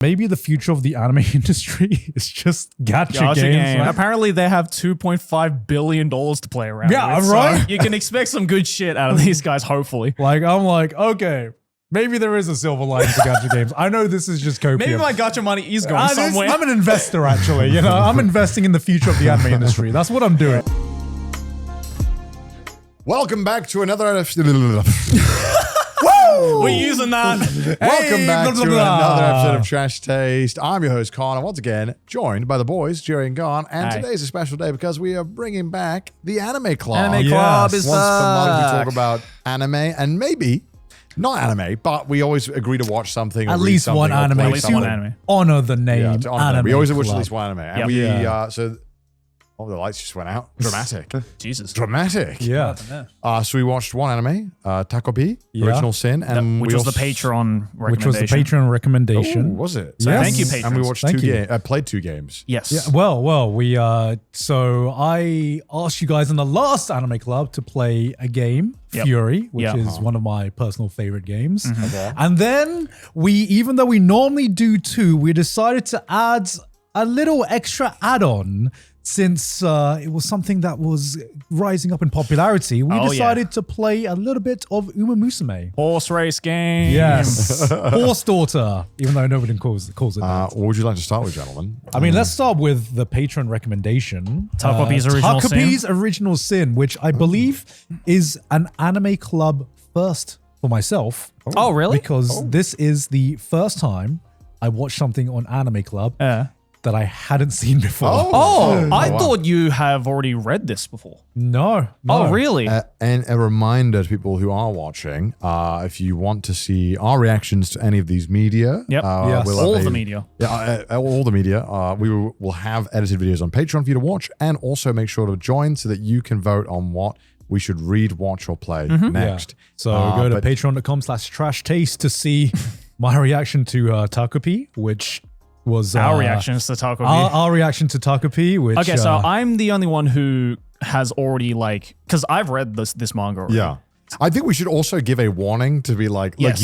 maybe the future of the anime industry is just gacha games. Right? Apparently, they have $2.5 billion to play around with. Right? So you can expect some good shit out of these guys, hopefully. I'm like, okay, maybe there is a silver lining to gacha games. I know this is just copium. Maybe my gacha money is going somewhere. I'm an investor, actually. I'm investing in the future of the anime industry. That's what I'm doing. Welcome back to another episode. We're using that. Welcome back to another episode of Trash Taste. I'm your host, Connor, once again joined by the boys, Jerry and Garnt. And today's a special day because we are bringing back the Anime Club. Anime Club is Once per month, we back. talk about anime and maybe not anime, but we always agree to watch something. Or At read least something one or anime. play At least one something. anime. Honor the name. Yeah, to honor them. Anime We always watch at Club. least one anime. And Yep. we, Yeah. the lights just went out. Dramatic. Jesus. Dramatic. Yeah. So we watched one anime, Takopi, Yeah. Original Sin, and Which we was the also- Patreon recommendation. Which was the Patreon recommendation. Oh, was it? Yes. Thank you, And we patrons. watched Thank two you. games. Played two games. Yes. Yeah, well, we so I asked you guys in the last Anime Club to play a game, Yep. Fury, which Yep. is one of my personal favorite games. Okay. And then even though we normally do two, we decided to add a little extra add-on since it was something that was rising up in popularity. We decided to play a little bit of Umamusume. Horse race game. Yes, Horse Daughter, even though nobody calls it that. What would you like to start with, gentlemen? I mean, let's start with the patron recommendation. Takopi's Original Sin. Takopi's Original Sin, which I believe is an Anime Club first for myself. Oh, really? Because this is the first time I watched something on Anime Club that I hadn't seen before. Oh, I wow. thought you have already read this before. No. Oh, really? And a reminder to people who are watching, if you want to see our reactions to any of these media, Yep. Yes. we'll All have of the a- media. Yeah, all the media. We will have edited videos on Patreon for you to watch, and also make sure to join so that you can vote on what we should read, watch, or play next. Yeah. So go to but- patreon.com/trash taste to see my reaction to Takopi, which was Our reactions to Takopi. Our reaction to Takopi, which Okay, so I'm the only one who has already because I've read this manga already. Yeah. I think we should also give a warning to be like Yes.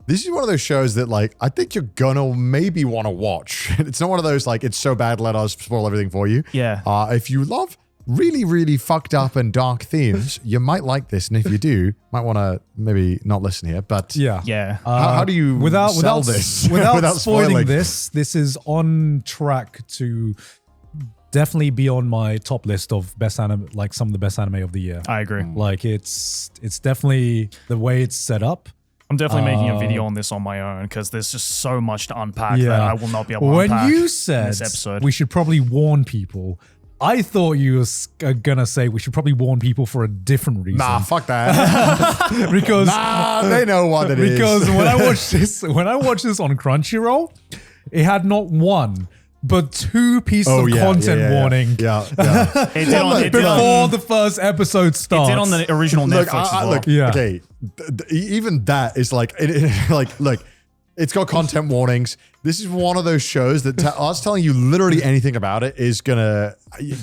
this is one of those shows that I think you're gonna maybe want to watch. It's not one of those it's so bad, let us spoil everything for you. Yeah. If you love really, really fucked up and dark themes, you might like this. And if you do, might want to maybe not listen here. But Yeah. how do you sell this without spoiling spoiling? this is on track to definitely be on my top list of best anime, some of the best anime of the year. I agree. It's definitely the way it's set up. I'm definitely making a video on this on my own because there's just so much to unpack that I will not be able to unpack When you in said this episode. we should probably warn people, I thought you were gonna say we should probably warn people for a different reason. Nah, fuck that. because They know what it is. because when I watched this on Crunchyroll, it had not one but two pieces of content warning Yeah. It did on before the first episode starts. it did on the original Netflix as well. Look, Yeah. okay. Even that is look, it's got content warnings. This is one of those shows that us telling you literally anything about it is gonna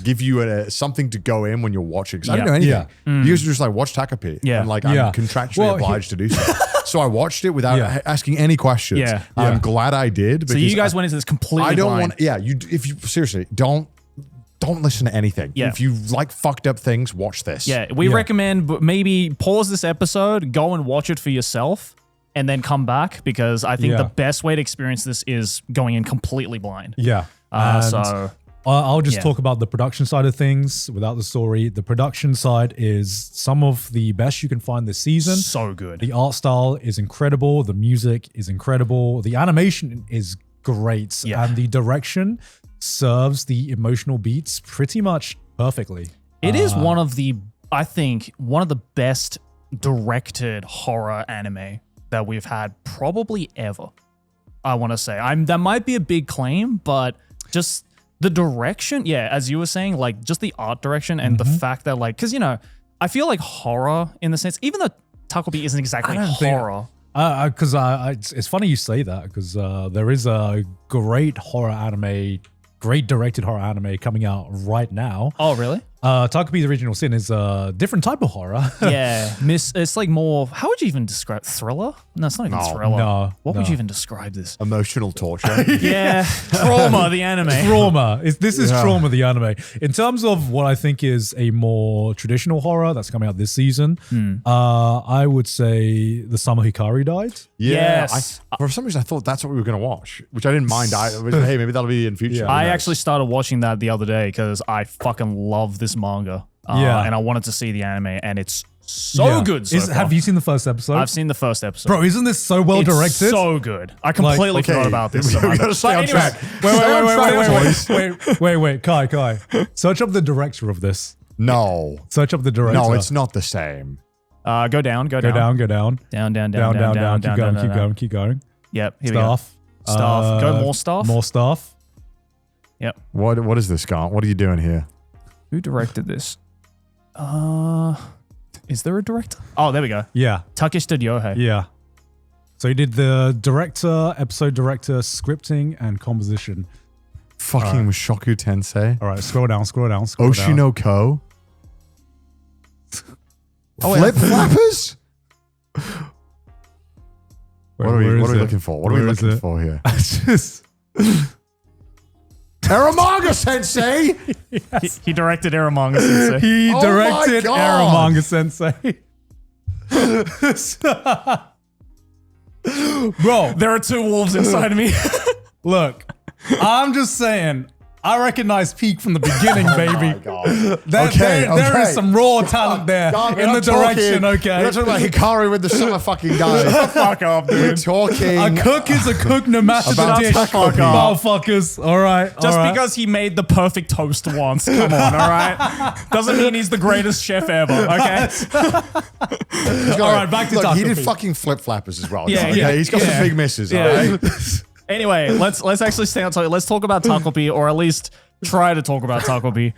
give you something to go in when you're watching. Because I don't know anything. Yeah. You guys are just watch Takopi. Yeah. And I'm Yeah. contractually obliged to do so. So I watched it without asking any questions. Yeah. I'm glad I did. So you guys went into this completely I don't blind. want. Yeah. If you seriously don't listen to anything. Yeah. If you like fucked up things, watch this. Yeah, we recommend maybe pause this episode, go and watch it for yourself, and then come back because I think the best way to experience this is going in completely blind. Yeah. So I'll just talk about the production side of things without the story. The production side is some of the best you can find this season. so good. The art style is incredible. The music is incredible. The animation is great. Yeah. And the direction serves the emotional beats pretty much perfectly. It is one of the best directed horror anime that we've had probably ever. I want to say. That might be a big claim, but just the direction, as you were saying, just the art direction and the fact that because I feel like horror in the sense, even though Takopi isn't exactly horror. Because it's funny you say that because there is a great directed horror anime coming out right now. Oh, really? Takopi's Original Sin is a different type of horror. Yeah, it's like more. How would you even describe thriller? No, it's not even thriller. No, what would no. you even describe this? Emotional torture. Yeah, Trauma, the anime. Trauma. This is Trauma, the anime. In terms of what I think is a more traditional horror that's coming out this season, I would say The Summer Hikari Died. Yes. For some reason, I thought that's what we were going to watch, which I didn't mind. Hey, maybe that'll be in future. Yeah. I actually started watching that the other day because I fucking love this manga. And I wanted to see the anime, and it's so good. So far. Have you seen the first episode? I've seen the first episode. Bro, isn't this so well directed? It's so good. I completely forgot about this. We gotta stay on track. Wait, Kai. Search up the director of this. No. Search up the director. No, it's not the same. Go down. Go down. Keep going. Yep. Here Staff. we go. Staff. Go more staff. More staff. Yep. What is this, Garnt? What are you doing here? Who directed this? Is there a director? Oh, there we go. Yeah. Takeshita Ryohei. Yeah. So he did the director, episode director, scripting, and composition. Fucking Mushoku Tensei. All right, scroll down. Oshinoko. Flip Flappers? What are we looking for? What are we looking for here? Just Eromanga Sensei! Yes. He directed Eromanga Sensei. He directed Eromanga Sensei. Bro, There are two wolves inside me. look, I'm just saying, I recognize Peak from the beginning, baby. Oh my God. There is some raw talent there in the direction, okay? We're not talking about Hikari with the summer fucking guys. Fuck off, We're dude. talking A cook is a cook no matter the About dish. Takopi. Motherfuckers. All right. Just all right. because he made the perfect toast once. Come on, all right? Doesn't mean he's the greatest chef ever, okay? All right, back to Look, he Takopi. did fucking Flip Flappers as well. Yeah, guys, yeah, okay? He's got some big misses, all right? Anyway, let's actually stay on topic. Let's talk about Takopi, or at least try to talk about Takopi.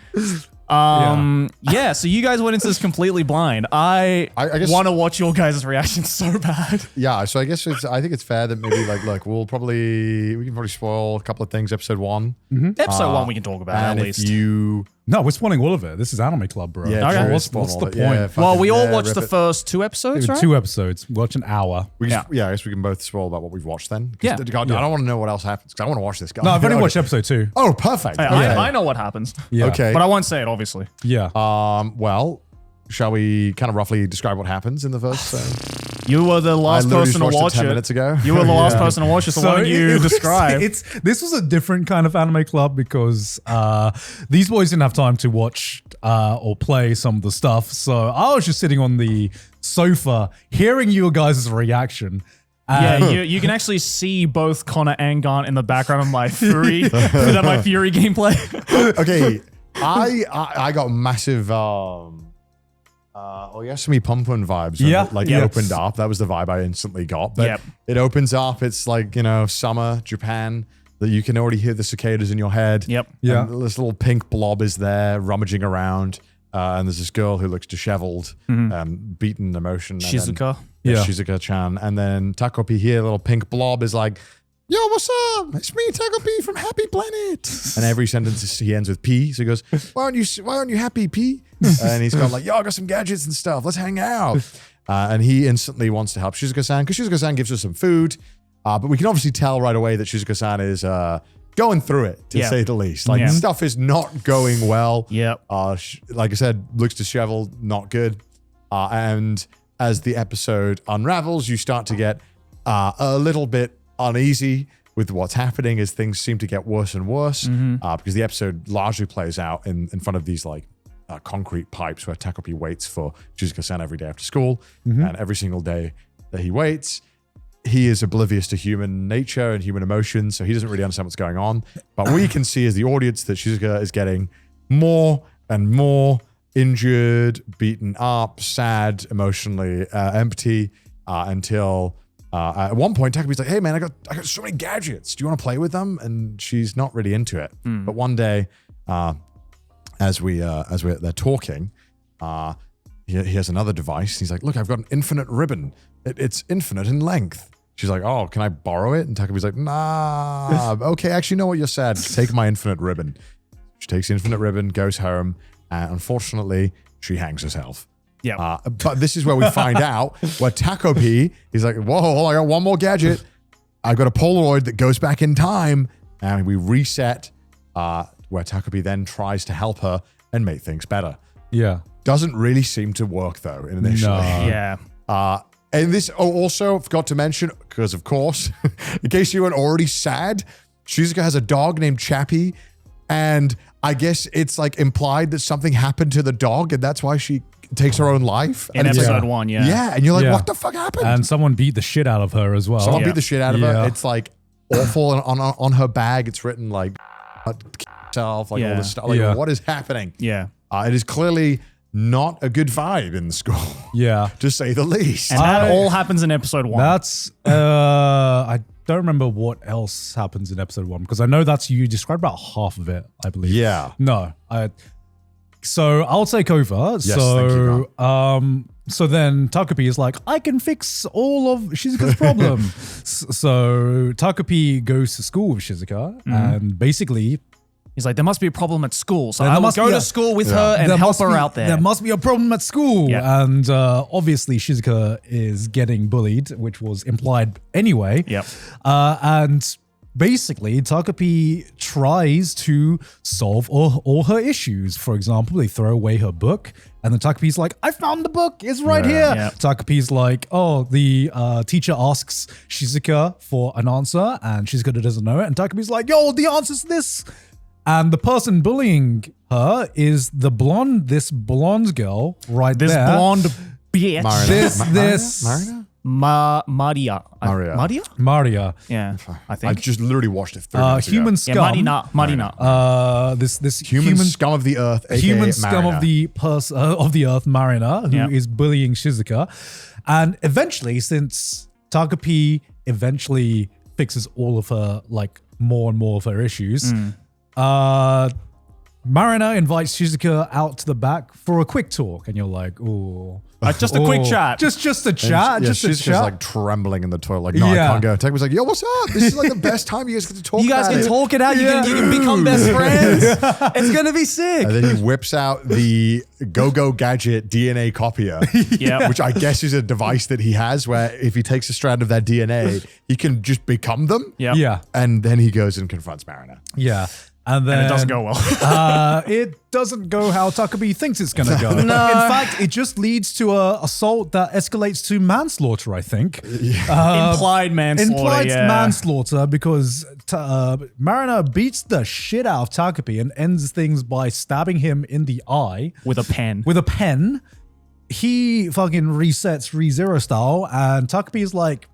So you guys went into this completely blind. I guess- want to watch your guys' reaction so bad. Yeah, so I guess I think it's fair that maybe look, we can probably spoil a couple of things. Episode 1. Episode 1 we can talk about And at if least. No, we're spoiling all of it. This is Anime Club, bro. Yeah, Okay. true, What's spoil the all point? of it. Yeah, Well, fucking- we all yeah, watched rip the it. first 2 episodes, right? 2 episodes. Watch an hour. I guess we can both spoil about what we've watched then. 'Cause Yeah. God, I don't want to know what else happens because I want to watch this. No, I've only watched episode 2. Oh, perfect. Hey, Okay. I know what happens. Yeah. Okay. But I won't say it, obviously. Yeah. Well, shall we kind of roughly describe what happens in the first? You were the last literally person to just watched it watch 10 it. minutes ago. You were the last Yeah. person to watch it, so why don't it you was- describe? This was a different kind of anime club because these boys didn't have time to watch or play some of the stuff. So I was just sitting on the sofa hearing your guys' reaction. Yeah, you can actually see both Connor and Garnt in the background of my Furi, my Fury gameplay. Okay, I got massive Oyasumi Pumpkin vibes. When Yeah. it, like Yes. opened up. That was the vibe I instantly got. But Yep. it opens up. It's like summer Japan. That you can already hear the cicadas in your head. Yep. Yeah. And this little pink blob is there rummaging around. And there's this girl who looks disheveled, beaten emotion. and then- Shizuka. Yeah, Yeah. Shizuka-chan. And then Takopi here, little pink blob, is like, yo, what's up? It's me, Takopi from Happy Planet. And every sentence he ends with P. So he goes, why aren't you happy, P? And he's got like, yo, I got some gadgets and stuff. Let's hang out. And he instantly wants to help Shizuka-san because Shizuka-san gives us some food. But we can obviously tell right away that Shizuka-san is going through it, to say the least. Like, stuff is not going well. Yep. Like I said, looks disheveled, not good. And as the episode unravels, you start to get a little bit uneasy with what's happening as things seem to get worse and worse because the episode largely plays out in front of these like concrete pipes where Takopi waits for Shizuka-san every day after school. And every single day that he waits, he is oblivious to human nature and human emotions, so he doesn't really understand what's going on. But we can see as the audience that Shizuka is getting more and more injured, beaten up, sad, emotionally empty, until at one point Takopi's like, hey man, I got so many gadgets. Do you want to play with them? And she's not really into it. But one day, as they're talking, he has another device. He's like, look, I've got an infinite ribbon. It's infinite in length. She's like, oh, can I borrow it? And Takopi's like, nah. Okay, actually, know what you said. Take my infinite ribbon. She takes the infinite ribbon, goes home, And unfortunately, she hangs herself. Yeah. But this is where we find out where Takopi, he's like, whoa, I got one more gadget. I've got a Polaroid that goes back in time. And we reset where Takopi then tries to help her and make things better. Yeah. Doesn't really seem to work though initially. No. Yeah. And this also forgot to mention, because of course, in case you weren't already sad, Shizuka has a dog named Chappie, and I guess it's like implied that something happened to the dog, and that's why she takes her own life. In episode 1, yeah. Yeah, and you're like, Yeah. what the fuck happened? And someone beat the shit out of her as well. Someone beat the shit out of her. Yeah. It's like awful, and on her bag, it's written like, self, like all this stuff. Like, Yeah. what is happening? Yeah. It is clearly not a good vibe in the school, Yeah. to say the least. And that all happens in episode 1. That's I don't remember what else happens in episode 1 because I know that's you described about half of it, I believe. Yeah. No, so I'll take over. Yes, thank you, So then Takopi is like, I can fix all of Shizuka's problem. So Takopi goes to school with Shizuka and basically He's like, there must be a problem at school. So There I will must go be to a- school with her and there help must her be- out there. There must be a problem at school. Yeah. And obviously Shizuka is getting bullied, which was implied anyway. Yep. And basically Takopi tries to solve all her issues. For example, they throw away her book and then Takopi's like, I found the book. It's right here. Yeah. Takopi's like, oh, the teacher asks Shizuka for an answer and Shizuka doesn't know it. And Takopi's like, yo, the answer's this. And the person bullying her is this blonde girl right This there. blonde bitch. Marina? Maria. Maria. Maria. Yeah, I I think. just literally watched it 30 minutes Human ago. scum. Marina. This Human scum of the earth, aka human scum Marina. of the earth, Marina, who is Yeah. bullying Shizuka. And eventually, since Takopi eventually fixes all of her, like, more and more of her issues, Marina invites Shizuka out to the back for a quick talk. And you're like, oh. Just a quick chat. Just a And chat. yeah, just a she's chat. just like trembling in the toilet, like, no, I Yeah. can't go. Takopi's like, yo, what's up? This is like the best time you guys get to talk You guys about can it. talk it out. You can become best friends. It's going to be sick. And then he whips out the Go-Go Gadget DNA copier, Yeah. which I guess is a device that he has where if he takes a strand of their DNA, he can just become them. Yeah. Yeah. And then he goes and confronts Marina. Yeah. And then And it doesn't go well. it doesn't go how Takopi thinks it's going to go. In fact, it just leads to a assault that escalates to manslaughter, I think. Implied manslaughter. Implied yeah. manslaughter because Marina beats the shit out of Takopi and ends things by stabbing him in the eye With a pen. with a pen. He fucking resets ReZero style and Takopi's like,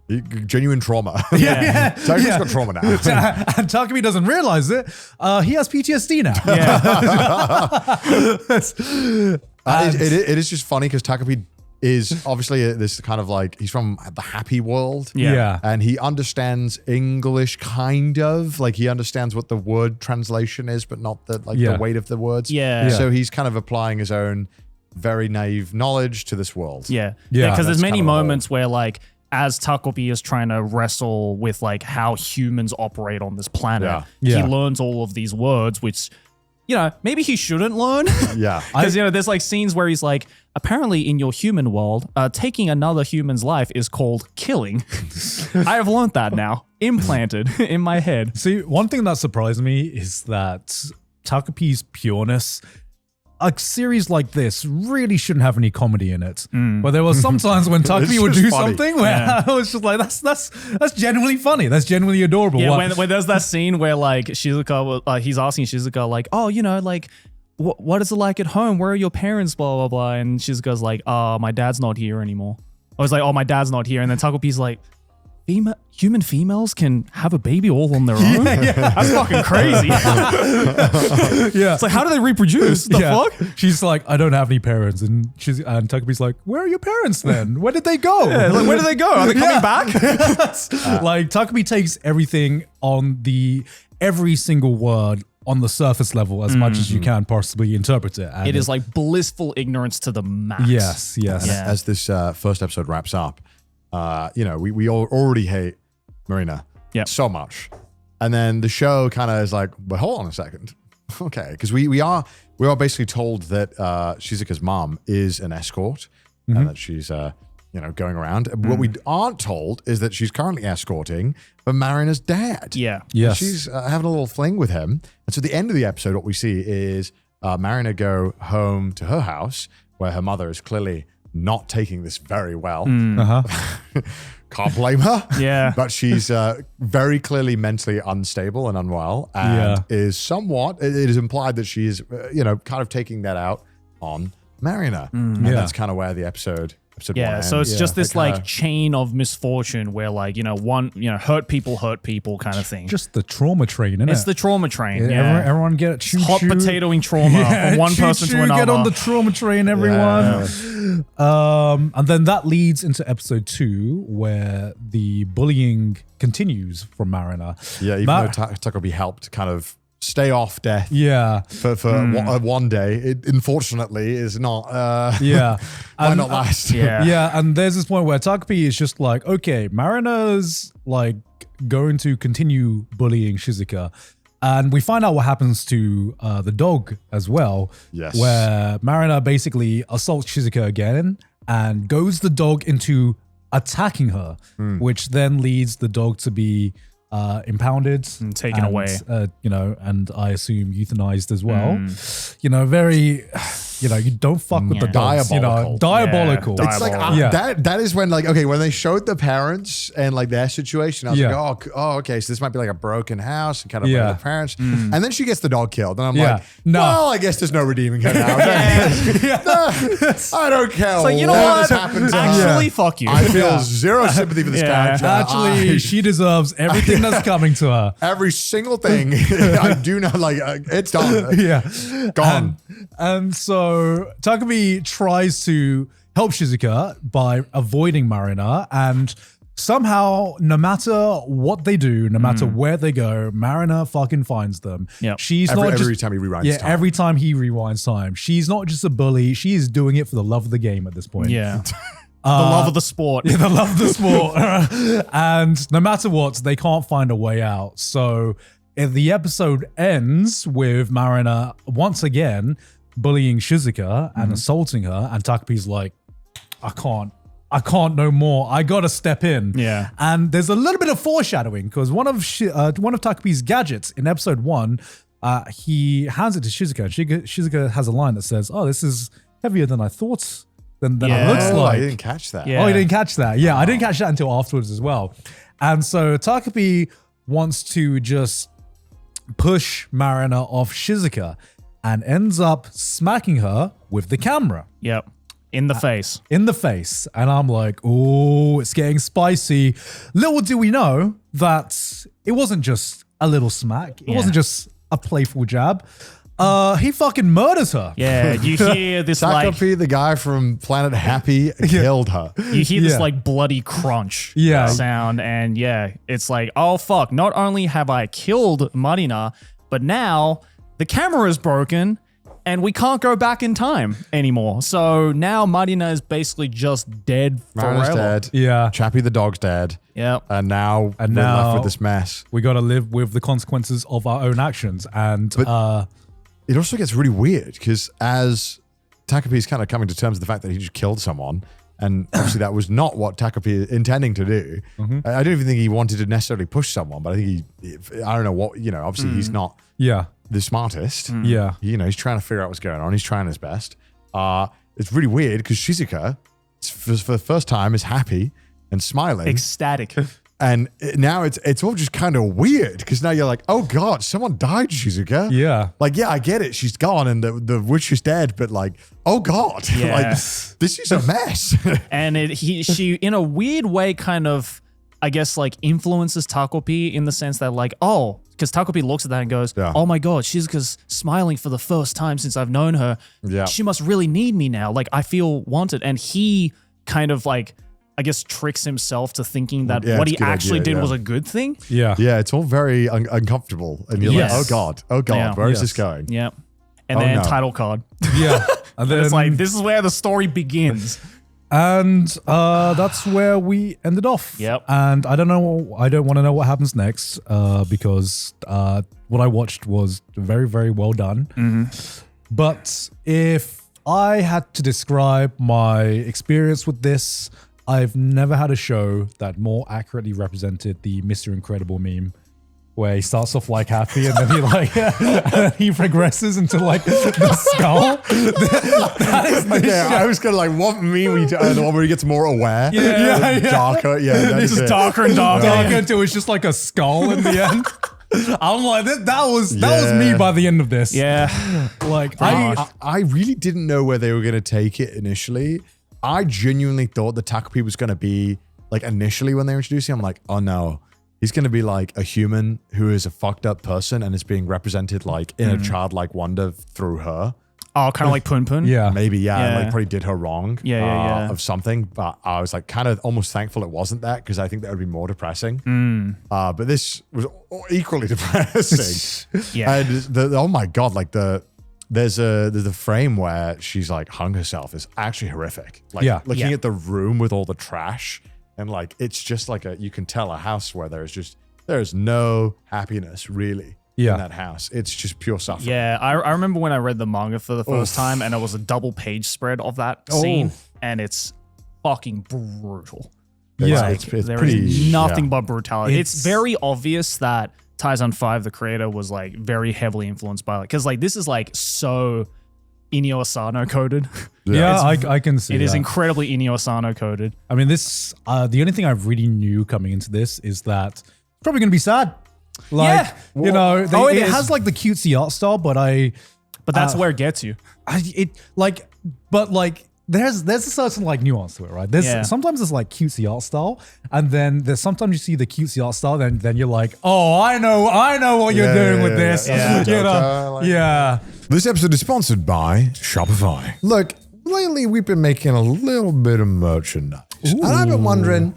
Genuine trauma. Yeah. Takopi's got trauma now. and Takopi doesn't realize it. He has PTSD now. It is just funny because Takopi is obviously this kind of like, he's from the happy world. Yeah. And he understands English kind of, like he understands what the word translation is, but not the Yeah. the weight of the words. Yeah. So he's kind of applying his own very naive knowledge to this world. Yeah. Yeah. Because there's That's many kind of the moments where, like, as Takopi is trying to wrestle with, like, how humans operate on this planet, Yeah. he learns all of these words, which, you know, maybe he shouldn't learn. Yeah. Because, you know, there's, like, scenes where he's like, apparently in your human world, taking another human's life is called killing. I have learned that now. Implanted in my head. See, one thing that surprised me is that Takopi's pureness, a series like this really shouldn't have any comedy in it. But there were some times when Takopi would just do funny. something where I was just like, that's genuinely funny. That's genuinely adorable. Yeah, What- when there's that scene where, like, Shizuka, he's asking Shizuka, like, oh, you know, like, what is it like at home? Where are your parents? Blah, blah, blah. And Shizuka's like, my dad's not here anymore. I was like, oh, my dad's not here. And then Takopi's like, human females can have a baby all on their own? That's fucking crazy. yeah. It's like, how do they reproduce? The fuck? She's like, I don't have any parents. And Takopi's like, where are your parents then? Where did they go? Like, where do they go? Are they coming back? Like Takopi takes everything on every single word on the surface level as much as you can possibly interpret it. And It is like blissful ignorance to the max. Yes. Yeah. As this first episode wraps up, you know, we all already hate Marina Yep. so much. And then the show kind of is like, but hold on a second. Okay, because we are basically told that Shizuka's mom is an escort and that she's going around. What we aren't told is that she's currently escorting for Marina's dad. Yeah. Yes. She's having a little fling with him. And so at the end of the episode, what we see is Marina go home to her house where her mother is clearly not taking this very well. Can't blame her. Yeah. But she's very clearly mentally unstable and unwell and is somewhat, it is implied that she is, kind of taking that out on Marina. And that's kind of where the episode Yeah, so it's just this chain of misfortune where hurt people kind of thing. Just the trauma train, isn't it? It's the trauma train. Yeah. Everyone get hot potatoing trauma from one person to another. Get on the trauma train, everyone. And then that leads into episode 2 where the bullying continues from Marina. Yeah, even though Takopi helped kind of stay off death. Yeah. For one day. It unfortunately is not. Might not last. Yeah. And there's this point where Takopi is just like, okay, Marina's like going to continue bullying Shizuka. And we find out what happens to the dog as well. Yes. Where Marina basically assaults Shizuka again and goes the dog into attacking her, which then leads the dog to be impounded and taken away, and I assume euthanized as well. Very, you don't fuck with the dogs. Diabolical. Yeah, it's like that is when when they showed the parents and like their situation, I was like, oh, okay, so this might be like a broken house and kind of like the parents, and then she gets the dog killed, and I'm like, well, I guess there's no redeeming her now. I don't care. So you know what? Actually, fuck you. I feel zero sympathy for this character. Actually, she deserves everything that's coming to her. Every single thing. I do not it's done. Gone. And so Takopi tries to help Shizuka by avoiding Marina, and somehow, no matter what they do, no matter where they go, Marina fucking finds them. Yep. She's every time he rewinds time. Every time he rewinds time. She's not just a bully, she is doing it for the love of the game at this point. Yeah. The love of the sport. Yeah, the love of the sport. And no matter what, they can't find a way out. So the episode ends with Marina once again bullying Shizuka and assaulting her, and Takopi's like, I can't no more. I gotta step in. Yeah. And there's a little bit of foreshadowing because one of Takopi's gadgets in episode 1, he hands it to Shizuka, and Shizuka has a line that says, "Oh, this is heavier than I thought." Than it looks like. I didn't catch that. Yeah. Oh, you didn't catch that? Yeah, I didn't catch that until afterwards as well. And so Takopi wants to just push Marina off Shizuka and ends up smacking her with the camera. Yep. In the face. In the face. And I'm like, oh, it's getting spicy. Little do we know that it wasn't just a little smack. It wasn't just a playful jab. He fucking murders her. Yeah, you hear this Takopi, the guy from Planet Happy, killed her. You hear this bloody crunch sound, and it's like, oh fuck, not only have I killed Marina, but now the camera is broken and we can't go back in time anymore. So now Marina is basically just dead Marina's forever. dead. Yeah. Chappie the dog's dead. Yep. And now we're left with this mess. We got to live with the consequences of our own actions. And it also gets really weird because as Takopi's kind of coming to terms with the fact that he just killed someone, and obviously that was not what Takopi is intending to do. I don't even think he wanted to necessarily push someone, but I think I don't know what, obviously he's not the smartest. Yeah. He's trying to figure out what's going on. He's trying his best. It's really weird because Shizuka, for the first time, is happy and smiling. Ecstatic. And now it's all just kind of weird because now you're like, oh God, someone died, Shizuka. Yeah. I get it. She's gone and the witch is dead, but oh God, this is a mess. And she, in a weird way, kind of, I guess, influences Takopi in the sense that because Takopi looks at that and goes, oh my God, Shizuka's smiling for the first time since I've known her. Yeah. She must really need me now. I feel wanted. And he kind of I guess tricks himself to thinking that what he actually did was a good thing. Yeah. Yeah, it's all very uncomfortable. And you're like, oh God, where is this going? Yeah. And then title card. Yeah. And then it's this is where the story begins. And that's where we ended off. Yep. And I don't want to know what happens next because what I watched was very, very well done. But if I had to describe my experience with this, I've never had a show that more accurately represented the Mr. Incredible meme, where he starts off like happy and then he like he progresses into like the skull. That is the show. I was kind of like, what meme we the one where he gets more aware, Yeah. darker, that's It's it. darker and darker. Until it's just like a skull in the end. I'm like, that was me by the end of this. Yeah. Like I really didn't know where they were going to take it initially. I genuinely thought the Takopi was going to be like initially when they were introducing him, I'm like, oh no, he's going to be like a human who is a fucked up person and is being represented like in a childlike wonder through her. Oh, kind of like Pun Pun? Yeah. Maybe, Yeah. and like probably did her wrong Yeah. of something. But I was like kind of almost thankful it wasn't that because I think that would be more depressing. But this was equally depressing. Yeah. And oh my God, like there's a frame where she's like hung herself is actually horrific. Like looking at the room with all the trash and like, it's just like you can tell a house where there's no happiness really. In that house. It's just pure suffering. Yeah, I remember when I read the manga for the first time and it was a double page spread of that scene and it's fucking brutal. Yeah, it's There pretty is nothing but brutality. It's It's- very obvious that Taizan 5, the creator, was like very heavily influenced by like, because like this is like so Inio Asano coded. Yeah, I can see It is that. incredibly Inio Asano coded. I mean, this the only thing I really knew coming into this is that it's probably going to be sad. Like, Yeah. you know, it it is. has like the cutesy art style, but But that's where it gets you. there's a certain like nuance to it, right? There's sometimes it's like cutesy art style, and then there's sometimes you see the cutesy art style, then you're like, oh, I know what you're doing with this. yeah. You know, yeah. This episode is sponsored by Shopify. Look, lately we've been making a little bit of merchandise. And I've been wondering,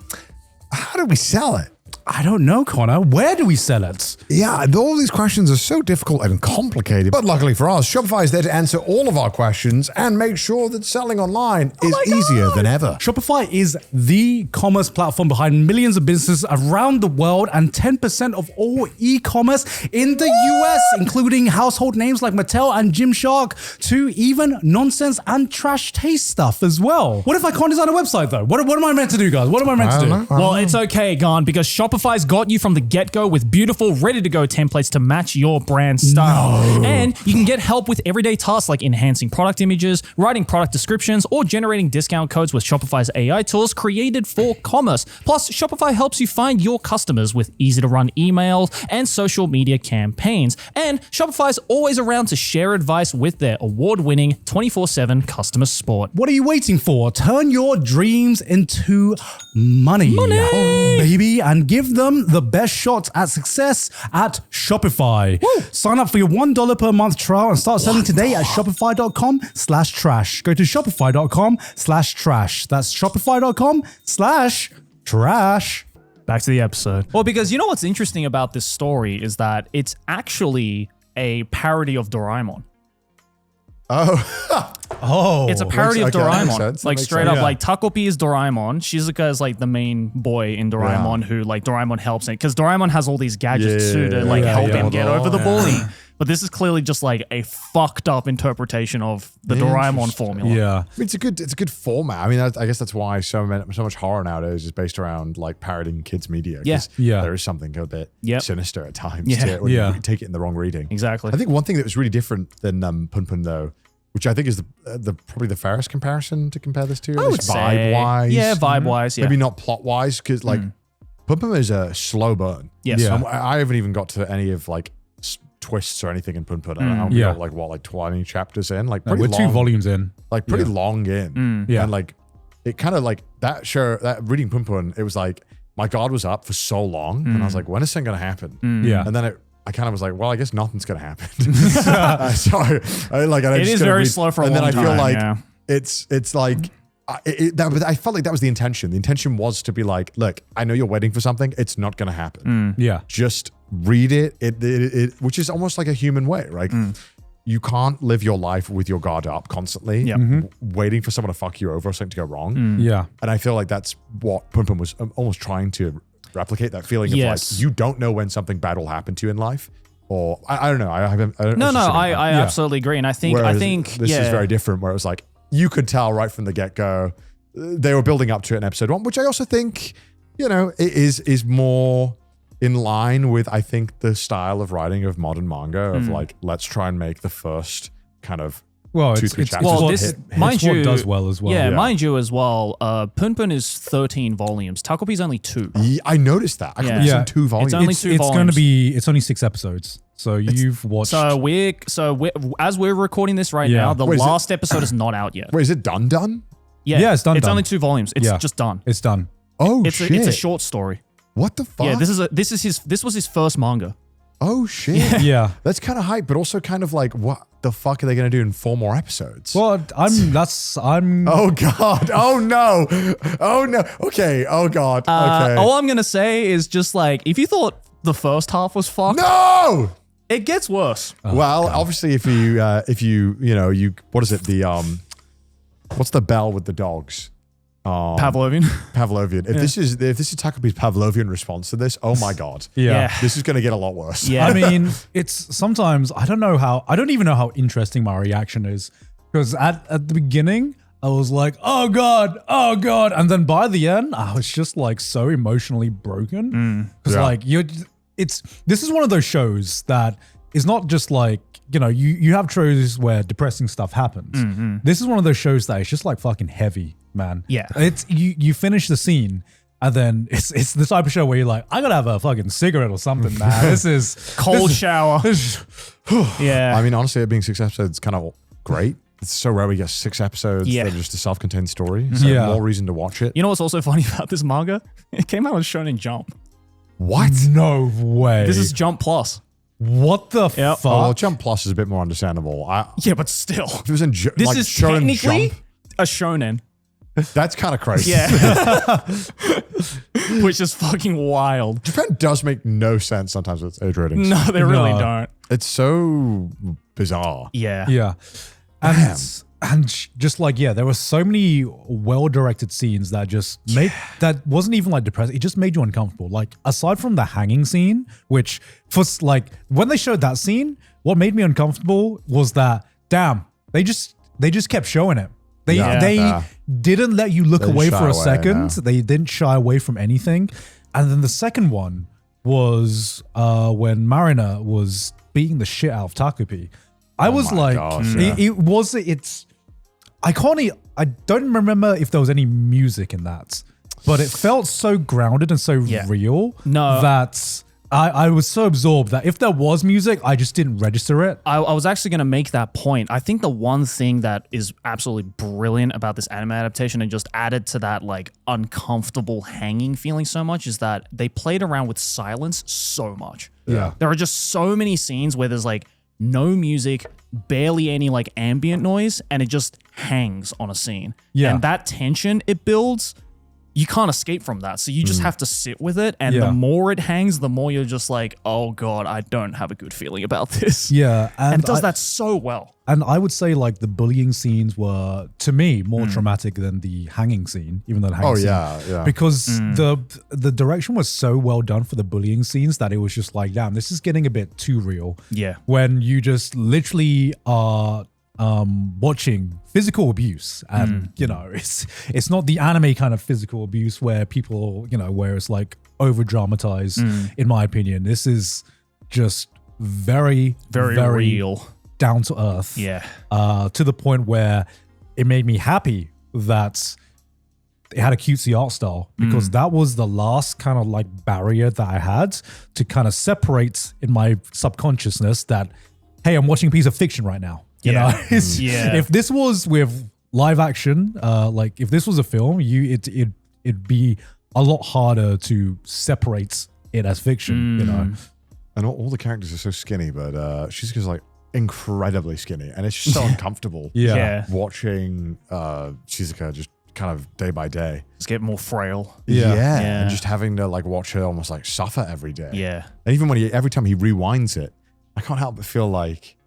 how do we sell it? I don't know, Connor. Where do we sell it? Yeah, all these questions are so difficult and complicated. But luckily for us, Shopify is there to answer all of our questions and make sure that selling online is easier than ever. Shopify is the commerce platform behind millions of businesses around the world and 10% of all e-commerce in the US, including household names like Mattel and Gymshark, to even nonsense and trash taste stuff as well. What if I can't design a website though? What am I meant to do, guys? What am I meant to do? Well, it's okay, Garnt, because Shopify's got you from the get-go with beautiful, ready-to-go templates to match your brand style. And you can get help with everyday tasks like enhancing product images, writing product descriptions, or generating discount codes with Shopify's AI tools created for commerce. Plus, Shopify helps you find your customers with easy-to-run emails and social media campaigns. And Shopify's always around to share advice with their award-winning 24/7 customer support. What are you waiting for? Turn your dreams into money. Baby, and give them the best shots at success at Shopify. Sign up for your $1 per month trial and start selling today at shopify.com/trash. Go to shopify.com/trash. That's shopify.com/trash. Back to the episode. Well, because you know what's interesting about this story is that it's actually a parody of Doraemon. Oh. It's a parody of okay, that makes Doraemon. sense. That Like makes straight sense. up, Yeah. like Takopi is Doraemon. Shizuka is like the main boy in Doraemon who like Doraemon helps in. Because Doraemon has all these gadgets too to like help him get over the bullying. But this is clearly just like a fucked up interpretation of the Doraemon formula. Yeah. I mean, it's a good format. I mean, I guess that's why so much horror nowadays is based around like parodying kids' media. 'cause Yeah. there is something a bit sinister at times. Yeah. to it when Yeah. you take it in the wrong reading. Exactly. I think one thing that was really different than Pun Pun though, which I think is the probably the fairest comparison to compare this to, I would say, vibe wise. yeah, vibe wise, yeah. Maybe not plot wise, because like Pun Pun is a slow burn. Yes. Yeah. I haven't even got to any of like twists or anything in Pun Pun. I don't Yeah. know, like 20 chapters in, like No, pretty we're long, 2 volumes in. like pretty long in. Yeah. And like it kind of like that reading Pun Pun, it was like my guard was up for so long and I was like, when is something gonna happen? Yeah. And then I kind of was like, well, I guess nothing's gonna happen. So It is very slow for a and long then I feel time, like yeah. it's like but I felt like that was the intention. The intention was to be like, look, I know you're waiting for something. It's not gonna happen. Yeah. Just read it, which is almost like a human way, right? you can't live your life with your guard up constantly, waiting for someone to fuck you over or something to go wrong. Yeah. And I feel like that's what Pum Pum was almost trying to replicate, that feeling of like, you don't know when something bad will happen to you in life. Or I don't know. I absolutely agree. And I think this is very different, where it was like, you could tell right from the get-go, they were building up to it in episode 1, which I also think, it is more in line with, I think, the style of writing of modern manga of like, let's try and make the first kind of 2-3 chapters. Mind you, does well as well. Yeah, mind you as well. Pun Pun is 13 volumes. Takopi's only 2. Yeah, I noticed that. I it's in 2 volumes. It's only 2 volumes. It's only 6 episodes. So you've watched. So we're as we're recording this right now, the last episode is not out yet. Wait, is it done? Yeah, it's done. It's only 2 volumes. It's just done. It's done. Oh shit! It's a short story. What the fuck? Yeah, this was his first manga. Oh shit! Yeah, that's kind of hype, but also kind of like, what the fuck are they gonna do in 4 more episodes? Well, I'm. Oh god! Oh no! Oh no! Okay! Oh god! Okay. All I'm gonna say is just like, if you thought the first half was fucked, no, it gets worse. Well, obviously, if you what is it? What's the bell with the dogs? Pavlovian. If this is Takopi's Pavlovian response to this, oh my god, yeah. This is going to get a lot worse. Yeah, I mean, it's sometimes I don't even know how interesting my reaction is, because at the beginning I was like, oh god, and then by the end I was just like so emotionally broken, because this is one of those shows that is not just like, you have shows where depressing stuff happens. This is one of those shows that is just like fucking heavy, man. Yeah. It's you finish the scene and then it's the type of show where you're like, I gotta have a fucking cigarette or something, man. This is cold shower. Yeah. I mean, honestly, it being 6 episodes is kind of great. It's so rare we get 6 episodes that are just a self-contained story. So more reason to watch it. You know what's also funny about this manga? It came out on Shonen Jump. What? No way. This is Jump Plus. What the fuck? Oh, well, Jump Plus is a bit more understandable. Yeah, but still. If it was in this is Shonen technically Jump, a shonen. That's kind of crazy. Yeah. Which is fucking wild. Japan does make no sense sometimes with its age ratings. No, they really don't. It's so bizarre. Yeah. Yeah. And just like, there were so many well-directed scenes that just that wasn't even like depressing. It just made you uncomfortable. Like, aside from the hanging scene, which for like, when they showed that scene, what made me uncomfortable was that, damn, they just kept showing it. They didn't let you look away for a second. They didn't shy away from anything. And then the second one was when Marina was beating the shit out of Takopi. I was like, I don't remember if there was any music in that, but it felt so grounded and so real that I was so absorbed that if there was music, I just didn't register it. I was actually going to make that point. I think the one thing that is absolutely brilliant about this anime adaptation and just added to that like uncomfortable hanging feeling so much is that they played around with silence so much. Yeah. There are just so many scenes where there's like no music, barely any like ambient noise, and it just hangs on a scene. Yeah. And that tension it builds, you can't escape from that. So you just have to sit with it. And the more it hangs, the more you're just like, oh God, I don't have a good feeling about this. Yeah. And it does that so well. And I would say like the bullying scenes were, to me, more traumatic than the hanging scene, even though the hanging scene. Yeah. Because the direction was so well done for the bullying scenes that it was just like, damn, this is getting a bit too real. Yeah. When you just literally are watching physical abuse, and it's not the anime kind of physical abuse where people, where it's like over dramatized. In my opinion, this is just very, very real, down to earth. Yeah. To the point where it made me happy that it had a cutesy art style, because that was the last kind of like barrier that I had to kind of separate in my subconsciousness that, hey, I'm watching a piece of fiction right now. You know, if this was with live action, like if this was a film, it'd be a lot harder to separate it as fiction. And all the characters are so skinny, but Shizuka's like incredibly skinny, and it's just so uncomfortable. Watching Shizuka just kind of day by day just get more frail. And just having to like watch her almost like suffer every day. Yeah, and even when every time he rewinds it, I can't help but feel like,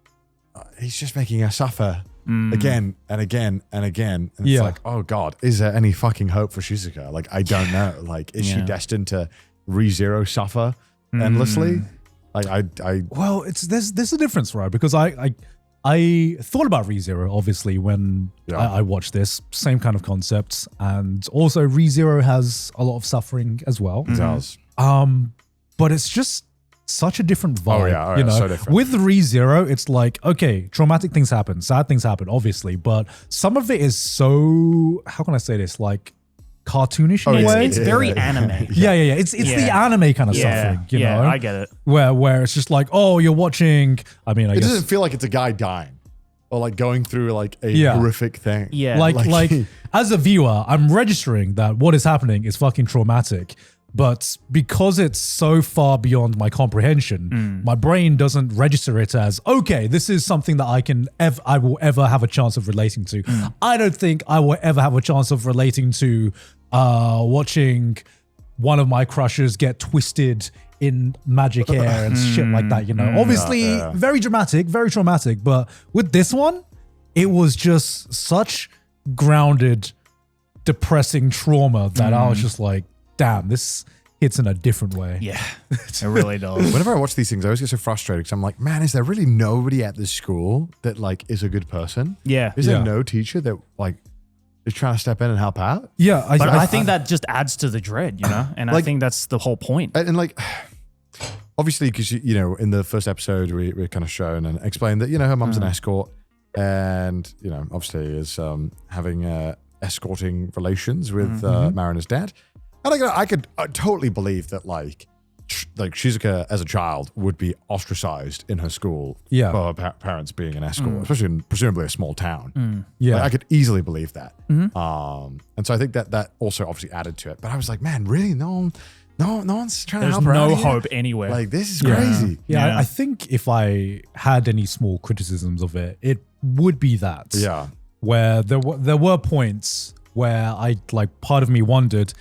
he's just making her suffer again and again and again. And Yeah. it's like, oh God, is there any fucking hope for Shizuka? Like, I don't know. Like, is she destined to ReZero suffer endlessly? Like, Well, there's a difference, right? Because I thought about ReZero, obviously, when I watched this. Same kind of concepts. And also ReZero has a lot of suffering as well. it does. But it's just such a different vibe. Oh, yeah, you know? so different. With ReZero, it's like, okay, traumatic things happen, sad things happen, obviously, but some of it is so, how can I say this, like cartoonish in a way. It's very anime. Yeah. It's the anime kind of suffering, you know? I get it. Where it's just like, oh, you're watching, I mean, I It guess. doesn't feel like it's a guy dying or like going through like a horrific thing. Yeah. Like as a viewer, I'm registering that what is happening is fucking traumatic. But because it's so far beyond my comprehension, my brain doesn't register it as, okay, this is something that I will ever have a chance of relating to. I don't think I will ever have a chance of relating to watching one of my crushes get twisted in magic hair and shit like that, you know. Obviously, very dramatic, very traumatic. But with this one, it was just such grounded, depressing trauma that I was just like, damn, this hits in a different way. Yeah, it really does. Whenever I watch these things, I always get so frustrated because I'm like, man, is there really nobody at this school that like is a good person? Yeah. Is there no teacher that like is trying to step in and help out? Yeah, But I think that just adds to the dread, you know? And I think that's the whole point. And like, obviously, because, you know, in the first episode, we're kind of shown and explained that, you know, her mum's an escort and, you know, obviously is having escorting relations with Marina's dad. And I could totally believe that, like Shizuka as a child would be ostracized in her school for her parents being an escort, especially in presumably a small town. Yeah. Like, I could easily believe that. And so I think that also obviously added to it. But I was like, man, really? No one's trying to There's help her out no here? hope anywhere. Like, this is crazy. Yeah, I think if I had any small criticisms of it, it would be that. Yeah. Where there were points where part of me wondered,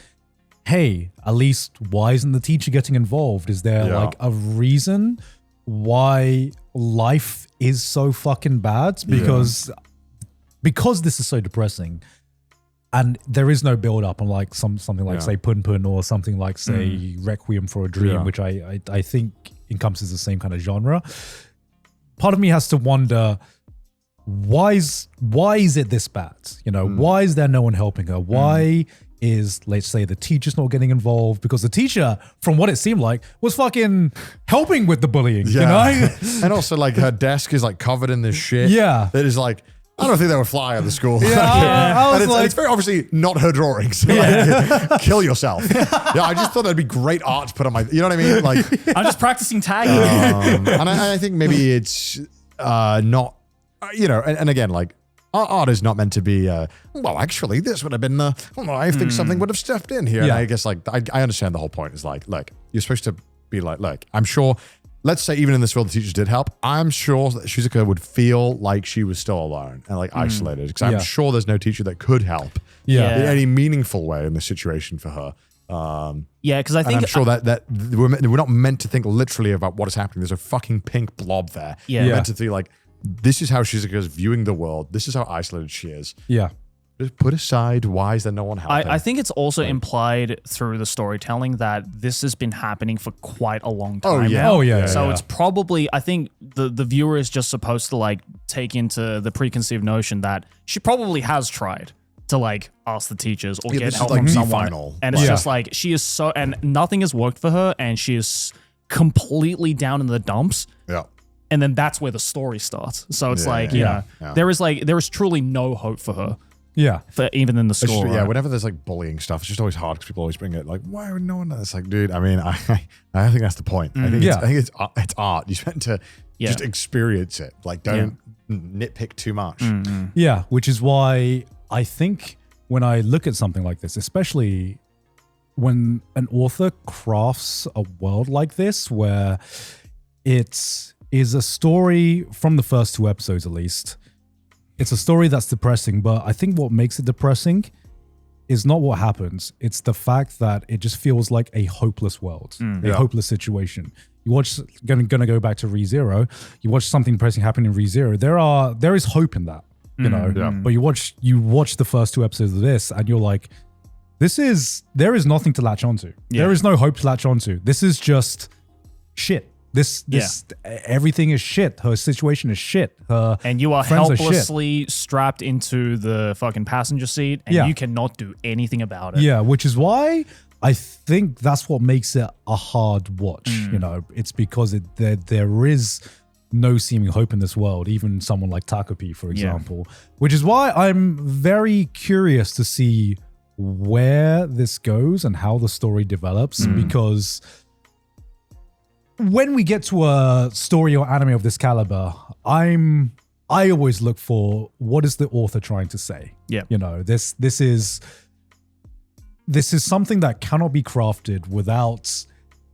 hey, at least why isn't the teacher getting involved? Is there like a reason why life is so fucking bad? Because this is so depressing and there is no build up on like something like say Pun Pun or something like say Requiem for a Dream, which I think encompasses the same kind of genre. Part of me has to wonder, why is it this bad? You know, why is there no one helping her? Why is, let's say, the teacher's not getting involved? Because the teacher, from what it seemed like, was fucking helping with the bullying, you know? And also, like, her desk is, like, covered in this shit. Yeah. That is, like, I don't think they would fly at the school. I was and like- it's very obviously not her drawings. Like, kill yourself. Yeah, I just thought that'd be great art to put on my, you know what I mean? Like, I'm just practicing tagging. and I think maybe it's not, you know, and again, like, art is not meant to be, well, actually, this would have been I think something would have stepped in here. And I guess, like, I understand the whole point is like, look, you're supposed to be like, look, I'm sure, let's say even in this world, the teachers did help. I'm sure that Shizuka would feel like she was still alone and like isolated because I'm sure there's no teacher that could help in any meaningful way in this situation for her. Because I think I'm sure that we're not meant to think literally about what is happening. There's a fucking pink blob there. Yeah. We're meant to think like, this is how Shizuka is viewing the world. This is how isolated she is. Yeah. Just put aside, why is there no one helping? I think it's also implied through the storytelling that this has been happening for quite a long time. Oh, yeah. now. Oh, yeah, So yeah. it's probably, I think the viewer is just supposed to like take into the preconceived notion that she probably has tried to like ask the teachers or Yeah, get this is help like from the someone. final. And it's Yeah. just like, she is so, and nothing has worked for her and she is completely down in the dumps. Yeah. And then that's where the story starts. So it's Yeah, like, yeah, you know, yeah. there is truly no hope for her. Yeah. For even in the It's just- school. yeah, right? whenever there's like bullying stuff, it's just always hard because people always bring it like, why would no one know? It's like, dude, I mean, I think that's the point. I think it's art. You're meant to just experience it. Like, don't nitpick too much. Yeah, which is why I think when I look at something like this, especially when an author crafts a world like this, where it is a story from the first 2 episodes at least, it's a story that's depressing, but I think what makes it depressing is not what happens. It's the fact that it just feels like a hopeless world, a hopeless situation. You watch gonna go back to ReZero. You watch something depressing happen in ReZero. There is hope in that, you know. Yeah. But you watch the first 2 episodes of this, and you're like, there is nothing to latch onto. Yeah. There is no hope to latch onto. This is just shit. This everything is shit. Her situation is shit. Her And you are friends are shit. helplessly strapped into the fucking passenger seat, and you cannot do anything about it. Yeah, which is why I think that's what makes it a hard watch. You know, it's because there is no seeming hope in this world, even someone like Takopi, for example. Which is why I'm very curious to see where this goes and how the story develops, because when we get to a story or anime of this caliber, I always look for what is the author trying to say. Yeah. You know, this is something that cannot be crafted without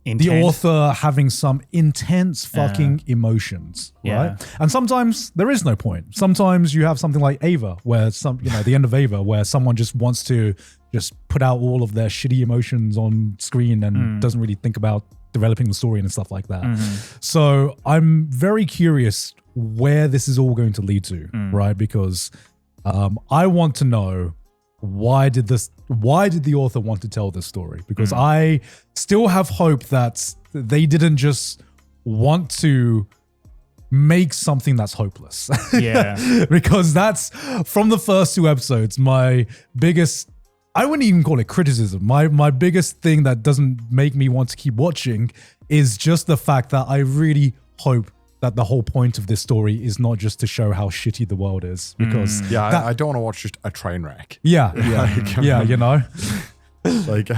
the author having some intense fucking emotions, right? And sometimes there is no point. Sometimes you have something like Ava, where the end of Ava, where someone just wants to just put out all of their shitty emotions on screen and doesn't really think about developing the story and stuff like that. So I'm very curious where this is all going to lead to, right? Because I want to know why did the author want to tell this story? Because I still have hope that they didn't just want to make something that's hopeless. Yeah. Because that's, from the first 2 episodes, my biggest, I wouldn't even call it criticism. My biggest thing that doesn't make me want to keep watching is just the fact that I really hope that the whole point of this story is not just to show how shitty the world is. Because I don't want to watch just a train wreck. Yeah, you know? Like,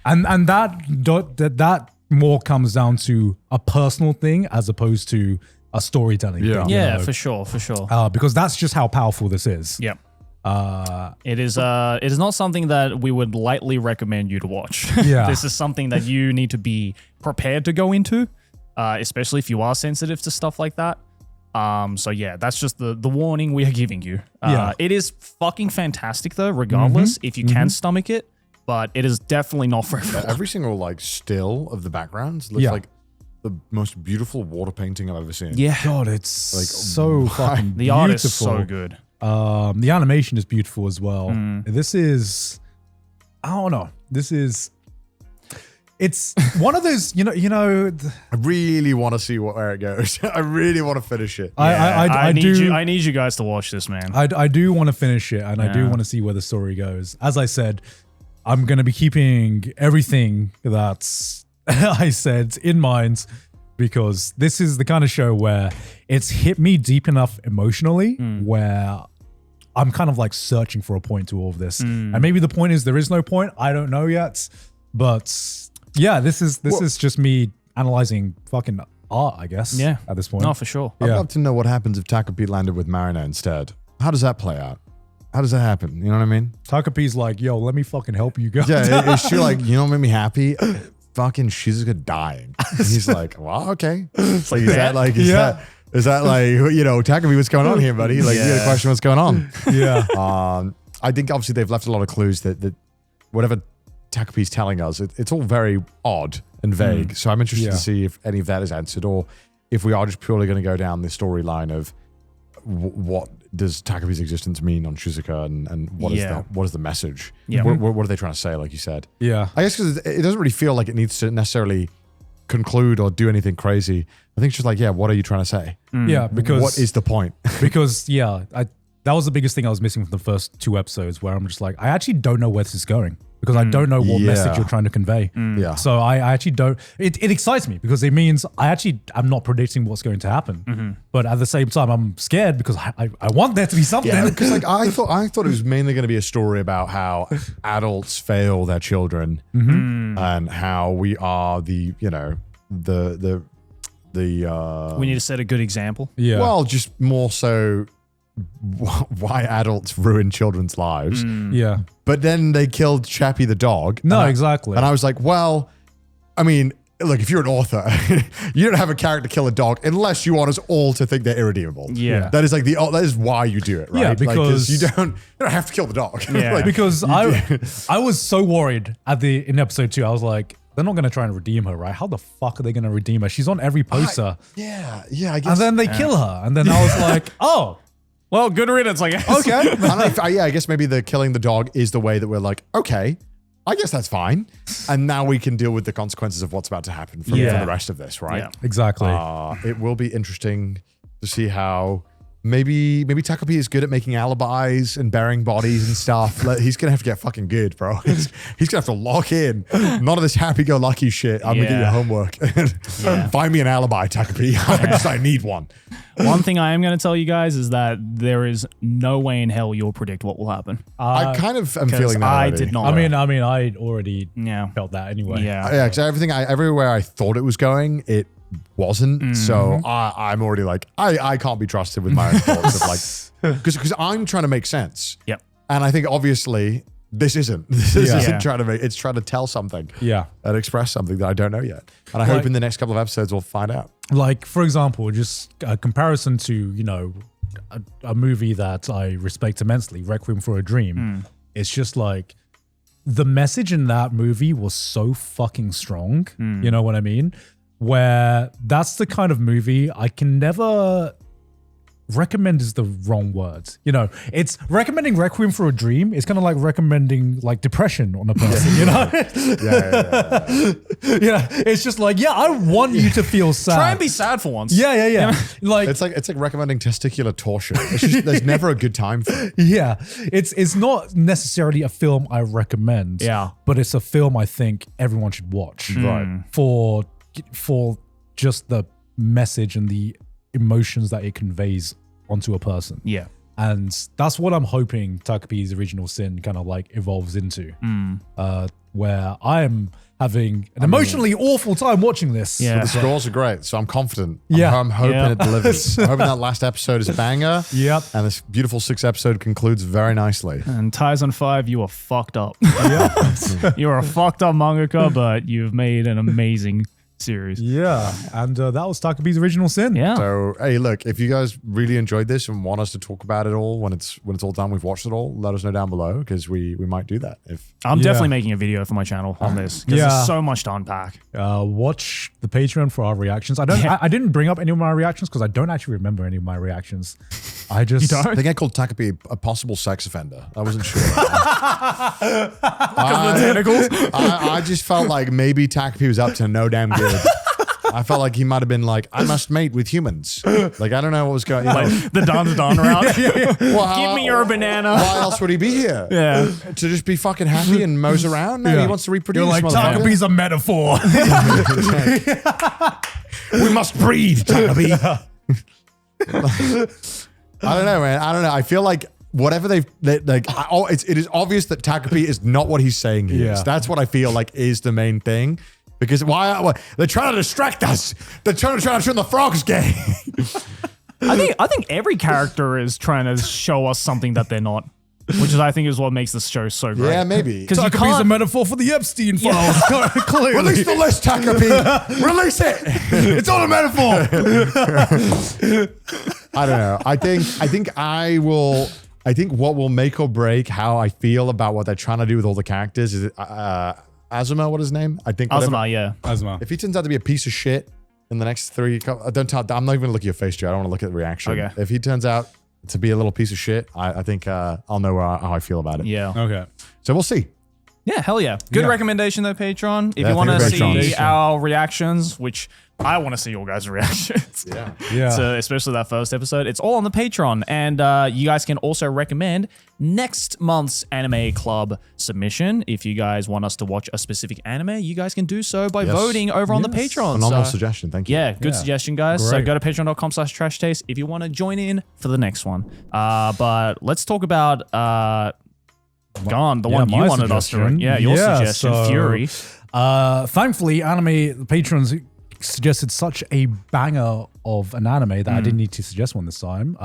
and that more comes down to a personal thing as opposed to a storytelling thing. you know? for sure. Because that's just how powerful this is. Yep. It is not something that we would lightly recommend you to watch. Yeah. This is something that you need to be prepared to go into, especially if you are sensitive to stuff like that. So yeah, that's just the warning we are giving you. It is fucking fantastic though, regardless, if you can stomach it, but it is definitely not for everyone. every single like still of the backgrounds looks like the most beautiful water painting I've ever seen. Yeah. God, it's Like, so fucking The art is beautiful. so good. The animation is beautiful as well. This is, I don't know. It's one of those, you know. I really want to see where it goes. I really want to finish it. I need you guys to watch this, man. I do want to finish it, and I do want to see where the story goes. As I said, I'm going to be keeping everything that's I said in mind, because this is the kind of show where it's hit me deep enough emotionally where I'm kind of like searching for a point to all of this. And maybe the point is there is no point. I don't know yet. But yeah, this is just me analyzing fucking art, I guess. Yeah. At this point. No, for sure. I'd love to know what happens if Takopi landed with Marina instead. How does that play out? How does that happen? You know what I mean? Takapi's like, yo, let me fucking help you guys. Yeah, is she like, you know what made me happy? Fucking Shizuka dying. And he's like, well, okay. It's like, is that like, is that like, you know, Takopi, what's going on here, buddy? Like, you got a question, what's going on? Yeah. I think obviously they've left a lot of clues that whatever Takopi's telling us, it's all very odd and vague. So I'm interested to see if any of that is answered, or if we are just purely going to go down the storyline of what does Takopi's existence mean on Shizuka, and what is the message? Yeah. What are they trying to say, like you said? Yeah. I guess because it doesn't really feel like it needs to necessarily conclude or do anything crazy. I think it's just like, what are you trying to say? Yeah, because what is the point? because that was the biggest thing I was missing from the first 2 episodes, where I'm just like, I actually don't know where this is going, because I don't know what message you're trying to convey. Yeah. So I actually don't. It excites me because it means I'm not predicting what's going to happen. But at the same time, I'm scared because I want there to be something. Yeah, because like I thought it was mainly going to be a story about how adults fail their children, and how we are the We need to set a good example. Yeah. well, just more so why adults ruin children's lives. Yeah. But then they killed Chappie the dog. No, And exactly. And I was like, well, I mean, look, if you're an author, you don't have a character kill a dog unless you want us all to think they're irredeemable. Yeah. That is like that is why you do it, right? Yeah, because you don't have to kill the dog. Yeah. Like, because I was so worried in episode 2. I was like, they're not going to try and redeem her, right? How the fuck are they going to redeem her? She's on every poster. Yeah, I guess. And then they kill her. And then I was like, oh, Well, good riddance, I guess. okay. I guess maybe the killing the dog is the way that we're like, okay, I guess that's fine. And now we can deal with the consequences of what's about to happen for the rest of this, right? Yeah. Exactly. It will be interesting to see how maybe Takopi is good at making alibis and burying bodies and stuff. Like, he's gonna have to get fucking good, bro. He's gonna have to lock in. None of this happy-go-lucky shit. I'm gonna get your homework. Find me an alibi, Takopi. I need one. One thing I am going to tell you guys is that there is no way in hell you'll predict what will happen. I kind of am feeling that I already. did not. I mean, I already Yeah. felt that anyway. Yeah. Yeah, because everywhere I thought it was going, it wasn't. So I'm already like, I can't be trusted with my own thoughts of like, because I'm trying to make sense. Yep. And I think obviously this isn't. This isn't trying to make. It's trying to tell something. Yeah. And express something that I don't know yet. And I hope in the next couple of episodes we'll find out. Like, for example, just a comparison to, a movie that I respect immensely, Requiem for a Dream. It's just like the message in that movie was so fucking strong. You know what I mean? Where that's the kind of movie I can never recommend is the wrong word. It's recommending Requiem for a Dream. It's kind of like recommending like depression on a person, Yeah, it's just like, I want you to feel sad. Try and be sad for once. Yeah. Like It's like recommending testicular torsion. It's just, there's never a good time for it. yeah, it's not necessarily a film I recommend. Yeah. But it's a film I think everyone should watch. Right. For just the message and the emotions that it conveys onto a person. Yeah. And that's what I'm hoping Takopi's Original Sin kind of like evolves into. Where I am having an emotionally awful time watching this. Yeah. The scores are great, so I'm confident. Yeah. I'm hoping it delivers. I'm hoping that last episode is a banger. Yep. And this beautiful 6th episode concludes very nicely. And Ties on 5, you are fucked up. You're a fucked up mangaka, but you've made an amazing series. Yeah. And that was Takopi's Original Sin. Yeah. So, hey, look, if you guys really enjoyed this and want us to talk about it all when it's all done, we've watched it all, let us know down below because we might do that. I'm definitely making a video for my channel on this because there's so much to unpack. Watch the Patreon for our reactions. I didn't bring up any of my reactions because I don't actually remember any of my reactions. I just I think I called Takopi a possible sex offender. I wasn't sure. Because of the tentacles. I just felt like maybe Takopi was up to no damn good. I felt like he might have been like, I must mate with humans. Like, I don't know what was going on. The Don route. Well, Give me your banana. Why else would he be here? Yeah. To just be fucking happy and mose around? No, he wants to reproduce. You're like, motherfucker. Takopi's a metaphor. We must breathe, Takopi. I don't know, man. I don't know. I feel like whatever it is obvious that Takopi is not what he's saying he is. That's what I feel like is the main thing. Because why they're trying to distract us. They're trying to turn the frogs gay. I think every character is trying to show us something that they're not, which I think is what makes this show so great. Yeah, maybe. Because you Takopi's a can't. metaphor for the Epstein files. Clearly. Release the list, Takopi. Release it. It's all a metaphor. I don't know. I think what will make or break how I feel about what they're trying to do with all the characters is Azuma, what is his name? I think Azuma, yeah. Azuma. if he turns out to be a piece of shit in the next 3, I'm not even gonna look at your face, Joe. I don't want to look at the reaction. Okay. If he turns out to be a little piece of shit, I think I'll know how I feel about it. Yeah. Okay. So we'll see. Yeah, hell yeah. Good Yeah. recommendation though, Patreon. If Yeah, you want to thank you, see Patreon. our reactions, which I want to see your guys' reactions. Yeah. Yeah. So especially that first episode, it's all on the Patreon, and you guys can also recommend next month's anime club submission. If you guys want us to watch a specific anime, you guys can do so by Yes. voting over on the Yes. Patreon. Phenomenal So, suggestion. Thank you. yeah, good Yeah. suggestion, guys. So Great. go to patreon.com/trashtaste if you want to join in for the next one. But let's talk about Garnt, the one you my wanted us to. suggestion. Yeah, your suggestion, so, Fury. Thankfully, the patrons suggested such a banger of an anime that I didn't need to suggest one this time.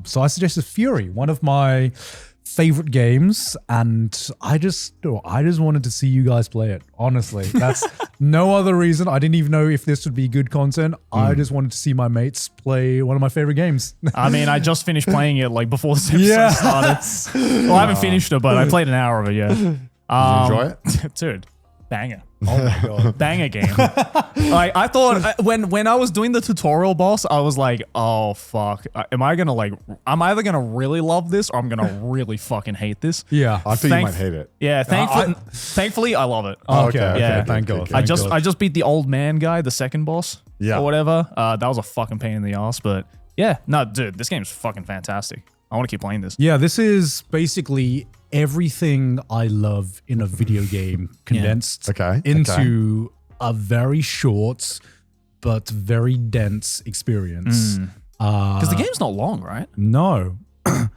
So I suggested Fury, one of my favorite games, and I just wanted to see you guys play it. Honestly, that's no other reason. I didn't even know if this would be good content. I just wanted to see my mates play one of my favorite games. I mean, I just finished playing it like before this episode started. Well, I haven't finished it, but I played an hour of it. Yeah. Did you enjoy it? Dude, banger. Oh my god. Banger game. Like I thought when I was doing the tutorial boss, I was like, oh fuck. Am I either gonna really love this or I'm gonna really fucking hate this? Yeah. I think you might hate it. Yeah, thankfully I love it. Okay. Yeah. Thank God. I just beat the old man guy, the second boss. Yeah. Or whatever. That was a fucking pain in the ass, but yeah, no, dude, this game's fucking fantastic. I want to keep playing this. Yeah, this is basically everything I love in a video game condensed into a very short but very dense experience. Because the game's not long, right? No. How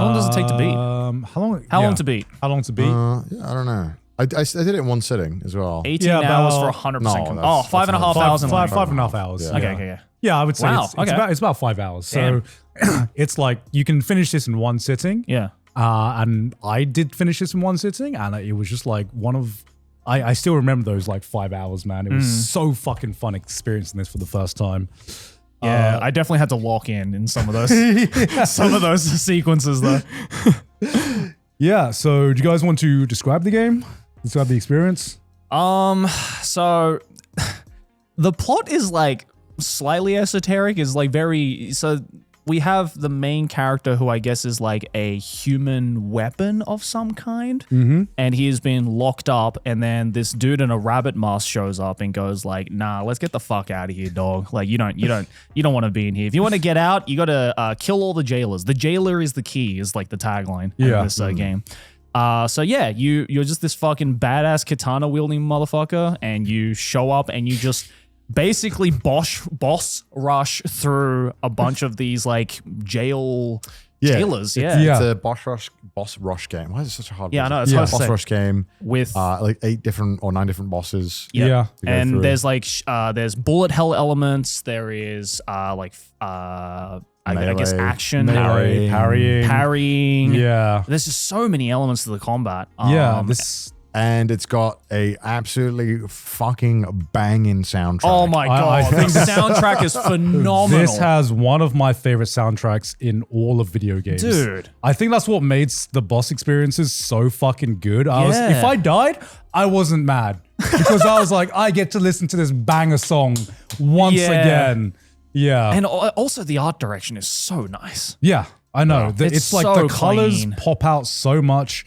long does it take to beat? How long to beat? How long to beat? Yeah, I don't know. I did it in one sitting as well. 18 Yeah, hours about- for 100%. No, that's- 5.5 hours. in Five like- and a half hours. Yeah. Okay. Yeah, I would say Wow, it's about 5 hours. So it's like you can finish this in one sitting. Yeah. And I did finish this in one sitting, and it was just like I still remember those like 5 hours, man. It was so fucking fun experiencing this for the first time. Yeah, I definitely had to lock in some of those sequences though. Yeah, so do you guys want to describe the game? Describe the experience? So the plot is like slightly esoteric, is like so we have the main character who I guess is like a human weapon of some kind. And he has been locked up, and then this dude in a rabbit mask shows up and goes like, nah, let's get the fuck out of here, dog. Like you don't want to be in here. If you want to get out, you gotta kill all the jailers. The jailer is the key, is like the tagline of this game. So yeah, you're just this fucking badass katana wielding motherfucker, and you show up and you just basically boss rush through a bunch of these like jailers. It's a boss rush game. Why is it such a hard? Yeah, I know, it's it's hard to boss say. rush game With like 8 different or 9 different bosses. Yeah. and through. there's like there's bullet hell elements. There is I guess Melee, action, Melee, parrying. Yeah. Yeah. There's just so many elements to the combat. And it's got a absolutely fucking banging soundtrack. Oh my god, I the soundtrack is phenomenal. This has one of my favorite soundtracks in all of video games. Dude. I think that's what made the boss experiences so fucking good. Yeah. If I died, I wasn't mad. Because I was like, I get to listen to this banger song once again. Yeah. And also the art direction is so nice. Yeah, I know. It's like so the colors clean. pop out so much.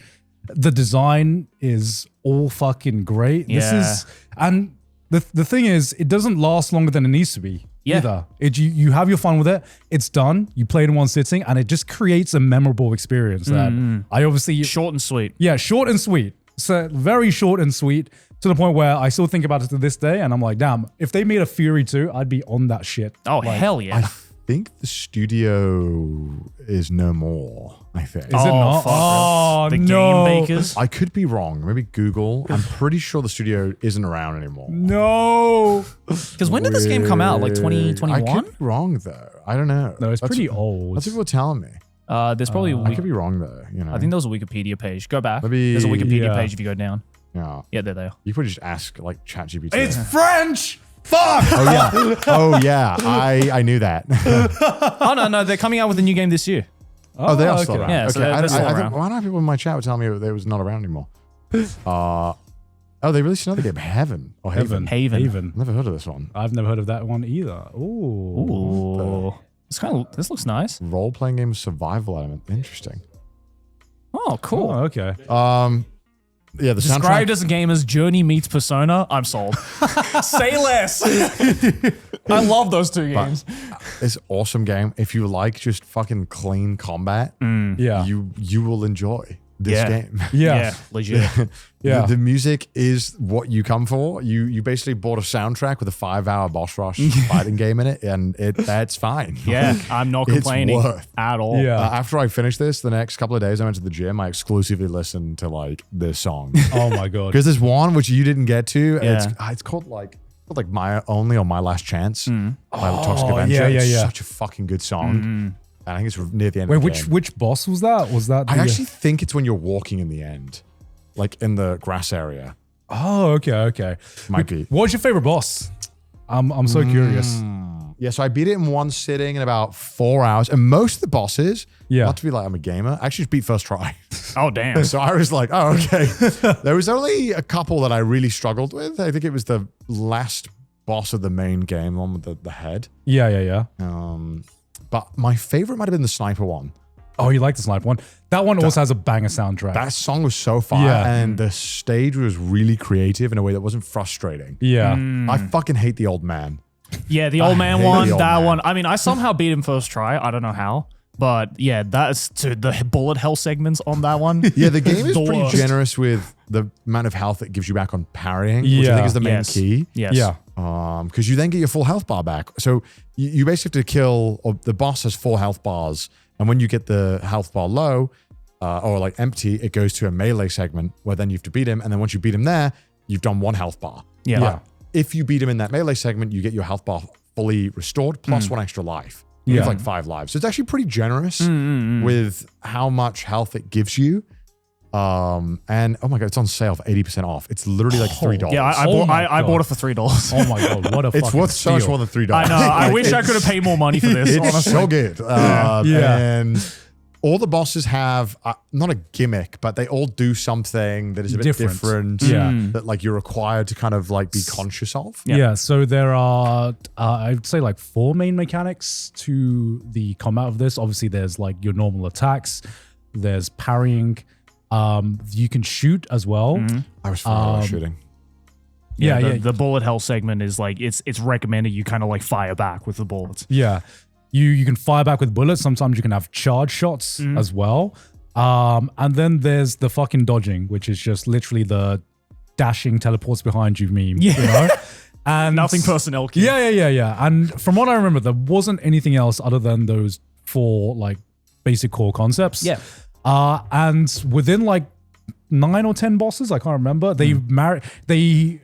The design is all fucking great. And the thing is, it doesn't last longer than it needs to be either. You have your fun with it. It's done. You play it in one sitting, and it just creates a memorable experience that I obviously... Short and sweet. Yeah, short and sweet. So very short and sweet to the point where I still think about it to this day, and I'm like, damn, if they made a Fury 2, I'd be on that shit. Oh, hell yeah. I think the studio is no more, I think. Is it not? Fuck. Oh, The no. game makers. I could be wrong. Maybe Google. I'm pretty sure the studio isn't around anymore. No. Because when did this game come out? Like I 2021? could be wrong though. I don't know. No, it's That's pretty what- old. That's what people are telling me. There's probably I could be wrong though. You know. I think there was a Wikipedia page. Go back. Maybe- There's a Wikipedia Yeah. page if you go down. Yeah. Yeah, there they are. You could just ask like ChatGPT. It's French. Fuck. Oh yeah. Oh yeah. I knew that. Oh, no, they're coming out with a new game this year. Oh, they are still okay. around. Yeah, so okay. they're still I around. why don't people in my chat were telling me they was not around anymore? They released another game, Heaven or Haven. Haven. Never heard of this one. I've never heard of that one either. Ooh. Ooh. This looks nice. Role playing game survival element. Interesting. Oh, cool. Oh, okay. Yeah, the Described soundtrack. as a game as Journey meets Persona, I'm sold. Say less. I love those two games. It's an awesome game. If you like just fucking clean combat, Yeah. you will enjoy this game. Yeah. legit. Yeah. The music is what you come for. You basically bought a soundtrack with a 5-hour boss rush fighting game in it, and that's fine. Yeah, I'm not It's complaining worth. at all. Yeah. After I finished this, the next couple of days I went to the gym. I exclusively listened to like this song Oh my god. because there's one which you didn't get to. Yeah. It's called like My Only or My Last Chance by the Toxic Oh, Avenger. yeah, It's yeah. such a fucking good song. And I think it's near the end. Wait, of the which game. which boss was that? Was that? I the- actually think it's when you're walking in the end, like in the grass area. Oh, okay. Might be. What's your favorite boss? I'm so curious. So I beat it in one sitting in about 4 hours. And most of the bosses, not to be like I'm a gamer, I actually just beat first try. Oh, damn. So I was like, oh, okay. There was only a couple that I really struggled with. I think it was the last boss of the main game, the one with the head. Yeah. But my favorite might have been the sniper one. Oh, you like the sniper one? That one also has a banger soundtrack. That song was so fire, and the stage was really creative in a way that wasn't frustrating. Yeah. I fucking hate the old man. Yeah, the old man hate one, the old that man. one. I mean, I somehow beat him first try. I don't know how. But yeah, that's to the bullet hell segments on that one. Yeah, the game is The pretty worst. generous with the amount of health it gives you back on parrying, which I think is the main key. Yes. Yeah. Because you then get your full health bar back. So you basically have to kill, or the boss has 4 health bars, and when you get the health bar low, or like empty, it goes to a melee segment where then you have to beat him, and then once you beat him there, you've done 1 health bar. Yeah. But if you beat him in that melee segment, you get your health bar fully restored, plus 1 extra life. You have like 5 lives. So it's actually pretty generous with how much health it gives you. And oh my god, it's on sale for 80% off. It's literally like $3. Yeah, I bought it for $3. Oh my god, what a It's fucking worth so much steal. more than $3. I know. I wish I could have paid more money for this. It's honestly. so good. Yeah. And all the bosses have not a gimmick, but they all do something that is a bit different. Yeah. That like you're required to kind of like be conscious of. Yeah, so there are, I'd say like 4 main mechanics to the combat of this. Obviously, there's like your normal attacks, there's parrying, you can shoot as well. I was forgetting about shooting. Yeah, The bullet hell segment is like, it's recommended you kind of like fire back with the bullets. Yeah. You can fire back with bullets. Sometimes you can have charge shots as well. And then there's the fucking dodging, which is just literally the dashing teleports behind you meme. Yeah. You know? And Nothing personnel key. Yeah. And from what I remember, there wasn't anything else other than those 4 like basic core concepts. Yeah. And within like 9 or 10 bosses, I can't remember, they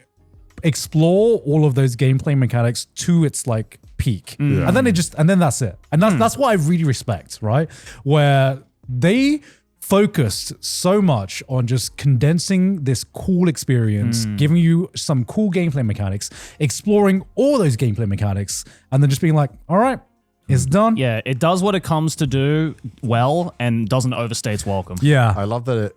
explore all of those gameplay mechanics to its like peak. And then that's it. And that's what I really respect, right? Where they focused so much on just condensing this cool experience, giving you some cool gameplay mechanics, exploring all those gameplay mechanics, and then just being like, all right, it's done. Yeah, it does what it comes to do well and doesn't overstay its welcome. Yeah. I love that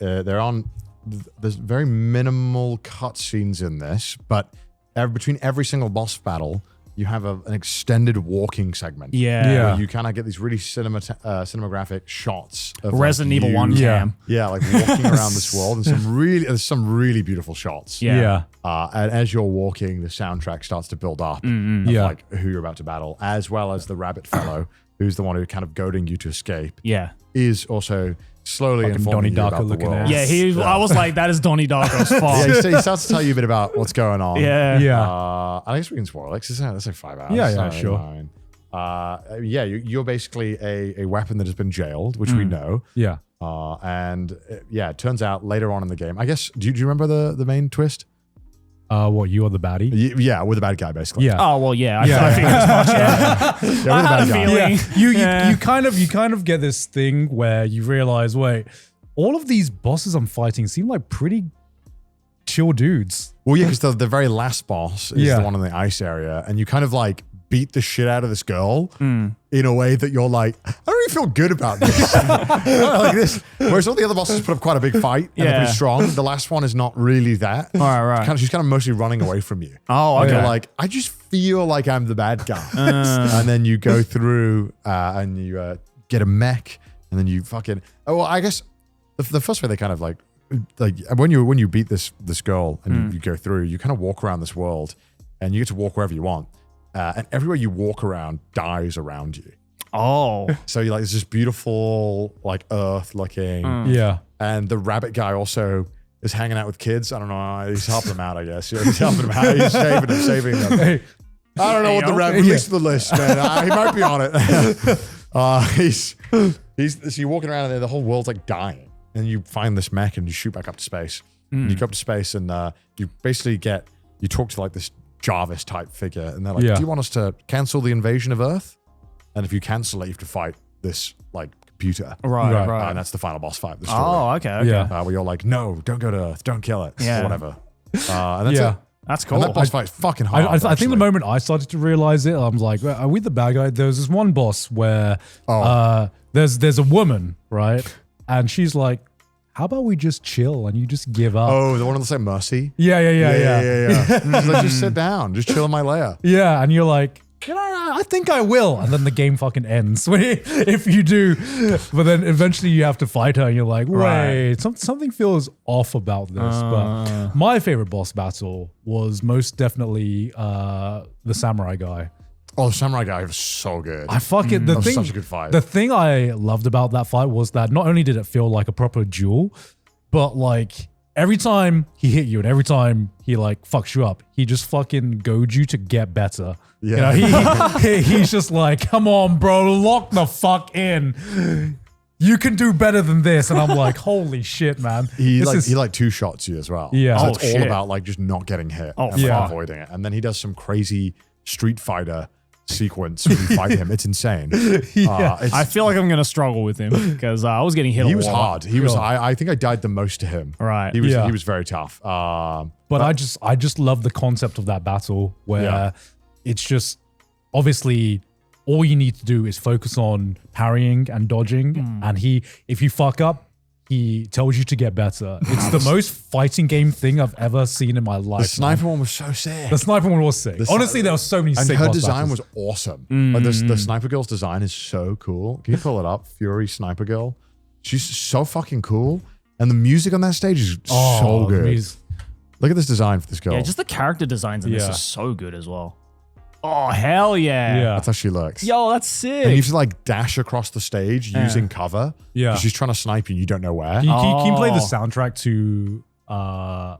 there's very minimal cutscenes in this, but between every single boss battle, you have an extended walking segment. Yeah. Where you kind of get these really cinematographic shots of Resident like Evil 1 Yeah. cam. Yeah, like walking around this world, and there's some really beautiful shots. Yeah. And as you're walking, the soundtrack starts to build up of Yeah. like who you're about to battle, as well as the rabbit fellow, who's the one who kind of goading you to escape, Yeah. is also slowly Fucking informing Donnie you Darko about the looking world. ass. Yeah, I was like, that is Donnie Darko's fault. Yeah, he starts to tell you a bit about what's going on. Yeah. Yeah. I guess we can spoil it. That's like 5 hours. Yeah, So, sure. fine. You're basically a weapon that has been jailed, which we know. Yeah. It turns out later on in the game, I guess, do you remember the main twist? What, you are the baddie? Yeah, we're the bad guy, basically. Yeah. Oh, well, yeah. Yeah. I figured as much. Yeah. Yeah, we're the I had bad a guy. feeling. Yeah. You kind of get this thing where you realize, wait, all of these bosses I'm fighting seem like pretty chill dudes. Well, yeah, because the very last boss is Yeah. the one in the ice area, and you kind of like beat the shit out of this girl in a way that you're like, I don't really feel good about this. Like this. Whereas all the other bosses put up quite a big fight and they're Yeah. pretty strong. The last one is not really that. Right. She's kind of mostly running away from you. Oh, And okay. you're like, I just feel like I'm the bad guy. And then you go through and you get a mech, and then you fucking. Oh, well, I guess the first way they kind of like when you beat this girl and you go through, you kind of walk around this world, and you get to walk wherever you want. And everywhere you walk around dies around you. Oh. So you're like, it's this beautiful, like earth looking. Yeah. And the rabbit guy also is hanging out with kids. I don't know. He's helping them out, I guess. Yeah, he's helping them out. He's saving them. Hey, I don't know what the rabbit, release the list, man. He might be on it. So you're walking around and the whole world's like dying. And you find this mech and you shoot back up to space. And you go up to space and you basically you talk to like this Jarvis type figure, and they're like, Yeah. do you want us to cancel the invasion of Earth? And if you cancel it, you have to fight this like computer. Right. And that's the final boss fight of the story. Oh, okay. Yeah. Where you're like, no, don't go to Earth, don't kill it, Yeah. or whatever. And that's yeah. it. That's cool. And that boss fight is fucking hard. I think the actually. moment I started to realize it, I'm like, are we the bad guy? There was this one boss where there's a woman, right? And she's like, how about we just chill and you just give up? Oh, the one on the side, Mercy? Yeah. She's like, just sit down. Just chill in my lair. Yeah, and you're like, I think I will. And then the game fucking ends if you do. But then eventually you have to fight her and you're like, wait, something feels off about this. But my favorite boss battle was most definitely the samurai guy. Oh, the samurai guy was so good. I fucking That was such a good fight. The thing I loved about that fight was that not only did it feel like a proper duel, but like every time he hit you and every time he like fucks you up, he just fucking goads you to get better. Yeah. You know, he's just like, come on, bro, lock the fuck in. You can do better than this. And I'm like, holy shit, man. He like two shots you as well. Yeah. So Oh, it's all shit. about like just not getting hit and yeah. avoiding it. And then he does some crazy Street Fighter sequence when you fight him. It's insane. I feel like I'm going to struggle with him because I was getting hit a lot. He was hard. He was. I think I died the most to him. Right. He was. Yeah. He was very tough. But I just love the concept of that battle where it's just obviously all you need to do is focus on parrying and dodging. And if you fuck up, he tells you to get better. It's the most fighting game thing I've ever seen in my life. the sniper one was so sick. The sniper one was sick. Honestly, there were so many And sick her boss design battles. was awesome. Like the sniper girl's design is so cool. Can you pull it up? Fury sniper girl. She's so fucking cool. And the music on that stage is so good. Look at this design for this girl. Yeah, just the character designs in this Yeah. is so good as well. Oh, hell yeah. Yeah. That's how she looks. Yo, that's sick. And you have to like dash across the stage using cover. Yeah. 'Cause she's trying to snipe you and you don't know where. Can you play the Oh. soundtrack to her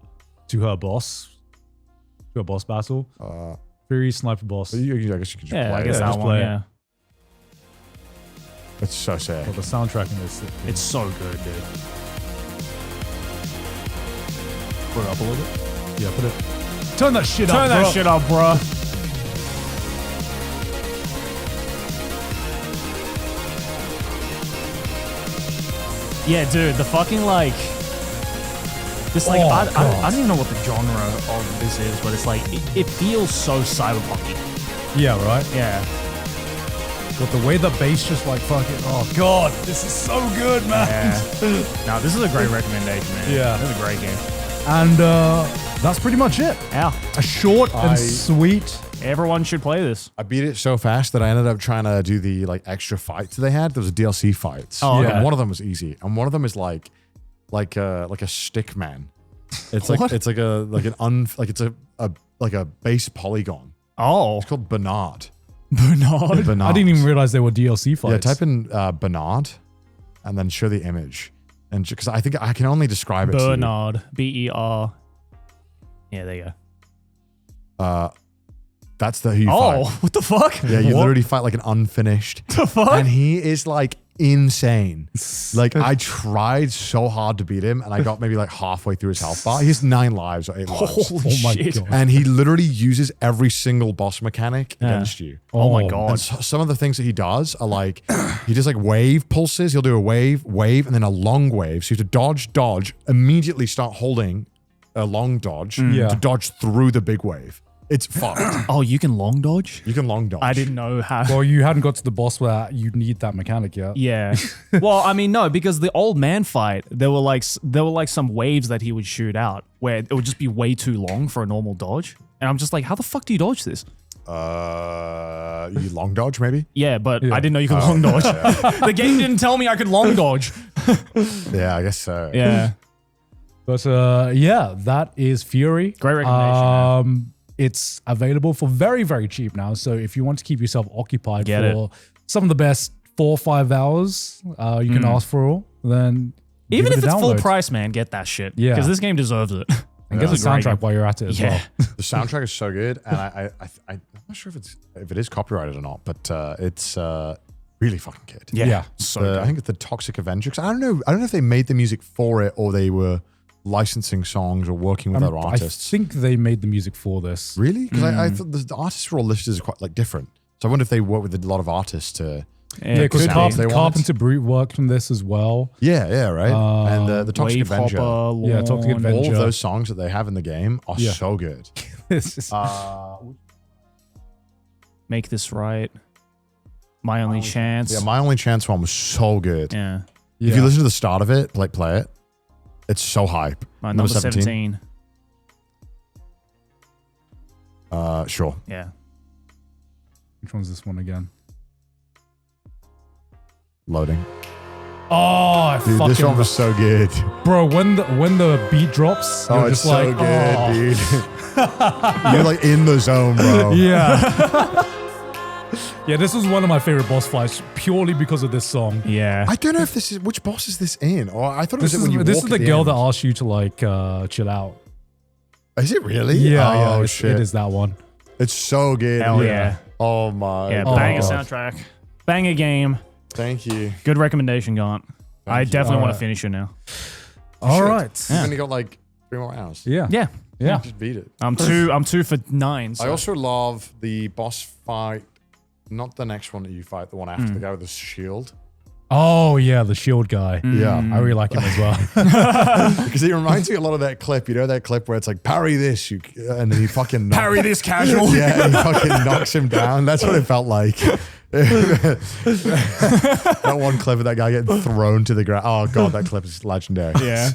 boss? To her boss battle? Fury sniper boss. I guess you can just Yeah, play I guess it. that just one, play it. yeah. It's so sick. Oh, the soundtrack in this. It's so good, dude. Put it up a little bit. Yeah, put it. Turn that shit up. Turn that bro. shit up, bro. Yeah, dude, the fucking like, this like, Oh, I God. don't even know what the genre of this is, but it's like, it feels so cyberpunky. Yeah, right? Yeah. But the way the bass just like fucking, oh God, this is so good, man. Yeah. Now, this is a great recommendation, man. Yeah. This is a great game. And that's pretty much it. Yeah. A short and sweet. Everyone should play this. I beat it so fast that I ended up trying to do the like extra fights they had. There was DLC fights. Oh, okay. And one of them was easy. And one of them is like a stick man. It's like What? it's like a base polygon. Oh. It's called Bernard. Bernard. Bernard. I didn't even realize they were DLC fights. Yeah, type in Bernard and then show the image. And because I think I can only describe it Bernard. B-E-R. Yeah, there you to you. That's who you go. Oh, fight. what the fuck? Yeah, you What literally fight like an unfinished. the fuck? And he is like insane. Like I tried so hard to beat him and I got maybe like halfway through his health bar. He has 9 lives or 8 lives. Holy Oh my shit. God. And he literally uses every single boss mechanic against you. Oh my Oh. God. And some of the things that he does are like, he does like wave pulses. He'll do a wave, and then a long wave. So you have to dodge, immediately start holding a long dodge Yeah. to dodge through the big wave. It's fucked. Oh, you can long dodge? You can long dodge. I didn't know how. Well, you hadn't got to the boss where you need that mechanic yet. Yeah. Well, I mean, no, because the old man fight, there were like some waves that he would shoot out where it would just be way too long for a normal dodge. And I'm just like, how the fuck do you dodge this? You long dodge maybe? Yeah, but I didn't know you could long dodge. The game didn't tell me I could long dodge. Yeah, I guess so. Yeah. But yeah, that is Fury. Great recommendation, man. It's available for very, very cheap now. So if you want to keep yourself occupied Get for some of the best 4 or 5 hours you can ask for, then Even give if it a it's full download. price, man, get that shit. Yeah. Because this game deserves it. And get the It's a great soundtrack game. while you're at it as Yeah. well. The soundtrack is so good, and I'm not sure if it is copyrighted or not, but it's really fucking good. Yeah. So I good. think it's the Toxic Avenger. 'Cause I don't know if they made the music for it or they were licensing songs or working with other I artists. think they made the music for this. Really? Because I thought the artists were all listed as quite like different. So I wonder if they work with a lot of artists to. Yeah, because could sounds be. they wanted. Carpenter Brute worked on this as well. Yeah, right. And the Toxic Wave Avenger. Hopper, Yeah, Toxic Lawn. Avenger. All of those songs that they have in the game are Yeah. so good. This is- Make this right. My only chance. Yeah, My Only Chance one was so good. Yeah. If you listen to the start of it, play it, it's so hype. Number 17. Sure. Yeah. Which one's this one again? Loading. Oh, Dude, this one was so good. bro. When the beat drops, you're It's just like, so good, oh. dude. You're like in the zone, bro. Yeah. Yeah, this was one of my favorite boss fights purely because of this song. Yeah. I don't know if this is which boss is this in, or I thought it was This when you is walk the at girl end. that asks you to like chill out. Is it really? Yeah, Oh, yeah, shit. it is that one. It's so good. Hell yeah. Oh my. Yeah, God. bang a soundtrack. Bang a game. Thank you. Good recommendation, Garnt. I definitely want Alright. to finish it now. All Shit. right. You've only got like 3 more hours. Yeah. Yeah. Yeah. Just beat it. I'm two for 9. So. I also love the boss fight. Not the next one that you fight, the one after the guy with the shield. Oh yeah, the shield guy. Yeah. I really like him as well. Because he reminds me a lot of that clip. You know that clip where it's like, parry this, and then he fucking Parry this casual. Yeah, and he fucking knocks him down. That's what it felt like. That one clip of that guy getting thrown to the ground. Oh god, that clip is legendary. Yeah.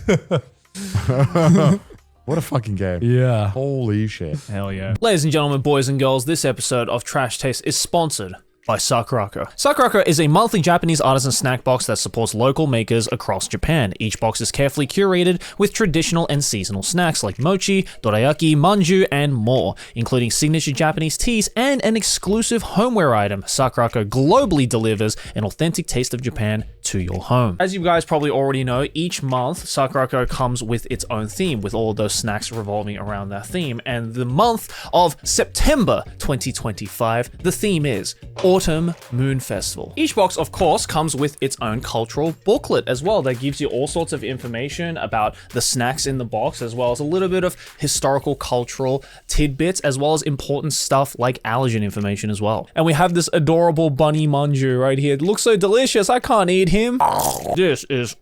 What a fucking game. Yeah. Holy shit. Hell yeah. Ladies and gentlemen, boys and girls, this episode of Trash Taste is sponsored by Sakuraco. Sakuraco is a monthly Japanese artisan snack box that supports local makers across Japan. Each box is carefully curated with traditional and seasonal snacks like mochi, dorayaki, manju, and more, including signature Japanese teas and an exclusive homeware item. Sakuraco globally delivers an authentic taste of Japan to your home. As you guys probably already know, each month Sakuraco comes with its own theme, with all of those snacks revolving around that theme. And the month of September 2025, the theme is Autumn Moon Festival. Each box, of course, comes with its own cultural booklet as well that gives you all sorts of information about the snacks in the box, as well as a little bit of historical, cultural tidbits, as well as important stuff like allergen information as well. And we have this adorable bunny manju right here. It looks so delicious. I can't eat him. This is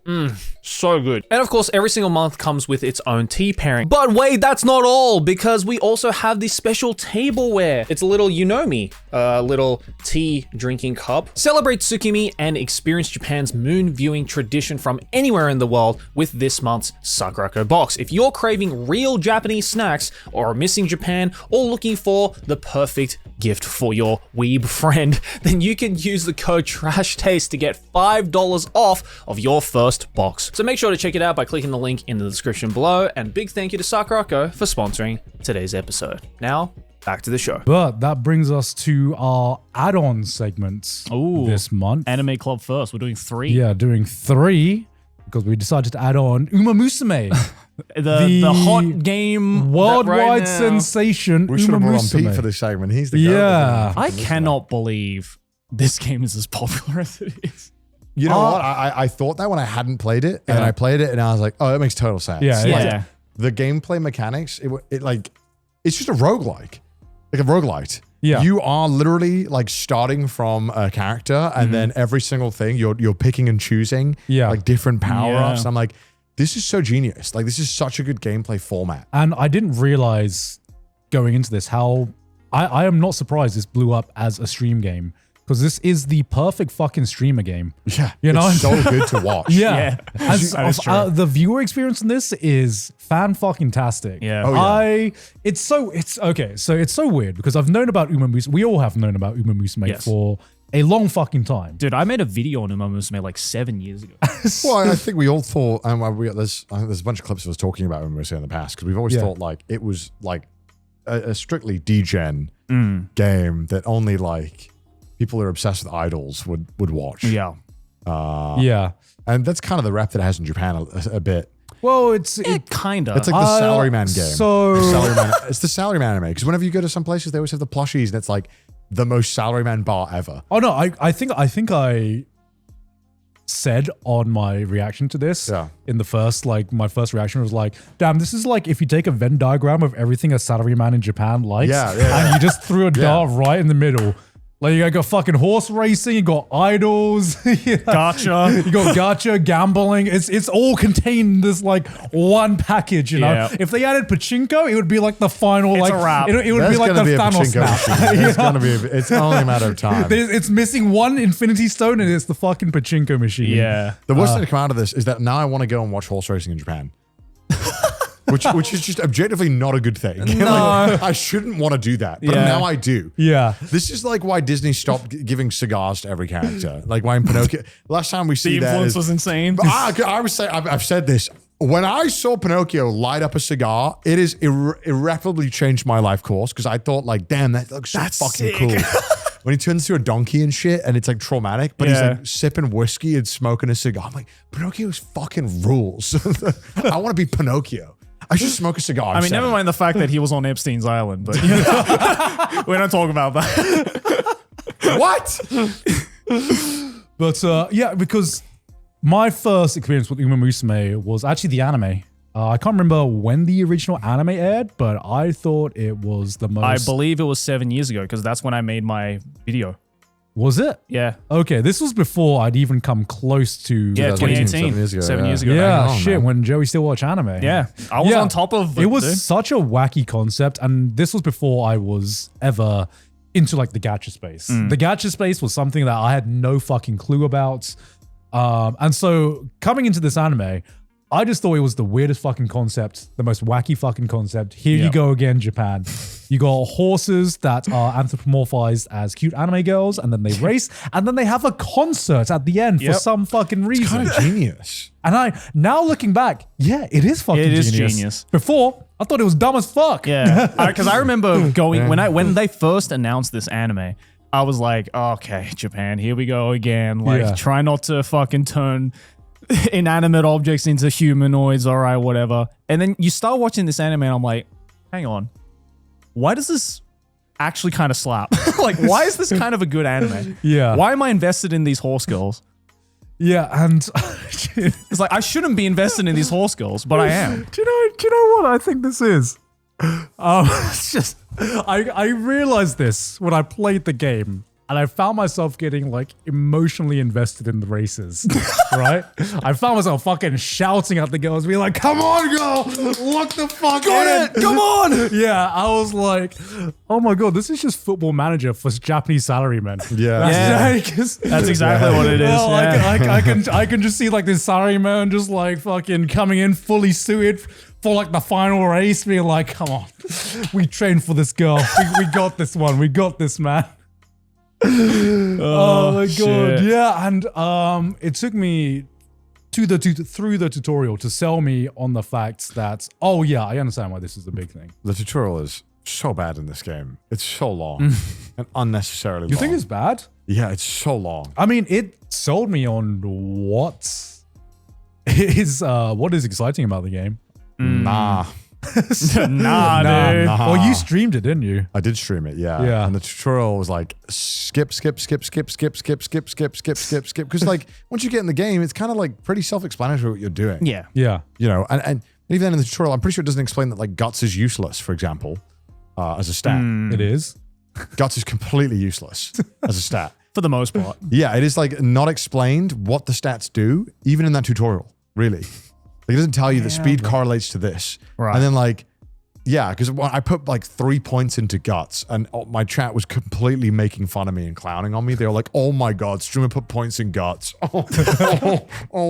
so good. And of course, every single month comes with its own tea pairing. But wait, that's not all, because we also have this special tableware. It's a little little tea drinking cup. Celebrate Tsukimi and experience Japan's moon viewing tradition from anywhere in the world with this month's Sakuraco box. If you're craving real Japanese snacks or are missing Japan or looking for the perfect gift for your weeb friend, then you can use the code TRASHTASTE to get $5 off of your first box. So make sure to check it out by clicking the link in the description below, and big thank you to Sakuraco for sponsoring today's episode. Now, back to the show. But that brings us to our add-on segments Ooh. this month. Anime Club first. We're doing 3. Yeah, doing 3 because we decided to add on Umamusume, The hot game worldwide right now. sensation. We should have brought on Pete Umamusume. for this segment. He's the guy. Yeah. I cannot believe this game is as popular as it is. You know what? I thought that when I hadn't played it, and Yeah. I played it, and I was like, oh, that makes total sense. Yeah, Like, Yeah. the gameplay mechanics, it's just a roguelike. Like a roguelite. Yeah. You are literally like starting from a character, and then every single thing you're picking and choosing Yeah. like different power-ups. Yeah. I'm like, this is so genius. Like, this is such a good gameplay format. And I didn't realize going into this how I am not surprised this blew up as a stream game, because this is the perfect fucking streamer game. Yeah. You know? It's so good to watch. Yeah. Yeah. That is true. The viewer experience in this is fan-fucking-tastic. Yeah. Oh, yeah. It's so weird because I've known about Umamusume. We all have known about Umamusume Yes. for a long fucking time. Dude, I made a video on Umamusume like 7 years ago. Well, I think we all thought, and there's a bunch of clips of us talking about when we were saying in the past, because we've always Yeah. thought like it was like a strictly degen game that only like people who are obsessed with idols would watch. Yeah. Yeah. And that's kind of the rep that it has in Japan a bit. Well, it's Kinda. It's like the Salaryman game. So It's the Salaryman anime, because whenever you go to some places, they always have the plushies, and it's like the most Salaryman bar ever. oh no, I think I said on my reaction to this Yeah. in the first, like my first reaction was like, damn, this is like if you take a Venn diagram of everything a salaryman in Japan likes, Yeah, yeah, and you just threw a dart right in the middle. Like you got fucking horse racing, you got idols, Gotcha. you got gacha, gambling. It's all contained in this like one package, you know? Yeah. If they added pachinko, it would be like the final, It's like a wrap. It would There's be like the gonna be a Thanos pachinko snap. machine. It's gonna be. It's only a matter of time. It's missing one infinity stone and it's the fucking pachinko machine. Yeah. The worst thing to come out of this is that now I want to go and watch horse racing in Japan. which is just objectively not a good thing. Like, I shouldn't want to do that, but Yeah. now I do. Yeah. This is like why Disney stopped giving cigars to every character. Like why in Pinocchio, last time we see The that influence is, was insane. I would say I've said this. When I saw Pinocchio light up a cigar, it has irreparably changed my life course because I thought like, damn, that looks so fucking sick. cool. When he turns into a donkey and shit, and it's like traumatic, but he's Yeah. like sipping whiskey and smoking a cigar. I'm like, Pinocchio's fucking rules. I want to be Pinocchio. I should smoke a cigar. I mean, never mind the fact that he was on Epstein's island, but we don't talk about that. What? But yeah, because my first experience with Umamusume was actually the anime. I can't remember when the original anime aired, but I thought it was the most. I believe it was 7 years ago because that's when I made my video. Was it? Yeah. Okay, this was before I'd even come close to. Yeah, 2018, 2018. 7 years ago. Yeah, Hang on, shit, man. when Joey still watched anime. Yeah. I was on top of it. Was dude. such a wacky concept, and this was before I was ever into like the gacha space. The gacha space was something that I had no fucking clue about. And so coming into this anime, I just thought it was the weirdest fucking concept, the most wacky fucking concept. Here you Yep. go again, Japan. You got horses that are anthropomorphized as cute anime girls, and then they race, and then they have a concert at the end for Yep. some fucking reason. Kind of genius. And I now looking back, yeah, it is fucking It is genius. genius. Before, I thought it was dumb as fuck. Yeah, because I remember going when they first announced this anime, I was like, okay, Japan, here we go again. Like, Yeah. try not to fucking turn inanimate objects into humanoids. All right, whatever. And then you start watching this anime, and I'm like, hang on, why does this actually kind of slap? Like, why is this kind of a good anime? Yeah. Why am I invested in these horse girls? Yeah, and It's like I shouldn't be invested in these horse girls, but I am. do you know what I think this is? It's just I realized this when I played the game, and I found myself getting like emotionally invested in the races, right? I found myself fucking shouting at the girls, being like, "Come on, girl, look the fuck in, come on!" Yeah, I was like, "Oh my god, this is just Football Manager for Japanese salarymen." Yeah. That's exactly what it is. Well, yeah. I can just see like this salaryman just like fucking coming in fully suited for like the final race, being like, "Come on, we trained for this girl. We got this one. We got this, man." Oh my god, shit. yeah, and it took me through the tutorial to sell me on the fact that I understand why this is a big thing. The tutorial is so bad in this game. It's so long and unnecessarily long. You think it's bad? Yeah, it's so long. I mean, it sold me on what is exciting about the game. Nah. Nah, dude. nah. Well, you streamed it, didn't you? I did stream it, yeah. Yeah. And the tutorial was like skip. Because like once you get in the game, it's kind of like pretty self-explanatory what you're doing. Yeah. Yeah. You know, and even then in the tutorial, I'm pretty sure it doesn't explain that like guts is useless, for example, as a stat. It is. Guts is completely useless as a stat. For the most part. Yeah, it is like not explained what the stats do, even in that tutorial, really. Like, it doesn't tell you that speed correlates to this. Right. And then like, yeah, because I put like 3 points into guts and my chat was completely making fun of me and clowning on me. They were like, oh my God, streamer put points in guts. Oh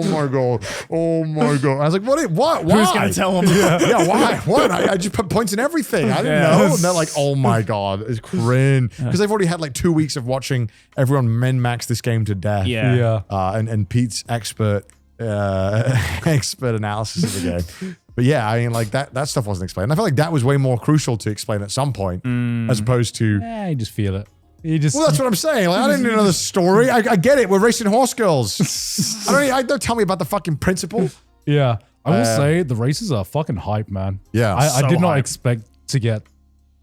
my God. Oh my God. I was like, what? Why? Who's going to tell them? Yeah, why? What? I just put points in everything. I didn't know. And they're like, oh my God, it's cringe. Because they've already had like 2 weeks of watching everyone min-max this game to death. Yeah. Yeah. And Pete's expert analysis of the game. But yeah, I mean, like that stuff wasn't explained. I feel like that was way more crucial to explain at some point, as opposed to. Yeah, you just feel it. You just. Well, that's what I'm saying. Like, I didn't even know the story. I get it. We're racing horse girls. Don't tell me about the fucking principle. Yeah. I will say the races are fucking hype, man. Yeah, I so did not hype. expect to get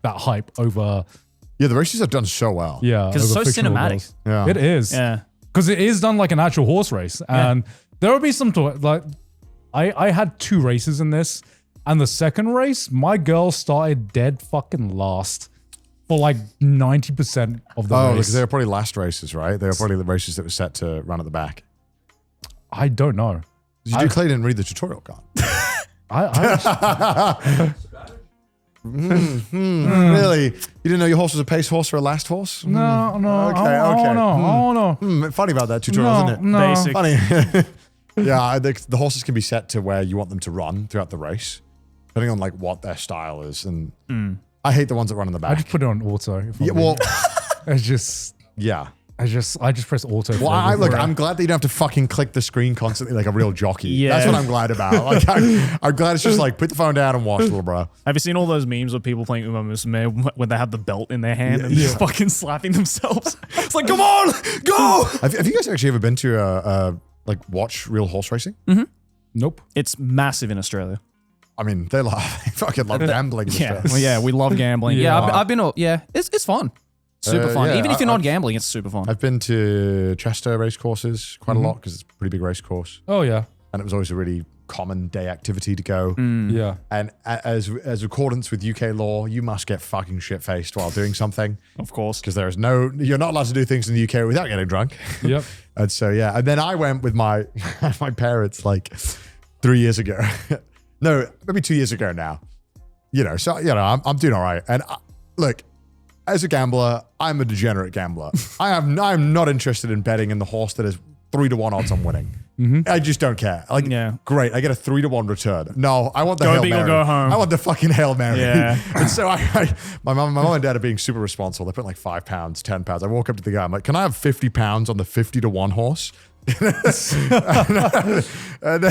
that hype over. Yeah, the races have done so well. Yeah. 'Cause it's over so fictional cinematic. girls. Yeah. It is. Yeah. Because it is done like an actual horse race. And there will be some, like, I had 2 races in this. And the second race, my girl started dead fucking last. for like 90% of the race. because they were probably last races, right? They were probably the races that were set to run at the back. I don't know. Clay didn't read the tutorial card. Really? You didn't know your horse was a pace horse or a last horse? No. Okay. I don't know. Funny about that tutorial, isn't it? No. Basic. Funny. Yeah, the horses can be set to where you want them to run throughout the race, depending on like what their style is. And I hate the ones that run in the back. I just put it on auto. Yeah, well, it's just. yeah. I just press auto. Well, I'm glad that you don't have to fucking click the screen constantly like a real jockey. Yeah. That's what I'm glad about. Like, I'm glad it's just like, put the phone down and watch, little bro. Have you seen all those memes of people playing Umamusume when they have the belt in their hand and just fucking slapping themselves? It's like, come on, go! Have you guys actually ever been to like watch real horse racing? Nope. It's massive in Australia. I mean, they fucking love gambling. Yeah, well, yeah, we love gambling. Yeah, I've been. Yeah, it's fun. Super fun. yeah, Even if you're not gambling, it's super fun. I've been to Chester race courses quite a lot because it's a pretty big race course, Oh yeah. and it was always a really common day activity to go. Yeah. And as accordance with UK law, you must get fucking shit faced while doing something Of course. because you're not allowed to do things in the UK without getting drunk. Yep. And so yeah, and then I went with my parents like 3 years ago. No, maybe 2 years ago now. So I'm doing all right. And look, as a gambler, I'm a degenerate gambler. I'm not interested in betting in the horse that is 3-1 odds on winning. I just don't care. Like, great, I get a 3-1 return. No, I want the Hail big or Mary. go home. I want the fucking Hail Mary. Yeah. And so my mom and dad are being super responsible. They put like £5, £10. I walk up to the guy. I'm like, can I have £50 on the 50-1 horse? and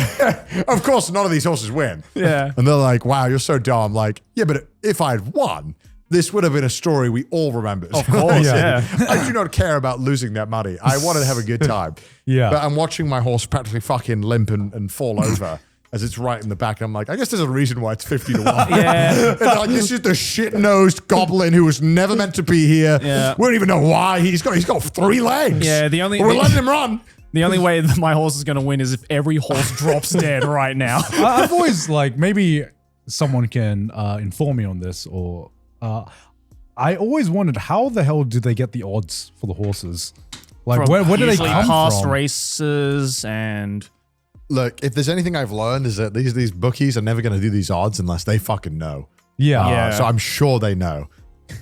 of course, none of these horses win. Yeah. And they're like, wow, you're so dumb. Like, yeah, but if I'd won, this would have been a story we all remembered. Of course, yeah. I do not care about losing that money. I wanted to have a good time. Yeah. But I'm watching my horse practically fucking limp and fall over as it's right in the back. I'm like, I guess there's a reason why it's 50-1. Yeah. It's like, this is the shit-nosed goblin who was never meant to be here. Yeah. We don't even know why. He's got 3 legs. Yeah, We're letting him run. The only way that my horse is going to win is if every horse drops dead right now. I've always maybe someone can inform me on this, or I always wondered how the hell did they get the odds for the horses? Like, where do they Usually come past from? races and Look, if there's anything I've learned is that these bookies are never going to do these odds unless they fucking know. Yeah. Yeah. So I'm sure they know.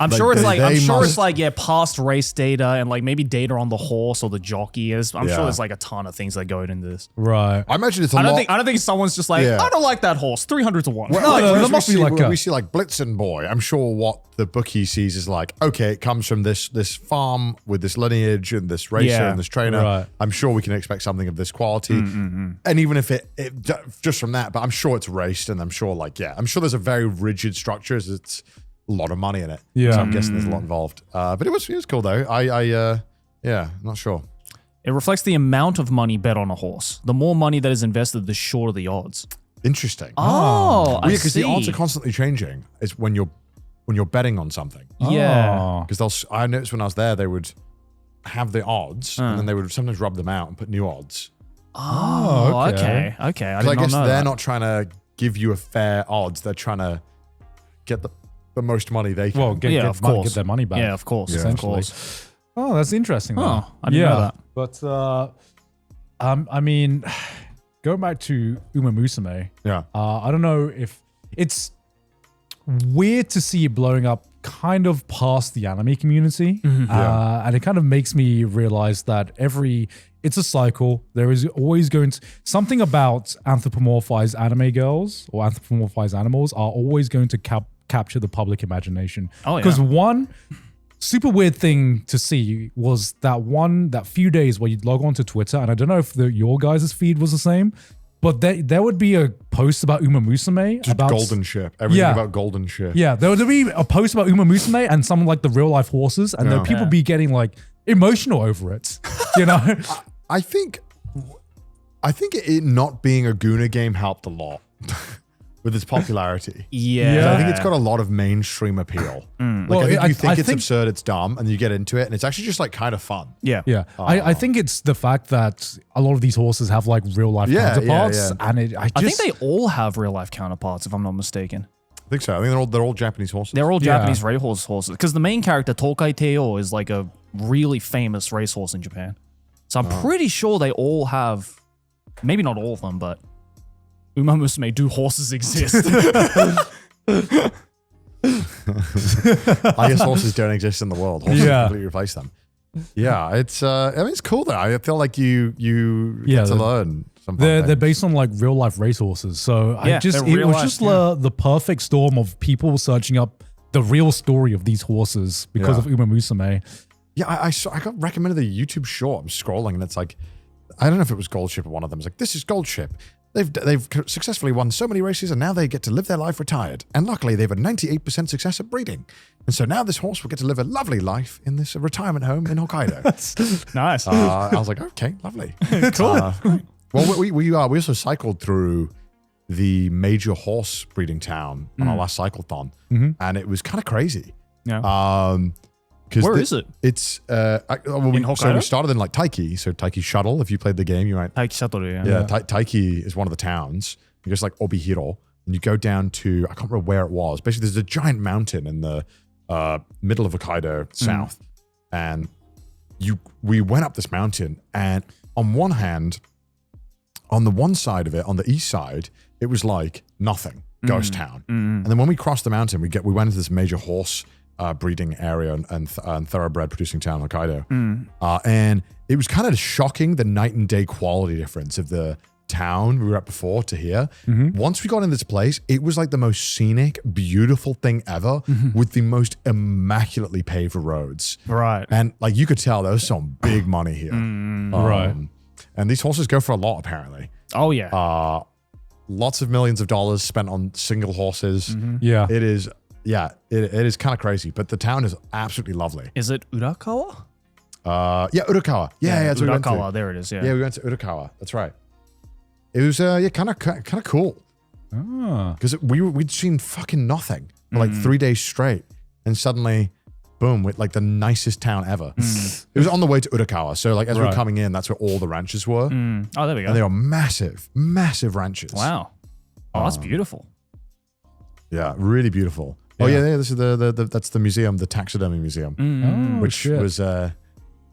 I'm Like, sure it's they must- past race data and like maybe data on the horse or the jockey. I'm sure Yeah. there's like a ton of things that go into this. Right. I imagine it's a I lot. don't think someone's just like, Yeah. I don't like that horse. 300-1. No, no, there we must be see, like a- we see like Blitzen Boy. I'm sure what the bookie sees is like, okay, it comes from this farm with this lineage and this racer Yeah. and this trainer. Right. I'm sure we can expect something of this quality. And even if it just from that, but I'm sure it's raced, and I'm sure I'm sure there's a very rigid structure. It's a lot of money in it. Yeah. So I'm guessing there's a lot involved. But it was cool though. I'm not sure. It reflects the amount of money bet on a horse. The more money that is invested, the shorter the odds. Interesting. Oh, I because see. the odds are constantly changing. It's when you're betting on something. Yeah. Oh. Because I noticed when I was there, they would have the odds, and then they would sometimes rub them out and put new odds. Oh, okay. okay. I Because did I not guess know they're that. not trying to give you a fair odds. They're trying to get the most money they can. Well, get their money back. Yeah, of course. Yeah. Of Essentially. course. Oh, that's interesting. Though. Oh, I didn't know that. But I mean, going back to Umamusume, Yeah. I don't know if it's weird to see it blowing up kind of past the anime community. And it kind of makes me realize that it's a cycle. There is always going to, something about anthropomorphized anime girls or anthropomorphized animals are always going to capture the public imagination. Oh, yeah. Because one super weird thing to see was that few days where you'd log on to Twitter, and I don't know if your guys' feed was the same, but there would be a post about Umamusume. Just about golden ship. Everything Yeah. about golden ship. Yeah, there would be a post about Umamusume and some like the real life horses, and there would people be getting like emotional over it. You know? I think it not being a Guna game helped a lot with its popularity. Yeah. 'Cause I think it's got a lot of mainstream appeal. Like, Well, I think I you think it's think- absurd, it's dumb, and you get into it, and it's actually just like kind of fun. Yeah. Yeah, I think it's the fact that a lot of these horses have like real life Yeah, counterparts, yeah. and I think they all have real life counterparts, if I'm not mistaken. I think so. I think they're all Japanese horses. They're all Yeah. Japanese horses. Because the main character, Tokai Teo, is like a really famous racehorse in Japan. So I'm pretty sure they all have, maybe not all of them, but Umamusume, do horses exist? I guess horses don't exist in the world. Horses Yeah. completely replace them. Yeah, it's it's cool though. I feel like you Yeah, get to they're- learn some fun They're things. based on like real life racehorses. So Yeah, it was they're real life, just the perfect storm of people searching up the real story of these horses because Yeah. of Umamusume. Yeah, I got recommended a YouTube short. I'm scrolling and it's like, I don't know if it was Gold Ship or one of them. It's like, this is Gold Ship. They've successfully won so many races and now they get to live their life retired. And luckily they have a 98% success at breeding. And so now this horse will get to live a lovely life in this retirement home in Hokkaido. Nice. I was like, okay, lovely. Cool. Well, we also cycled through the major horse breeding town on our last cyclethon. And it was kind of crazy. Yeah. Where is it? It's In so Hokkaido? we started in like Taiki. So Taiki Shuttle. If you played the game, you might. Taiki Satoru, Yeah, Taiki is one of the towns. You just like Obihiro, and you go down to I can't remember where it was. Basically, there's a giant mountain in the middle of Hokkaido, south, and we went up this mountain, and on one hand, on the one side of it, on the east side, it was like nothing, ghost town, and then when we crossed the mountain, we went into this major horse breeding area and thoroughbred producing town, Hokkaido. And it was kind of shocking the night and day quality difference of the town we were at before to here. Once we got in this place, it was like the most scenic, beautiful thing ever with the most immaculately paved roads. Right. And like you could tell there was some big money here. Right. And these horses go for a lot apparently. Oh, yeah. Lots of millions of dollars spent on single horses. Yeah. It is, yeah, it is kind of crazy, but the town is absolutely lovely. Is it Urakawa? Yeah, Urakawa. Yeah, that's what we went to. Urakawa, there it is, yeah. Yeah, we went to Urakawa. That's right. It was kind of cool Ah. because we'd seen fucking nothing for like 3 days straight, and suddenly, boom, with like the nicest town ever. It was on the way to Urakawa, so like as we were Right. coming in, that's where all the ranches were, Oh, there we go. and they were massive, massive ranches. Wow. Oh, that's beautiful. Yeah, really beautiful. Oh Yeah. yeah, this is that's the museum, the taxidermy museum, Oh, which shit. was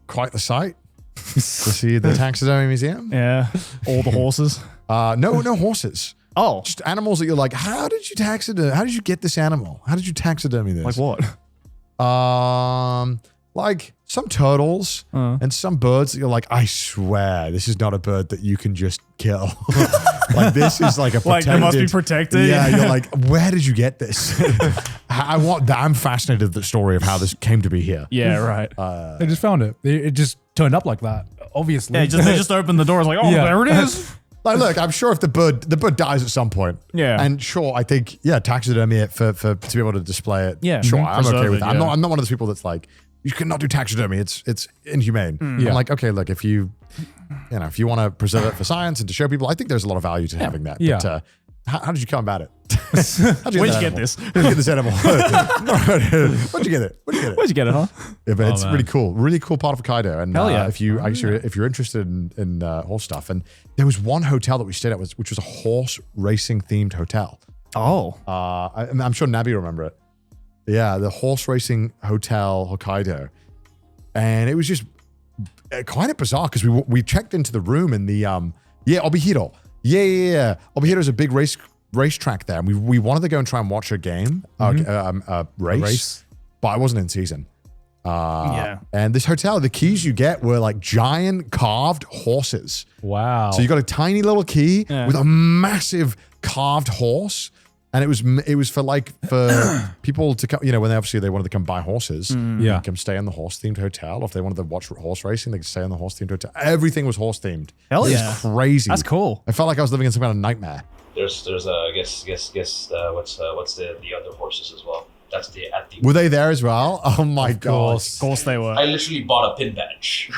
quite the sight to see the taxidermy museum. Yeah. All the horses. No horses. Oh. Just animals that you're like, how did you taxidermy? How did you get this animal? How did you taxidermy this? Like what? Like some turtles and some birds that you're like, I swear, this is not a bird that you can just kill. Like this is like a protected. Like, they must be protected. Yeah, you're like, where did you get this? I'm fascinated with the story of how this came to be here. Yeah, right. They just found it. It just turned up like that. Obviously. Yeah, they just opened the door. It's like, oh, Yeah. there it is. Like, look, I'm sure if the bird dies at some point. Yeah. And sure, I think, taxidermy it for to be able to display it. Yeah. Sure, Mhm. I'm okay Preserve with it, that. yeah. I'm not one of those people that's like, you cannot do taxidermy. It's inhumane. Yeah. I'm like, okay, look, if you you want to preserve it for science and to show people, I think there's a lot of value to having that. Yeah. But how did you come about it? Where'd you get this? Where'd you get this animal? Where'd you get it? Where'd you get it? Where'd you get it, huh? Yeah, but it's man. really cool. Really cool part of Hokkaido. And Hell yeah. if you're interested in horse stuff, and there was one hotel that we stayed at which was a horse racing themed hotel. Oh. I'm sure Nabi will remember it. Yeah, the horse racing hotel Hokkaido, and it was just kind of bizarre because we checked into the room in the Obihiro. Yeah. Obihiro is a big racetrack there, and we wanted to go and try and watch a game, race, but I wasn't in season. Yeah. And this hotel, the keys you get were like giant carved horses. Wow. So you got a tiny little key Yeah. with a massive carved horse, and it was for people to come. You know, when they wanted to come buy horses, Yeah. come stay in the horse themed hotel. Or if they wanted to watch horse racing, they could stay in the horse themed hotel. Everything was horse themed. Hell It was yeah. crazy. That's cool. I felt like I was living in some kind of nightmare. There's I guess what's the other horses as well. That's at the. Were they there as well? Oh my god! course. Of course they were. I literally bought a pin badge.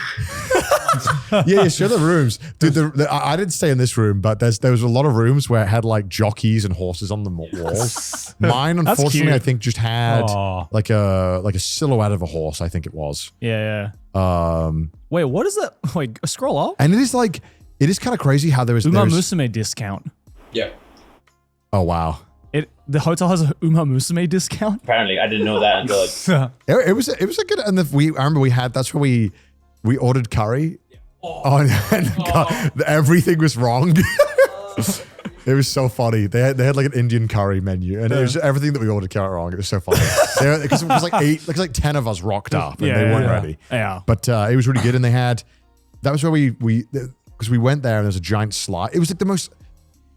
Yeah, show the rooms, dude. I didn't stay in this room, but there was a lot of rooms where it had like jockeys and horses on the walls. Mine, unfortunately, cute. I think just had Aw. like a silhouette of a horse. I think it was. Yeah. Um, Wait, what is that? Wait, scroll up. and it is kind of crazy how there's Umamusume discount. Yeah. oh wow, The hotel has a Umamusume discount. Apparently, I didn't know that until like, It was a good, and I remember that's where we ordered curry. And God, everything was wrong. It was so funny. They had like an Indian curry menu, and it was everything that we ordered came out wrong. It was so funny because it was like 10 of us rocked up, and they weren't ready. Yeah, but it was really good. And that was where we because we went there, and there was a giant slide. It was like the most,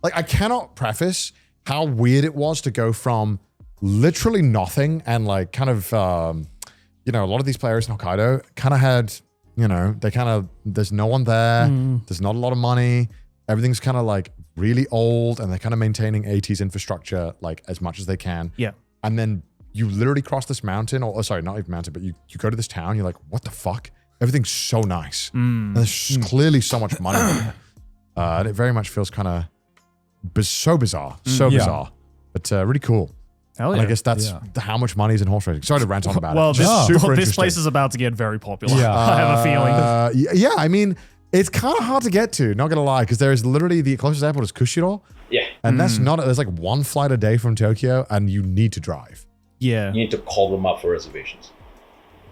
like, I cannot preface how weird it was to go from literally nothing and like kind of a lot of these players in Hokkaido kind of had, there's no one there, there's not a lot of money, everything's kind of like really old, and they're kind of maintaining 80s infrastructure like as much as they can. Yeah. And then you literally cross this mountain, or sorry, not even mountain, but you go to this town, you're like, what the fuck? Everything's so nice. And there's clearly so much money. And it very much feels kind of so bizarre. But really cool. Hell yeah. And I guess that's how much money is in horse racing. Sorry to rant on about well, it. Just super this place interesting. is about to get very popular. Yeah. I have a feeling. Yeah, I mean, it's kind of hard to get to, not gonna lie, because there is literally the closest airport is Kushiro. yeah, And there's like one flight a day from Tokyo, and you need to drive. Yeah. you need to call them up for reservations.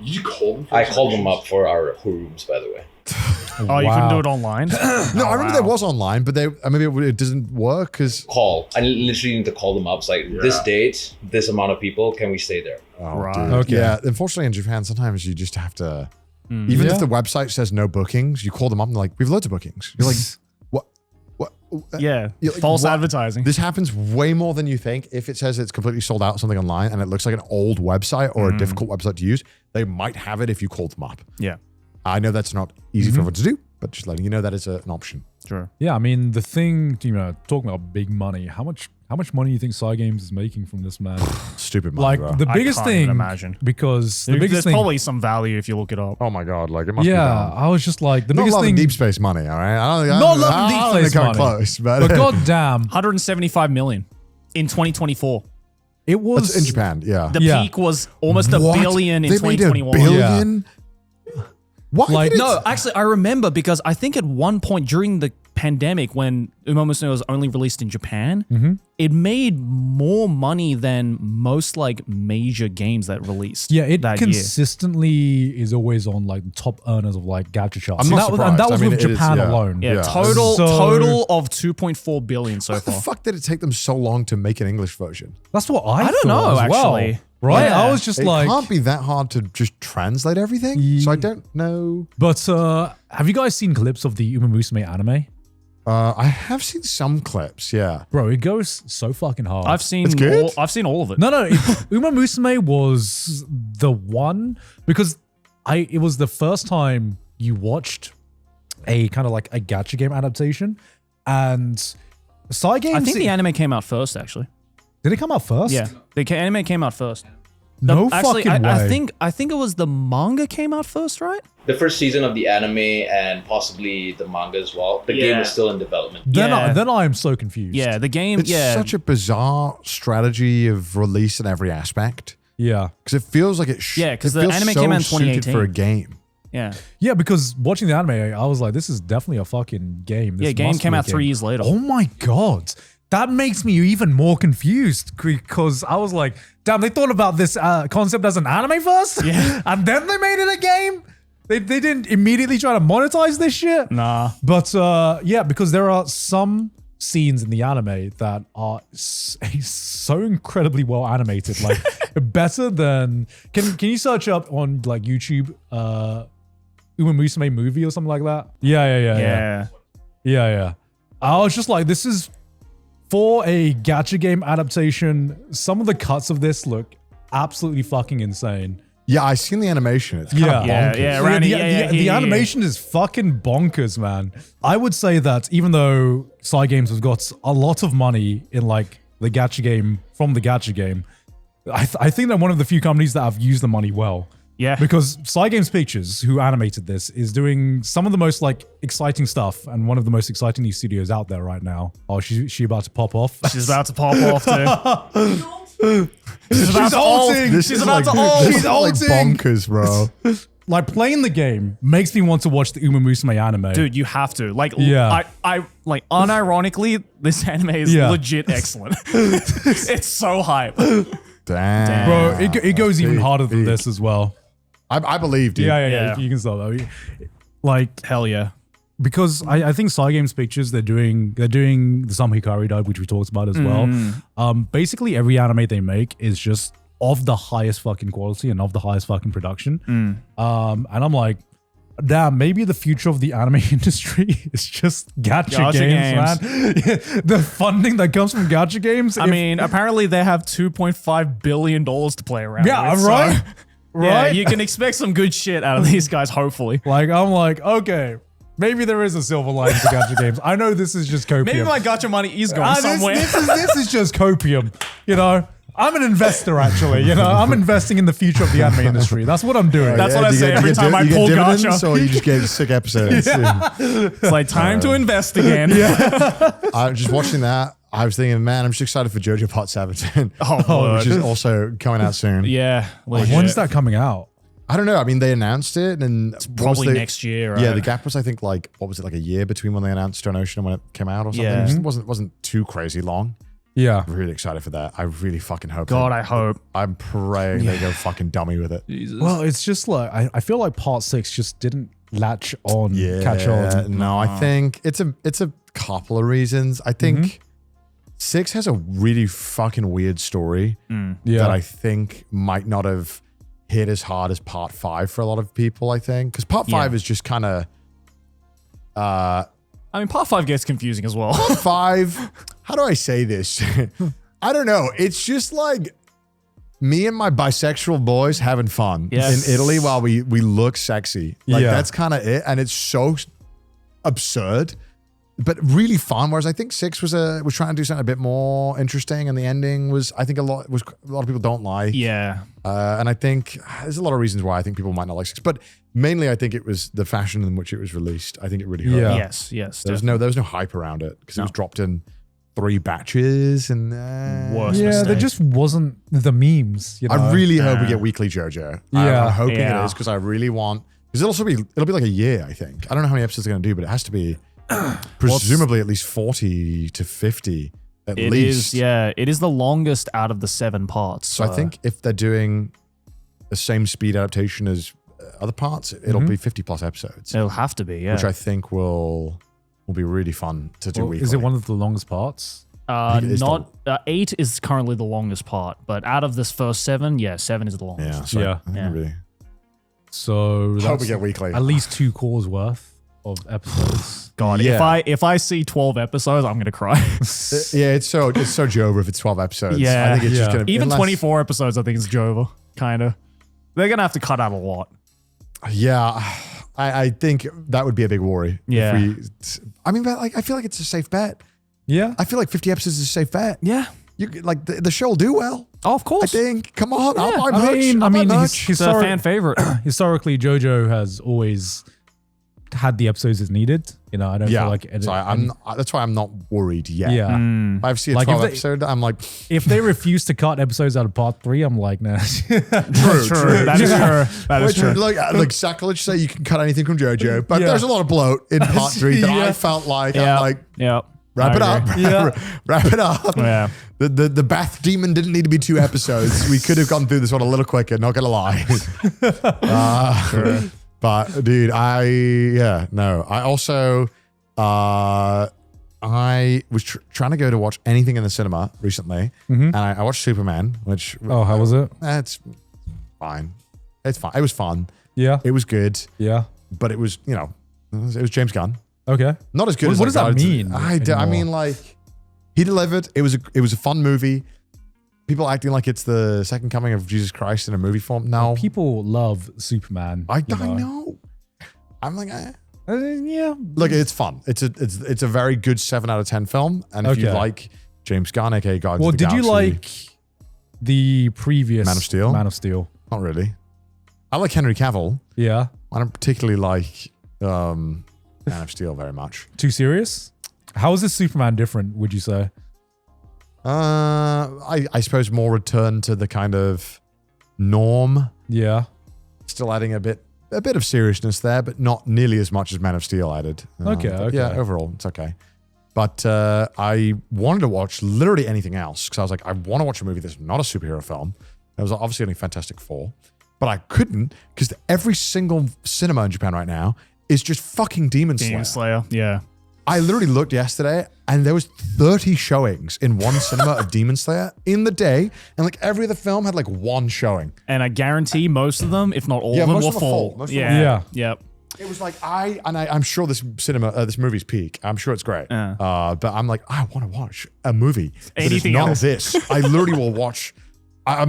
You call them? I called them up for our rooms, by the way. Oh, you couldn't do it online? No, I remember there was online, but maybe it doesn't work because Call. I literally need to call them up. It's like, this date, this amount of people, can we stay there? Right. dude. Okay. Yeah, unfortunately in Japan, sometimes you just have to. Even if the website says no bookings, you call them up and they're like, we have loads of bookings. You're like, what? Yeah. You're like, False what? advertising. This happens way more than you think. If it says it's completely sold out something online and it looks like an old website or a difficult website to use, they might have it if you called them up. Yeah. I know that's not easy for everyone to do, but just letting you know that is an option. Sure. Yeah, I mean, the thing, talking about big money, how much money do you think Cygames is making from this, man? Stupid money, Like, bro. the I biggest can't even thing, imagine. because the There's biggest thing, probably some value if you look it up. Oh my god, like it must be yeah, dumb. I was just like, the Not biggest loving thing, deep space money, all right? Not loving deep space come money. close, but, but goddamn, 175 million in 2024. it was that's in Japan, yeah. The Yeah. peak was almost a What? billion in They made a 2021. billion? What? Like- No, actually, I remember because I think at one point during the pandemic when Umamusume was only released in Japan, it made more money than most like major games that released. Yeah, it that year. consistently is always on like top earners of like gacha charts. I'm not and that surprised. was I mean, with it is, Japan yeah. alone. Yeah, Yeah. total So- of 2.4 billion so What the far. fuck did it take them so long to make an English version? That's what I don't thought know, as well, actually. right? Yeah. I was just It like, can't be that hard to just translate everything. So I don't know. but have you guys seen clips of the Umamusume anime? I have seen some clips, yeah. Bro, it goes so fucking hard. I've seen It's good? I've seen all of it. No, Umamusume was the one because it was the first time you watched a kind of like a gacha game adaptation, and Cygames. I think the anime came out first, actually. did it come out first? Yeah, the anime came out first. No Actually, fucking way. I think it was the manga came out first, right? The first season of the anime and possibly the manga as well. The game is still in development. Then Yeah. I am so confused. Yeah, the game. It's yeah, such a bizarre strategy of release in every aspect. Yeah. Because it feels like it Yeah, 'cause it the feels anime so came out in suited 2018. for a game. yeah, Yeah, because watching the anime, I was like, this is definitely a fucking game. This yeah. Game must came be a out 3 game. years later. Oh my god. That makes me even more confused because I was like, damn, they thought about this concept as an anime first? Yeah. And then they made it a game? They didn't immediately try to monetize this shit? Nah. But yeah, because there are some scenes in the anime that are so incredibly well animated, like better than can you search up on like YouTube Umamusume movie or something like that? Yeah. I was just like, this is for a gacha game adaptation. Some of the cuts of this look absolutely fucking insane. Yeah, I've seen the animation. It's kind of Yeah, bonkers. yeah, Randy, The animation is fucking bonkers, man. I would say that even though Cygames has got a lot of money in like the gacha game from the gacha game, I think they're one of the few companies that have used the money well. Yeah. Because Cygames Pictures, who animated this, is doing some of the most like exciting stuff and one of the most exciting new studios out there right now. Oh, she about to pop off. She's about to pop off too. She's about to ulting. ult. This She's is about like, to ult. this She's is like ulting. bonkers, bro. like playing the game makes me want to watch the Umamusume anime. Dude, you have to. Like, Yeah. I like unironically, this anime is legit excellent. It's so hype. Damn. Bro, it goes even Peak, harder than peak. this as well. I believe, dude. Yeah. You can stop that. Like, Hell yeah. because I think Cygames Pictures, they're doing the Some Hikari Dive, which we talked about as well. Basically every anime they make is just of the highest fucking quality and of the highest fucking production. And I'm like, damn, maybe the future of the anime industry is just gacha games, man. The funding that comes from gacha games. I mean, apparently they have $2.5 billion to play around yeah, with. right? So, right? yeah, you can expect some good shit out of these guys, hopefully. Like, I'm like, okay, maybe there is a silver lining to gacha games. I know this is just copium. Maybe my gacha money is going somewhere. This is just copium, you know? I'm an investor, actually. You know, I'm investing in the future of the anime industry. That's what I'm doing. That's what I do you say get- every you get time I you get pull dividends, gacha. or you just get sick episodes. It's like time to invest again. I'm just watching that. I was thinking, man, I'm just excited for JoJo Part 17, Oh, which is also coming out soon. yeah. Legit. When's that coming out? I don't know. I mean, they announced it, and Probably next year, right? Yeah, the gap was, I think, like, what was it, like a year between when they announced Stone Ocean and when it came out or something? Yeah. It wasn't too crazy long. Yeah. I'm really excited for that. I really fucking hope. God, I hope. I'm praying they go fucking dummy with it. Jesus. Well, it's just like, I feel like part 6 just didn't catch on. No, I think it's a couple of reasons. I think 6 has a really fucking weird story that I think might not have hit as hard as part 5 for a lot of people, I think. Because part 5 is just kind of I mean, part 5 gets confusing as well. 5, how do I say this? I don't know. It's just like me and my bisexual boys having fun Yes. in Italy while we look sexy. Like Yeah. that's kind of it. And it's so absurd, but really fun. Whereas I think 6 was trying to do something a bit more interesting, and the ending was, I think, a lot of people don't like. Yeah. And I think there's a lot of reasons why I think people might not like 6, but mainly I think it was the fashion in which it was released. I think it really hurt. Yeah. Yes. There was no hype around it because it was dropped in 3 batches and Worst Yeah, mistake. there just wasn't the memes. You know? I really hope we get weekly JoJo. Yeah. I'm hoping Yeah. it is because I really want, because it'll be like a year, I think. I don't know how many episodes they're going to do, but it has to be presumably at least 40 to 50 at It least. is, yeah. It is the longest out of the 7 parts. So I think if they're doing the same speed adaptation as other parts, it'll be 50 plus episodes, it'll have to be, yeah. which I think will be really fun to do weekly. Is it one of the longest parts? think it is Not 8 is currently the longest part, but out of this first 7, 7 is the longest. Yeah. So Yeah. I think Yeah. Really. So Hope that's we get weekly. at least 2 cores worth of episodes. God, Yeah. if I see 12 episodes, I'm gonna cry. Yeah, it's so Jova if it's 12 episodes. Yeah. I think it's just Yeah. gonna be Even unless- 24 episodes, I think is Jova, kind of. They're gonna have to cut out a lot. Yeah, I think that would be a big worry. Yeah. I mean, but like, I feel like it's a safe bet. Yeah. I feel like 50 episodes is a safe bet. Yeah. You like the show will do well. Oh, of I course. think. Come on, I'll buy I merch. mean, I'll buy his- merch. It's a fan favorite. historically, JoJo has always had the episodes as needed. You know, I don't Yeah, feel like so that's why I'm not worried yet. Yeah. Mm. If I see a Like, 12 if they- episode, I'm like, If they refuse to cut episodes out of part 3, I'm like, nah. True. That is true. That is true. like sacrilege say you can cut anything from JoJo, but Yeah. there's a lot of bloat in part 3 that Yeah. I felt like Yeah. I'm like, Yeah. wrap I it up, agree. wrap it up. Yeah. The bath demon didn't need to be 2 episodes. We could have gone through this one a little quicker, not gonna lie. But dude, I also I was trying to go to watch anything in the cinema recently, and I watched Superman, which Oh, how was it? It's fine. It's fine. It was fun. Yeah. It was good, Yeah. but it was it was James Gunn. Okay. Not as good What- as what I does that got it to- mean I anymore? mean, like he delivered. It was a fun movie. People acting like it's the second coming of Jesus Christ in a movie form. No, People love Superman. I you know. I'm like, yeah. look, it's fun. It's a very good 7 out of 10 film. And if you Okay. like James Gunn, aka Guardians Well, of the did you Galaxy, like the previous Man of Steel? Man of Steel. Not really. I like Henry Cavill. Yeah. I don't particularly like Man of Steel very much. Too serious? How is this Superman different, would you say? I suppose more return to the kind of norm. Yeah. Still adding a bit a bit of seriousness there, but not nearly as much as Man of Steel added. Okay. Yeah, overall, it's okay. But I wanted to watch literally anything else because I was like, I want to watch a movie that's not a superhero film. There was obviously only Fantastic Four, but I couldn't because every single cinema in Japan right now is just fucking Demon Slayer. Demon Slayer, yeah. I literally looked yesterday and there was 30 showings in one cinema of Demon Slayer in the day, and like every other film had like one showing. And I guarantee most of them, if not all Yeah, of them, most were of them full. full. Most of them Yeah. Yeah. Yep. It was like I'm sure this movie's peak. I'm sure it's great. But I'm like, I want to watch a movie that is Anything not else. this. I literally will watch. I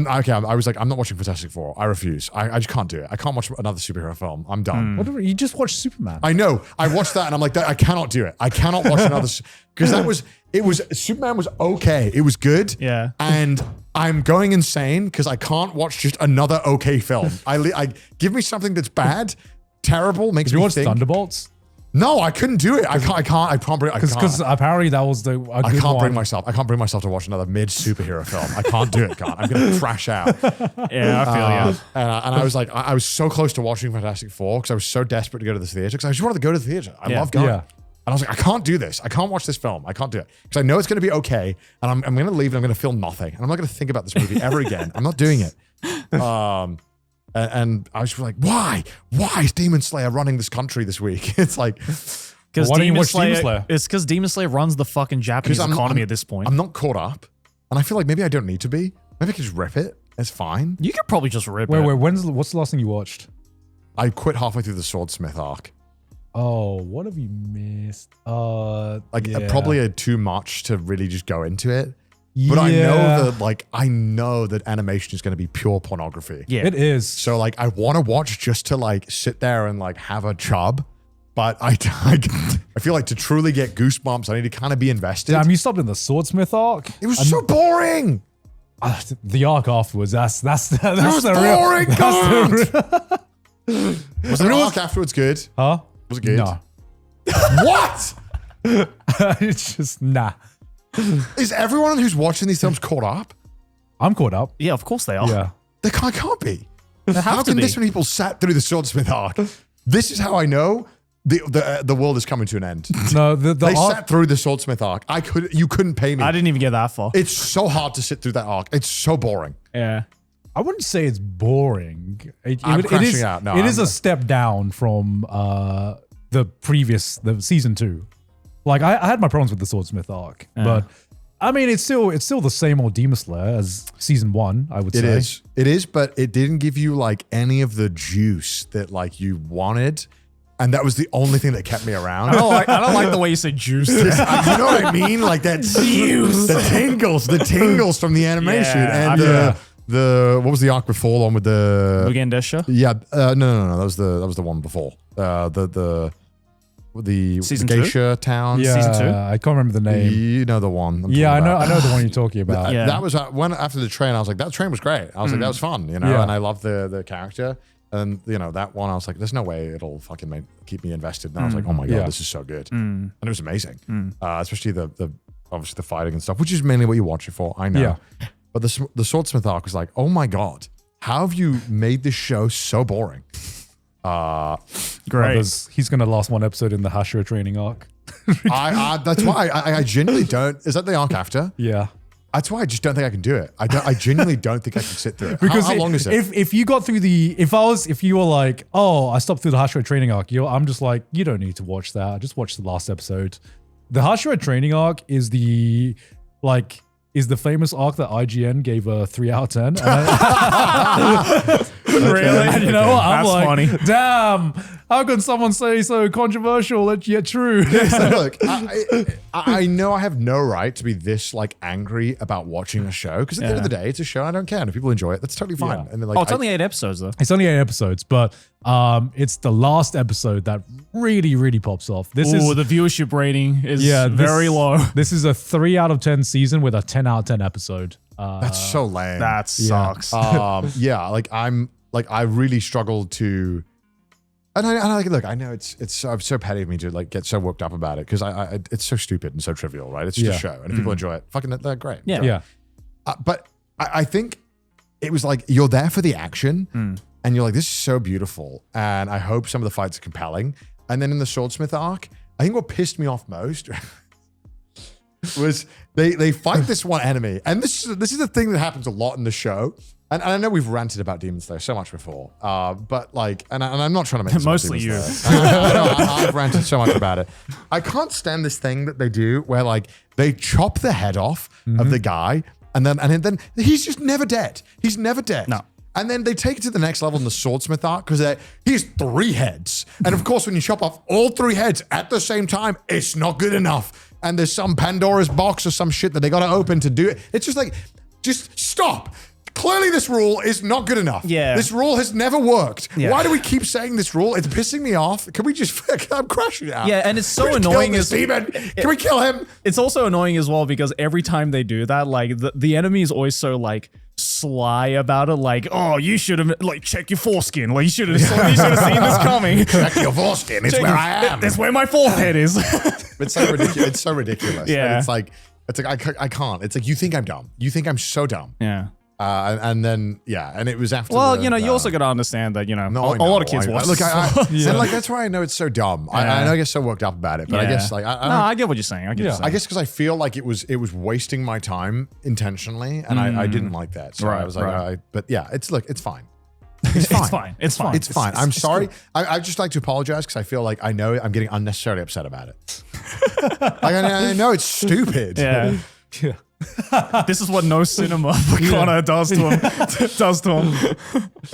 was like, I'm not watching Fantastic Four. I refuse. I just can't do it. I can't watch another superhero film. I'm done. Whatever, you just watched Superman. I know. I watched that and I'm like, I cannot do it. I cannot watch another because Superman was okay. It was good. Yeah. And I'm going insane because I can't watch just another okay film. I give me something that's bad, terrible, makes Did you me watch think. Thunderbolts? No, I couldn't do it. I can't bring Because apparently that was the I can't bring myself. I can't bring myself to watch another mid superhero film. I can't do it. I'm gonna crash out. Yeah, I feel you. And I was like, I was so close to watching Fantastic Four because I was so desperate to go to the theater because I just wanted to go to the theater. I love going. Yeah. And I was like, I can't do this. I can't watch this film. I can't do it because I know it's going to be okay. And I'm going to leave and I'm going to feel nothing. And I'm not going to think about this movie ever again. I'm not doing it. And I was like, why? Why is Demon Slayer running this country this week? It's like, Because Why don't you Demon watch Demon Slayer, Slayer? it's because Demon Slayer runs the fucking Japanese economy at this point. I'm not caught up. And I feel like maybe I don't need to be. Maybe I can just rip it. It's fine. You could probably just rip Wait, it. what's the last thing you watched? I quit halfway through the Swordsmith arc. Oh, what have you missed? Probably too much to really just go into it. But I know that animation is going to be pure pornography. Yeah. It is. So like I want to watch just to like sit there and like have a chub. But I feel like to truly get goosebumps, I need to kind of be invested. Damn, you stopped in the Swordsmith arc? It was so boring. The arc afterwards, that's It was the boring, real. Was the arc afterwards good? Huh? Was it good? No. What? It's just, nah. Is everyone who's watching these films caught up? I'm caught up. Yeah, of course they are. Yeah. They can't be. They How have to can be. this many people sat through the Swordsmith arc? This is how I know the world is coming to an end. No, the They arc, sat through the Swordsmith arc. You couldn't pay me. I didn't even get that far. It's so hard to sit through that arc. It's so boring. Yeah. I wouldn't say it's boring. I'm it crashing is, out. No, it is I'm- a step down from the season 2. Like I had my problems with the Swordsmith arc, but I mean it's still the same old Demon Slayer as season 1. I would say It is, but it didn't give you like any of the juice that like you wanted, and that was the only thing that kept me around. I don't like the way you said juice. You know what I mean? Like that the tingles from the animation, Yeah, and the what was the arc before the one with the Mugen Desha? Yeah, no. That was the one before. The Season geisha town. Yeah, Season 2? I can't remember the name. You know the one. I'm Yeah, I talking know. about. I know the one you're talking about. Yeah. That was when after the train, I was like, that train was great. I was like, that was fun, you know, Yeah. and I loved the character. And you know that one, I was like, there's no way it'll fucking keep me invested. And I was like, oh my god, Yeah. this is so good, and it was amazing. Especially the obviously the fighting and stuff, which is mainly what you watch it for. I know. Yeah. But the Swordsmith arc was like, oh my god, how have you made this show so boring? Great. Because he's gonna last one episode in the Hashira training arc. That's why I genuinely don't. Is that the arc after? Yeah. That's why I just don't think I can do it. I genuinely don't think I can sit through it. Because how long is it? If you got through if you were like, oh, I stopped through the Hashira training arc, I'm just like, you don't need to watch that. Just watch the last episode. The Hashira training arc is the famous arc that IGN gave a 3 out of 10. Really? And you know what? I'm That's like, funny. damn, how can someone say so controversial yet true? So look, I know I have no right to be this like angry about watching a show because at the end of the day, it's a show. I don't care. And if people enjoy it, that's totally fine. Yeah. And then, like, Oh, it's only 8 episodes though. It's only 8 episodes, but it's the last episode that really, really pops off. The viewership rating is very low. This is a 3 out of 10 season with a 10 out of 10 episode. that's so lame. That sucks. I really struggled to. And I like, look, I know it's so petty of me to like get so worked up about it because I it's so stupid and so trivial, right? It's just a show, and if people enjoy it, fucking they're great. Yeah. Yeah. But I think it was like you're there for the action, and you're like, this is so beautiful, and I hope some of the fights are compelling. And then in the Swordsmith arc, I think what pissed me off most was they fight this one enemy, and this is a thing that happens a lot in the show. And I know we've ranted about Demon Slayer so much before, but like, and I'm not trying to make this Mostly you. I've ranted so much about it. I can't stand this thing that they do where like they chop the head off of the guy, and then he's just never dead. He's never dead. No. And then they take it to the next level in the Swordsmith arc because he has 3 heads, and of course, when you chop off all 3 heads at the same time, it's not good enough. And there's some Pandora's box or some shit that they got to open to do it. It's just like, just stop. Clearly, this rule is not good enough. Yeah. This rule has never worked. Yeah. Why do we keep saying this rule? It's pissing me off. Can we just, I'm crashing out. Yeah, and it's so Can we annoying kill this demon? Can we kill him? It's also annoying as well because every time they do that, like the enemy is always so like sly about it. Like, oh, you should have like check your foreskin. Like you should have seen this coming. Check your foreskin. It's where I am. That's where my forehead is. It's so ridiculous. It's so ridiculous. Yeah. And it's like I can't. It's like you think I'm dumb. You think I'm so dumb. Yeah. And then and it was after. Well, you also got to understand that a lot of kids watch. Look, this. and like that's why I know it's so dumb. I know I get so worked up about it, but I guess like I get what you're saying. I guess because I feel like it was wasting my time intentionally, and I didn't like that. So I was like, but yeah, it's fine. It's fine. It's fine. It's fine. I'm sorry. I'd just like to apologize because I feel like I know I'm getting unnecessarily upset about it. Like I know it's stupid. Yeah. This is what no cinema for Connor does to him.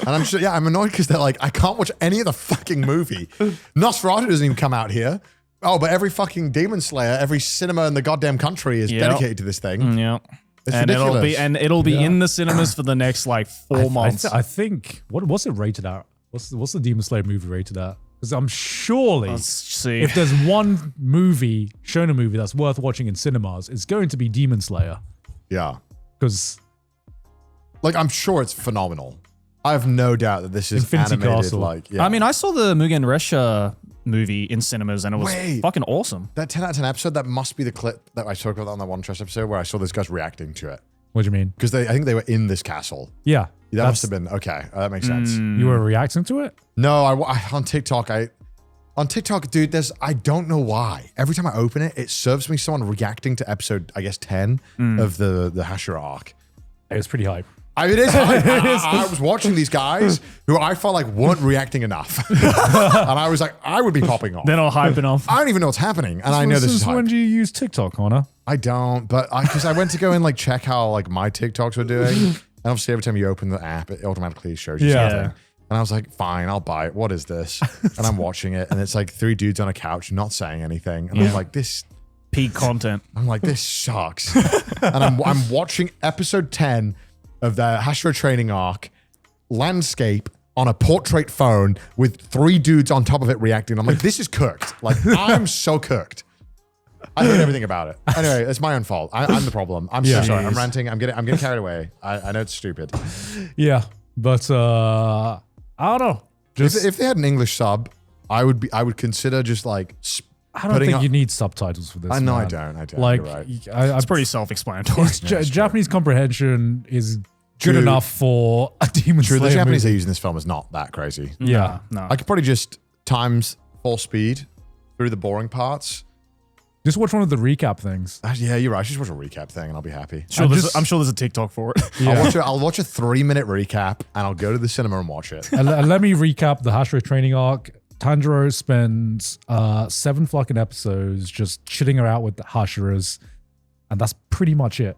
And I'm annoyed because they're like, I can't watch any of the fucking movie. Nosferatu doesn't even come out here. Oh, but every fucking Demon Slayer, every cinema in the goddamn country is dedicated to this thing. Yeah. It's and ridiculous. it'll be in the cinemas for the next like 4 months. I think what's it rated at? What's the Demon Slayer movie rated at? Because I'm surely Let's see. if there's one shonen movie that's worth watching in cinemas, it's going to be Demon Slayer. Yeah. Because like I'm sure it's phenomenal. I have no doubt that this is Infinity animated Castle. like yeah. I mean, I saw the Mugen Resha movie in cinemas and it was fucking awesome. That 10 out of 10 episode, that must be the clip that I talked about on that One Trash episode where I saw those guys reacting to it. what do you mean? Because I think they were in this castle. Yeah. That must have been, okay, that makes sense. You were reacting to it? No, on TikTok, dude, I don't know why. Every time I open it, it serves me someone reacting to episode, I guess, 10 of the Hashira arc. It was pretty hype. It is. I was watching these guys who I felt like weren't reacting enough. And I was like, I would be popping off. They're not hype enough. I don't even know what's happening. And I know this is hype. When do you use TikTok, Connor? I don't, but because I went to go and like check how like my TikToks were doing. And obviously every time you open the app, it automatically shows you something. And I was like, fine, I'll buy it. What is this? And I'm watching it. And it's like 3 dudes on a couch not saying anything. And I'm like, this... Peak content. I'm like, this sucks. And I'm watching episode 10 of the Hashira training arc, landscape on a portrait phone with 3 dudes on top of it reacting. I'm like, this is cooked. Like, I'm so cooked. I hate everything about it. Anyway, it's my own fault. I'm the problem. I'm so sorry. I'm ranting. I'm getting carried away. I know it's stupid. Yeah, but I don't know. If they had an English sub, I would consider just like. I don't think you need subtitles for this. I know man. I don't. Like, You're right. It's pretty self-explanatory. Japanese comprehension is good enough for a Demon Slayer The Japanese movie. they use in this film is not that crazy. Yeah. No. I could probably just times full speed through the boring parts. Just watch one of the recap things. Yeah, you're right. Just watch a recap thing and I'll be happy. I'm sure there's a TikTok for it. Yeah. I'll watch a 3-minute recap and I'll go to the cinema and watch it. And let me recap the Hashira training arc. Tanjiro spends 7 fucking episodes just chilling her out with the Hashiras, and that's pretty much it.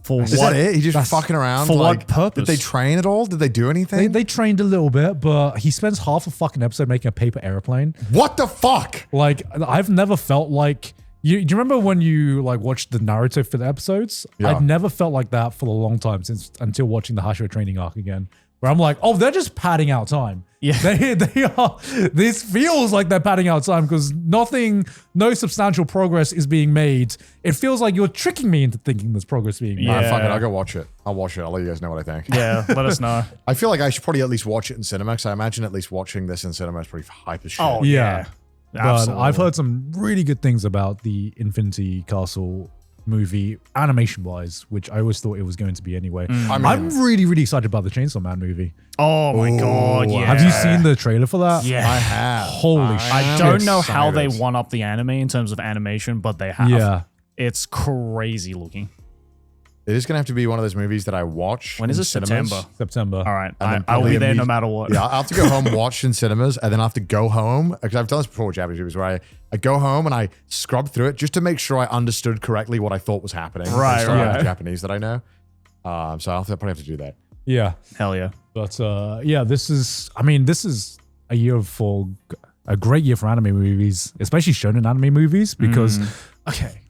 For Is that it? He just fucking around? For like, what purpose? Did they train at all? Did they do anything? They trained a little bit, but he spends half a fucking episode making a paper airplane. What the fuck? Like, I've never felt like... Do you remember when you like watched the Naruto filler episodes? Yeah. I've never felt like that for a long time until watching the Hashira training arc again. Where I'm like, oh, they're just padding out time. Yeah. They are. This feels like they're padding out time because no substantial progress is being made. It feels like you're tricking me into thinking there's progress being made. Fuck it. I'll go watch it. I'll watch it. I'll let you guys know what I think. Yeah, let us know. I feel like I should probably at least watch it in cinema because I imagine at least watching this in cinema is pretty hype as shit. Oh, Yeah. But Absolutely. I've heard some really good things about the Infinity Castle movie animation-wise, which I always thought it was going to be anyway. I mean, I'm really, really excited about the Chainsaw Man movie. Oh my god, yeah. Have you seen the trailer for that? Yeah. I have. Holy shit. I don't know how they excited. one up the anime in terms of animation, but they have. Yeah. It's crazy looking. It is going to have to be one of those movies that I watch. When is in it? cinemas. September. All right. And then I'll probably be there no immediate- matter what. Yeah, I'll have to go home, watch in cinemas, and then I'll have to go home. Because I've done this before with Japanese movies where I go home and I scrub through it just to make sure I understood correctly what I thought was happening. Right, based on right. the Japanese that I know. So I'll probably have to do that. Yeah. Hell yeah. But yeah, this is a year for a great year for anime movies, especially shonen anime movies, because, okay.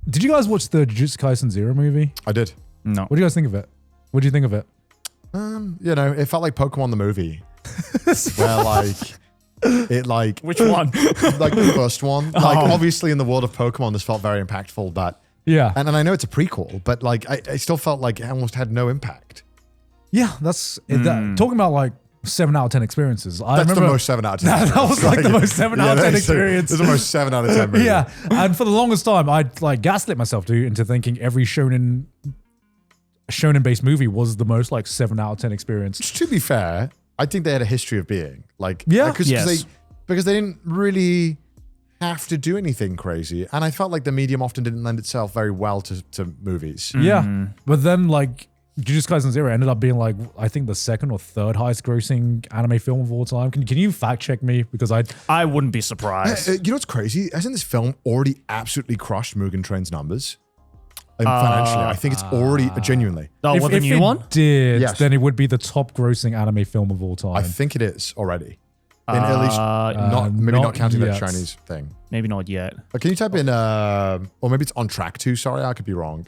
Did you guys watch the Jujutsu Kaisen Zero movie? I did. No. What do you guys think of it? What do you think of it? You know, it felt like Pokemon the movie. Where Which one? like the first one. Like obviously in the world of Pokemon, this felt very impactful, but Yeah. and I know it's a prequel, but like I still felt like it almost had no impact. Yeah, that's talking about like 7 out of 10 experiences. I That's remember the most 7 out of 10. that was like the most 7 out of 10 experience. It's the most 7 out of 10 movie. Yeah, and for the longest time, I'd like gaslit myself too into thinking every shonen-based movie was the most like 7 out of 10 experience. To be fair, I think they had a history of being like, Yeah. because Yes. they didn't really have to do anything crazy, and I felt like the medium often didn't lend itself very well to movies. Yeah, but then like Jujutsu Kaisen Zero ended up being like I think the second or third highest grossing anime film of all time. Can you fact check me because I wouldn't be surprised. You know what's crazy? Hasn't this film already absolutely crushed Mugen Train's numbers? Financially, I think it's already genuinely. Oh, what, the new it one? did, Yes. then it would be the top grossing anime film of all time. I think it is already. At least maybe not not counting that yet. Chinese thing. Maybe not yet. Can you type in, or maybe it's on track to? Sorry, I could be wrong.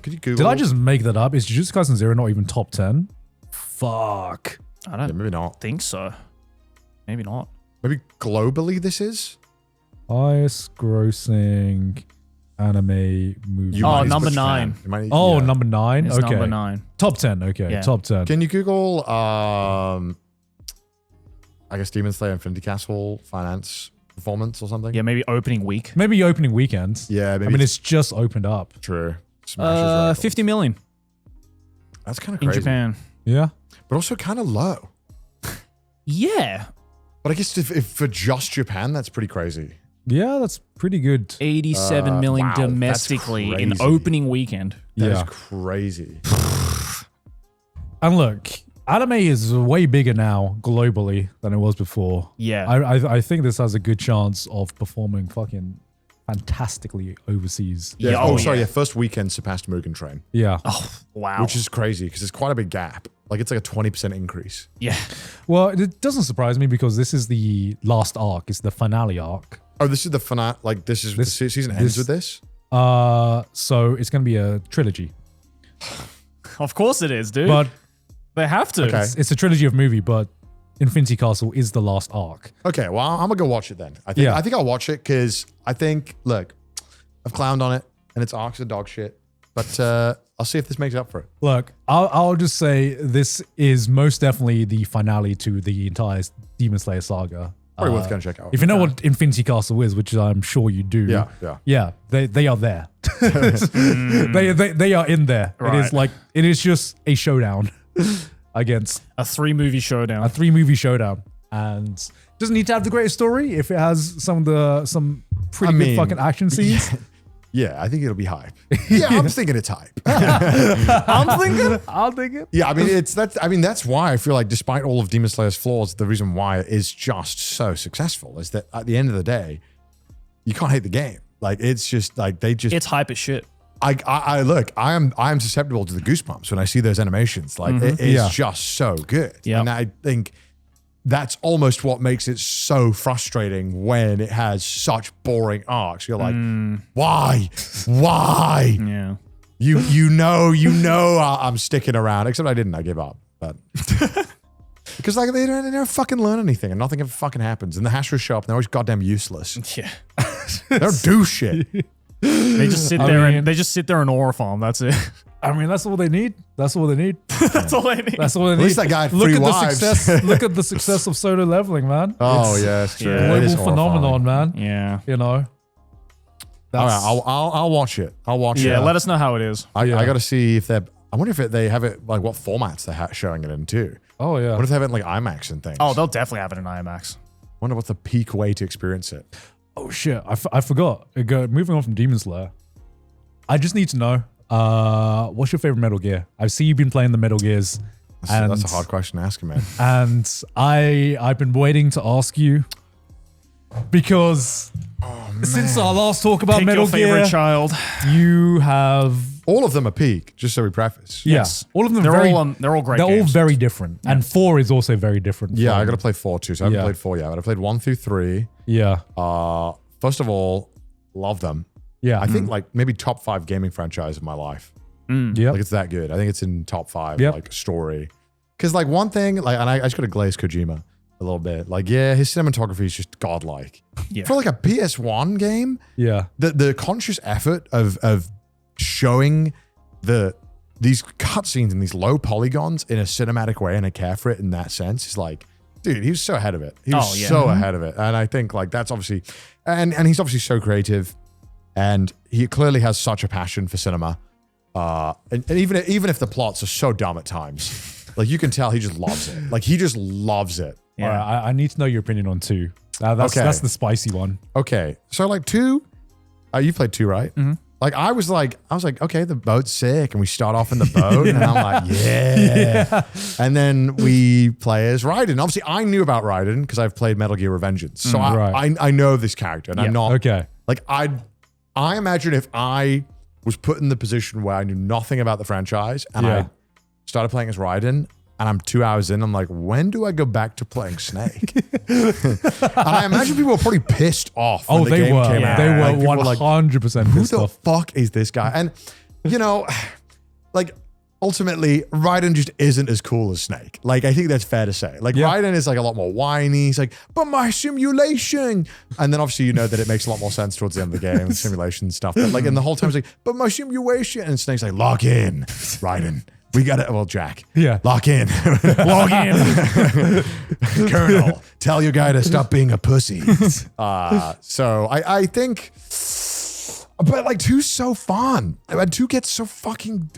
Could you Google? Did I just make that up? Is Jujutsu Kaisen Zero not even top 10? Fuck. I don't Yeah, maybe not. think so. Maybe not. Maybe globally this is. Highest grossing anime movie. You Oh, might need to number put 9. Japan. You might need- Oh, yeah. number 9? It's Okay. number 9. Top 10. Okay. Yeah. Top 10. Can you Google? I guess Demon Slayer Infinity Castle finance performance or something. Yeah, maybe opening week. Maybe opening weekend. Yeah, maybe. I mean, it's just opened up. true. Smashes records. 50 million That's kind of in crazy, Japan. Yeah. but also kind of low. Yeah. But I guess if for just Japan, that's pretty crazy. Yeah, that's pretty good. 87 million wow, that's domestically in crazy. opening weekend. That is Yeah. crazy. And look, anime is way bigger now globally than it was before. Yeah. I think this has a good chance of performing fucking fantastically overseas. Yeah. Yeah, Oh, oh, sorry. yeah. Yeah. First weekend surpassed Mugen Train, Yeah. Wow. which is crazy because it's quite a big gap. Like it's like a 20% increase. yeah. Well, it doesn't surprise me because this is the last arc. It's the finale arc. Oh, this is the finale. Like this is the season ends with this. So it's going to be a trilogy. Of course it is, dude. But they have to. Okay. it's a trilogy of movie, but Infinity Castle is the last arc. Okay, well, I'm gonna go watch it then. I think I'll watch it because I think, look, I've clowned on it and its arcs are dog shit, but I'll see if this makes up for it. Look, I'll just say this is most definitely the finale to the entire Demon Slayer saga. Probably worth going to check out. If you know what Infinity Castle is, which I'm sure you do, Yeah. they are there. they are in there. Right. It is just a showdown against A 3-movie showdown. a 3-movie showdown, and doesn't need to have the greatest story if it has some pretty I good mean, fucking action scenes. Yeah, I think it'll be hype. Yeah, I'm thinking it's hype. I'll think it. Yeah, I mean that's why I feel like despite all of Demon Slayer's flaws, the reason why it is just so successful is that at the end of the day, you can't hate the game. Like it's just like It's hype as shit. I look, I am susceptible to the goosebumps when I see those animations. Like it is Yeah. just so good. Yep. And I think that's almost what makes it so frustrating when it has such boring arcs. You're like, why? Yeah. You know I'm sticking around. Except I didn't. I gave up. But because like they don't fucking learn anything and nothing ever fucking happens. And the Hashras show up and they're always goddamn useless. Yeah. They don't do shit. They just sit there in aura farm. That's it. I mean, that's all they need. That's all they need. That's all they need. That's all they need. At least that guy had look three at wives. the success. Look at the success of solo leveling, man. Oh It's yeah, it's true. yeah. It is global phenomenon, horrifying. man. Yeah. You know. All right, I'll watch it. I'll watch it. Yeah, let us know how it is. I got to see if they're. I wonder if they have it like what formats they're showing it in too. Oh yeah. What if they have it in like IMAX and things? Oh, they'll definitely have it in IMAX. Wonder what's the peak way to experience it. Oh shit! I forgot. Moving on from Demon Slayer, I just need to know, what's your favorite Metal Gear? I see you've been playing the Metal Gears. That's a hard question to ask, man. And I've been waiting to ask you because since our last talk about Pick Metal your favorite Gear, child. you have All of them are peak, just so we preface. Yes. all of them. They're very, all great. They're all games. very different, and 4 is also very different. Yeah, from- I got to play 4 too, so I haven't Yeah. played 4 yet, but I played 1 through 3. Yeah, First of all, love them. yeah. I think like maybe top 5 gaming franchise of my life. yeah. Like it's that good. I think it's in top 5 Yep. like story. Because like one thing, like, and I just got to glaze Kojima a little bit. Like, yeah, his cinematography is just godlike. Yeah. For like a PS1 game, Yeah. the conscious effort of showing these cutscenes and these low polygons in a cinematic way and a care for it in that sense is like, dude, he was so ahead of it. He was so ahead of it. And I think like that's obviously, and he's obviously so creative and he clearly has such a passion for cinema. And even if the plots are so dumb at times, like you can tell he just loves it. Like he just loves it. Yeah. All right, I need to know your opinion on 2. That's the spicy one. Okay. So like 2, you played 2, right? Mm-hmm. Like I was like, okay, the boat's sick, and we start off in the boat, and I'm like, yeah. And then we play as Raiden. Obviously, I knew about Raiden because I've played Metal Gear Revengeance, so I know this character, and I'm not Okay. like I imagine if I was put in the position where I knew nothing about the franchise and I started playing as Raiden. And I'm 2 hours in. I'm like, when do I go back to playing Snake? And I imagine people were probably pissed off when the game came out. They Like, were people 100% who pissed the off. fuck is this guy? And, you know, like, ultimately, Raiden just isn't as cool as Snake. Like, I think that's fair to say. Like, Raiden is like a lot more whiny. He's like, but my simulation. And then obviously, you know that it makes a lot more sense towards the end of the game, simulation stuff. But like, and the whole time, he's like, but my simulation. And Snake's like, lock in, Raiden. We got it. Well, Jack. Yeah. Lock in. Log in. Colonel, tell your guy to stop being a pussy. So I think, but like 2's so fun. And 2 gets so fucking,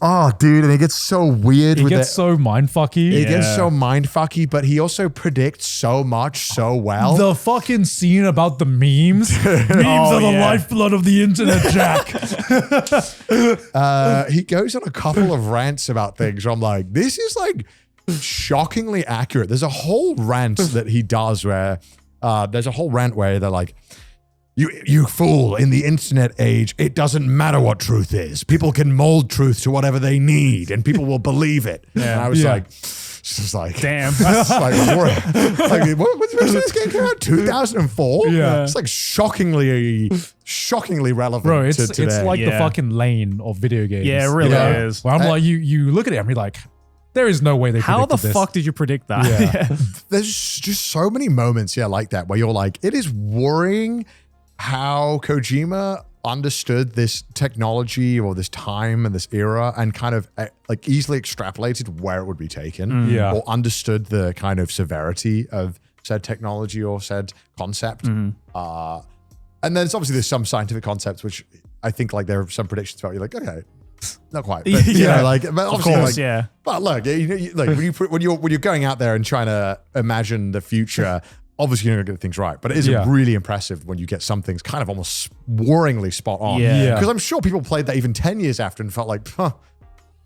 oh, dude, and it gets so weird. It gets so mindfucky. It gets so mindfucky, but he also predicts so much so well. The fucking scene about the memes. Memes are the lifeblood of the internet, Jack. He goes on a couple of rants about things where I'm like, this is like shockingly accurate. There's a whole rant that he does where they're like, you fool, in the internet age, it doesn't matter what truth is. People can mold truth to whatever they need and people will believe it. And I was like, just like, Damn. Like, what's this game came out? 2004? Yeah. It's like shockingly relevant Bro, to today. it's like the Yeah. fucking lane of video games. Yeah, it really Yeah. is. Where I'm like, you look at it and you're like, there is no way they How the predicted this. fuck did you predict that? Yeah. There's just so many moments, like that, where you're like, it is worrying how Kojima understood this technology or this time and this era and kind of like easily extrapolated where it would be taken Yeah. or understood the kind of severity of said technology or said concept. And then it's obviously there's some scientific concepts, which I think like there are some predictions about. You're like, okay, not quite. But, you know, like, but obviously, course, like, yeah. But look, like when you're going out there and trying to imagine the future, obviously you're not going to get things right. But it is really impressive when you get some things kind of almost worryingly spot on. Yeah. Because I'm sure people played that even 10 years after and felt like,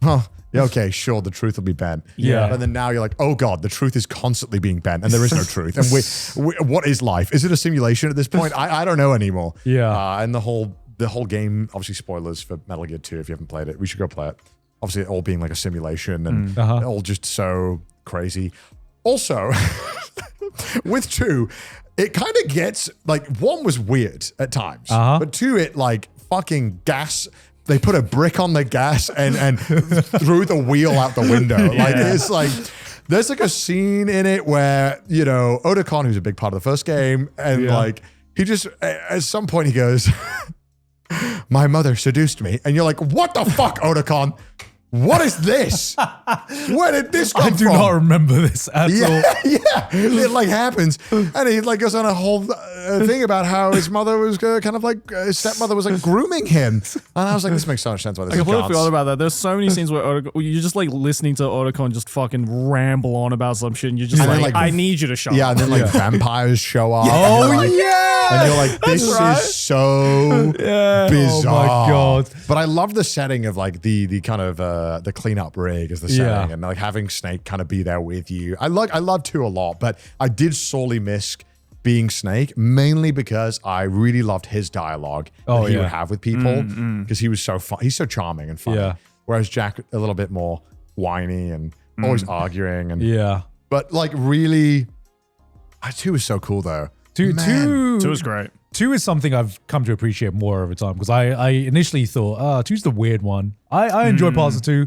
yeah, okay, sure, the truth will be bent. Yeah. And then now you're like, oh God, the truth is constantly being bent and there is no truth. And what is life? Is it a simulation at this point? I don't know anymore. Yeah. And the whole game, obviously spoilers for Metal Gear 2 if you haven't played it. We should go play it. Obviously it all being like a simulation and all just so crazy. Also, with 2, it kind of gets like 1 was weird at times, but 2 it like fucking gas. They put a brick on the gas and threw the wheel out the window. Like it's like there's like a scene in it where Otakon, who's a big part of the first game, and like he just at some point he goes, "My mother seduced me," and you're like, "What the fuck, Otakon?" what is this? Where did this come from? I do not remember this at all. Yeah, it like happens, and he like goes on a whole thing about how his mother was kind of like his stepmother was like grooming him, and I was like, this makes so much sense. Why this I is completely Garnt. forgot about that. There's so many scenes where you're just like listening to Otacon just fucking ramble on about some shit, and you're just And then, like, I need you to shut Yeah, up. and then like vampires show up. Oh, and you're like, yeah. and you're like, this is so bizarre. Oh my God. But I love the setting of like the kind of the cleanup rig as the setting, and like having Snake kind of be there with you. I love 2 a lot, but I did sorely miss being Snake, mainly because I really loved his dialogue that he would have with people, because he was so fun. He's so charming and funny. Yeah. Whereas Jack a little bit more whiny and always arguing and but like really, 2 is so cool though. Two was great. 2 is something I've come to appreciate more over time, because I initially thought, 2's the weird one. I enjoy parts of 2,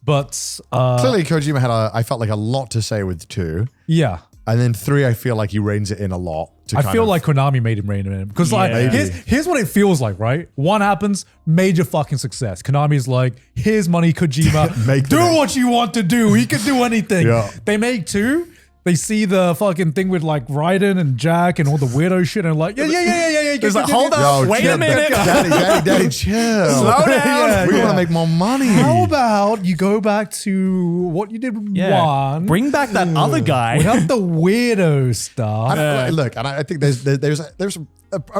but Clearly Kojima had I felt like a lot to say with 2. yeah. And then 3, I feel like he reins it in a lot. I feel like Konami made him rein it in, because like Yeah. here's what it feels like, right? 1 happens, major fucking success. Konami's like, here's money, Kojima, do what you want to do. He can do anything. Yeah. They make 2. They see the fucking thing with like Raiden and Jack and all the weirdo shit, and like, yeah. There's like, hold up, wait a minute. Daddy, chill. Slow down. We want to make more money. How about you go back to what you did with 1? Bring back that other guy. without the weirdo stuff. Look, and I think there's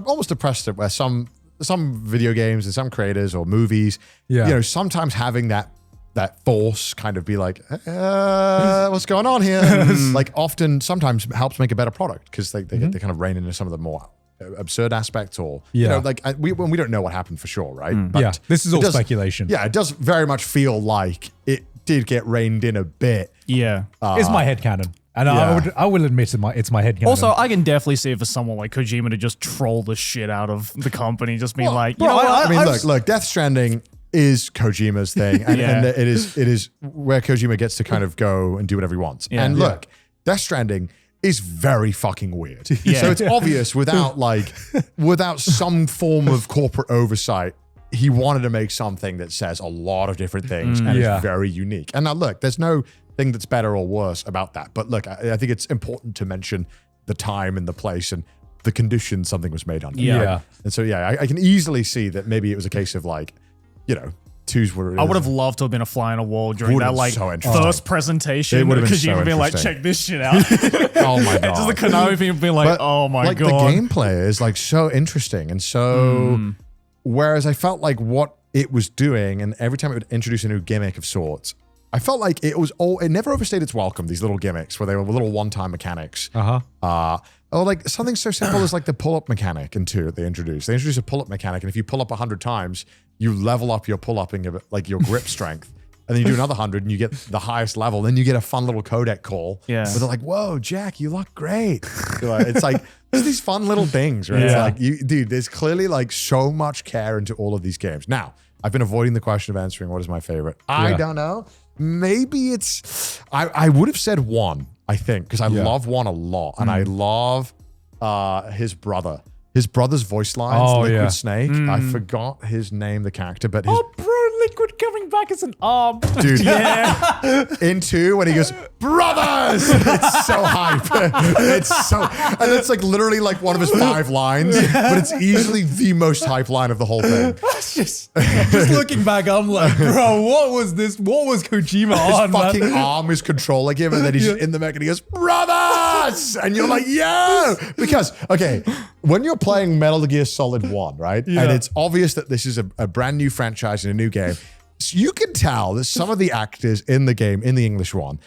almost a precedent where some video games and some creators or movies, sometimes having that force kind of be like, what's going on here? Like often, sometimes helps make a better product, because they kind of rein into some of the more absurd aspects, or like when we don't know what happened for sure, right? But this is all it does- speculation. Yeah, it does very much feel like it did get reined in a bit. Yeah. It's my headcanon. And I will admit it's my headcanon. Also, I can definitely see it for someone like Kojima to just troll the shit out of the company, just being like, you know what? I mean, look, Death Stranding is Kojima's thing, and it is where Kojima gets to kind of go and do whatever he wants. Yeah. And look, Death Stranding is very fucking weird. Yeah. So it's obvious without some form of corporate oversight, he wanted to make something that says a lot of different things and is very unique. And now look, there's no thing that's better or worse about that. But look, I think it's important to mention the time and the place and the conditions something was made under. Yeah. Right? And so, I can easily see that maybe it was a case of like, 2s were. I would have loved to have been a fly on a wall during Would've that been like so interesting. first presentation. It would've been Kojima so being like, interesting. check this shit out. Oh my And god! just the Konami people being like, oh my like god. the gameplay is like so interesting and so. Whereas I felt like what it was doing, and every time it would introduce a new gimmick of sorts, I felt like it never overstayed its welcome. These little gimmicks where they were little one-time mechanics. Or like something so simple as like the pull-up mechanic in 2 that they introduced. They introduced a pull-up mechanic, and if you pull up 100 times, you level up your pull-upping of like your grip strength. And then you do another 100 and you get the highest level. Then you get a fun little codec call. Yeah. Where they're like, whoa, Jack, you look great. It's like, there's these fun little things, right? Yeah. It's like, dude, there's clearly like so much care into all of these games. Now, I've been avoiding the question of answering what is my favorite. I don't know. Maybe it's, I would have said 1, I think, because I love 1 a lot. And I love his brother. His brother's voice lines, Liquid Snake. I forgot his name, the character, but his bro, Liquid coming back as an arm. dude. In 2, when he goes, brothers, it's so hype. It's so, and it's like literally like one of his 5 lines, but it's easily the most hype line of the whole thing. just looking back, I'm like, bro, what was this? What was Kojima His on, fucking man? arm is controlling him, and then he's just in the mech, and he goes, brothers, and you're like, yo, because okay, when you're playing Metal Gear Solid 1, right, and it's obvious that this is a brand new franchise and a new game, so you can tell that some of the actors in the game, in the English one,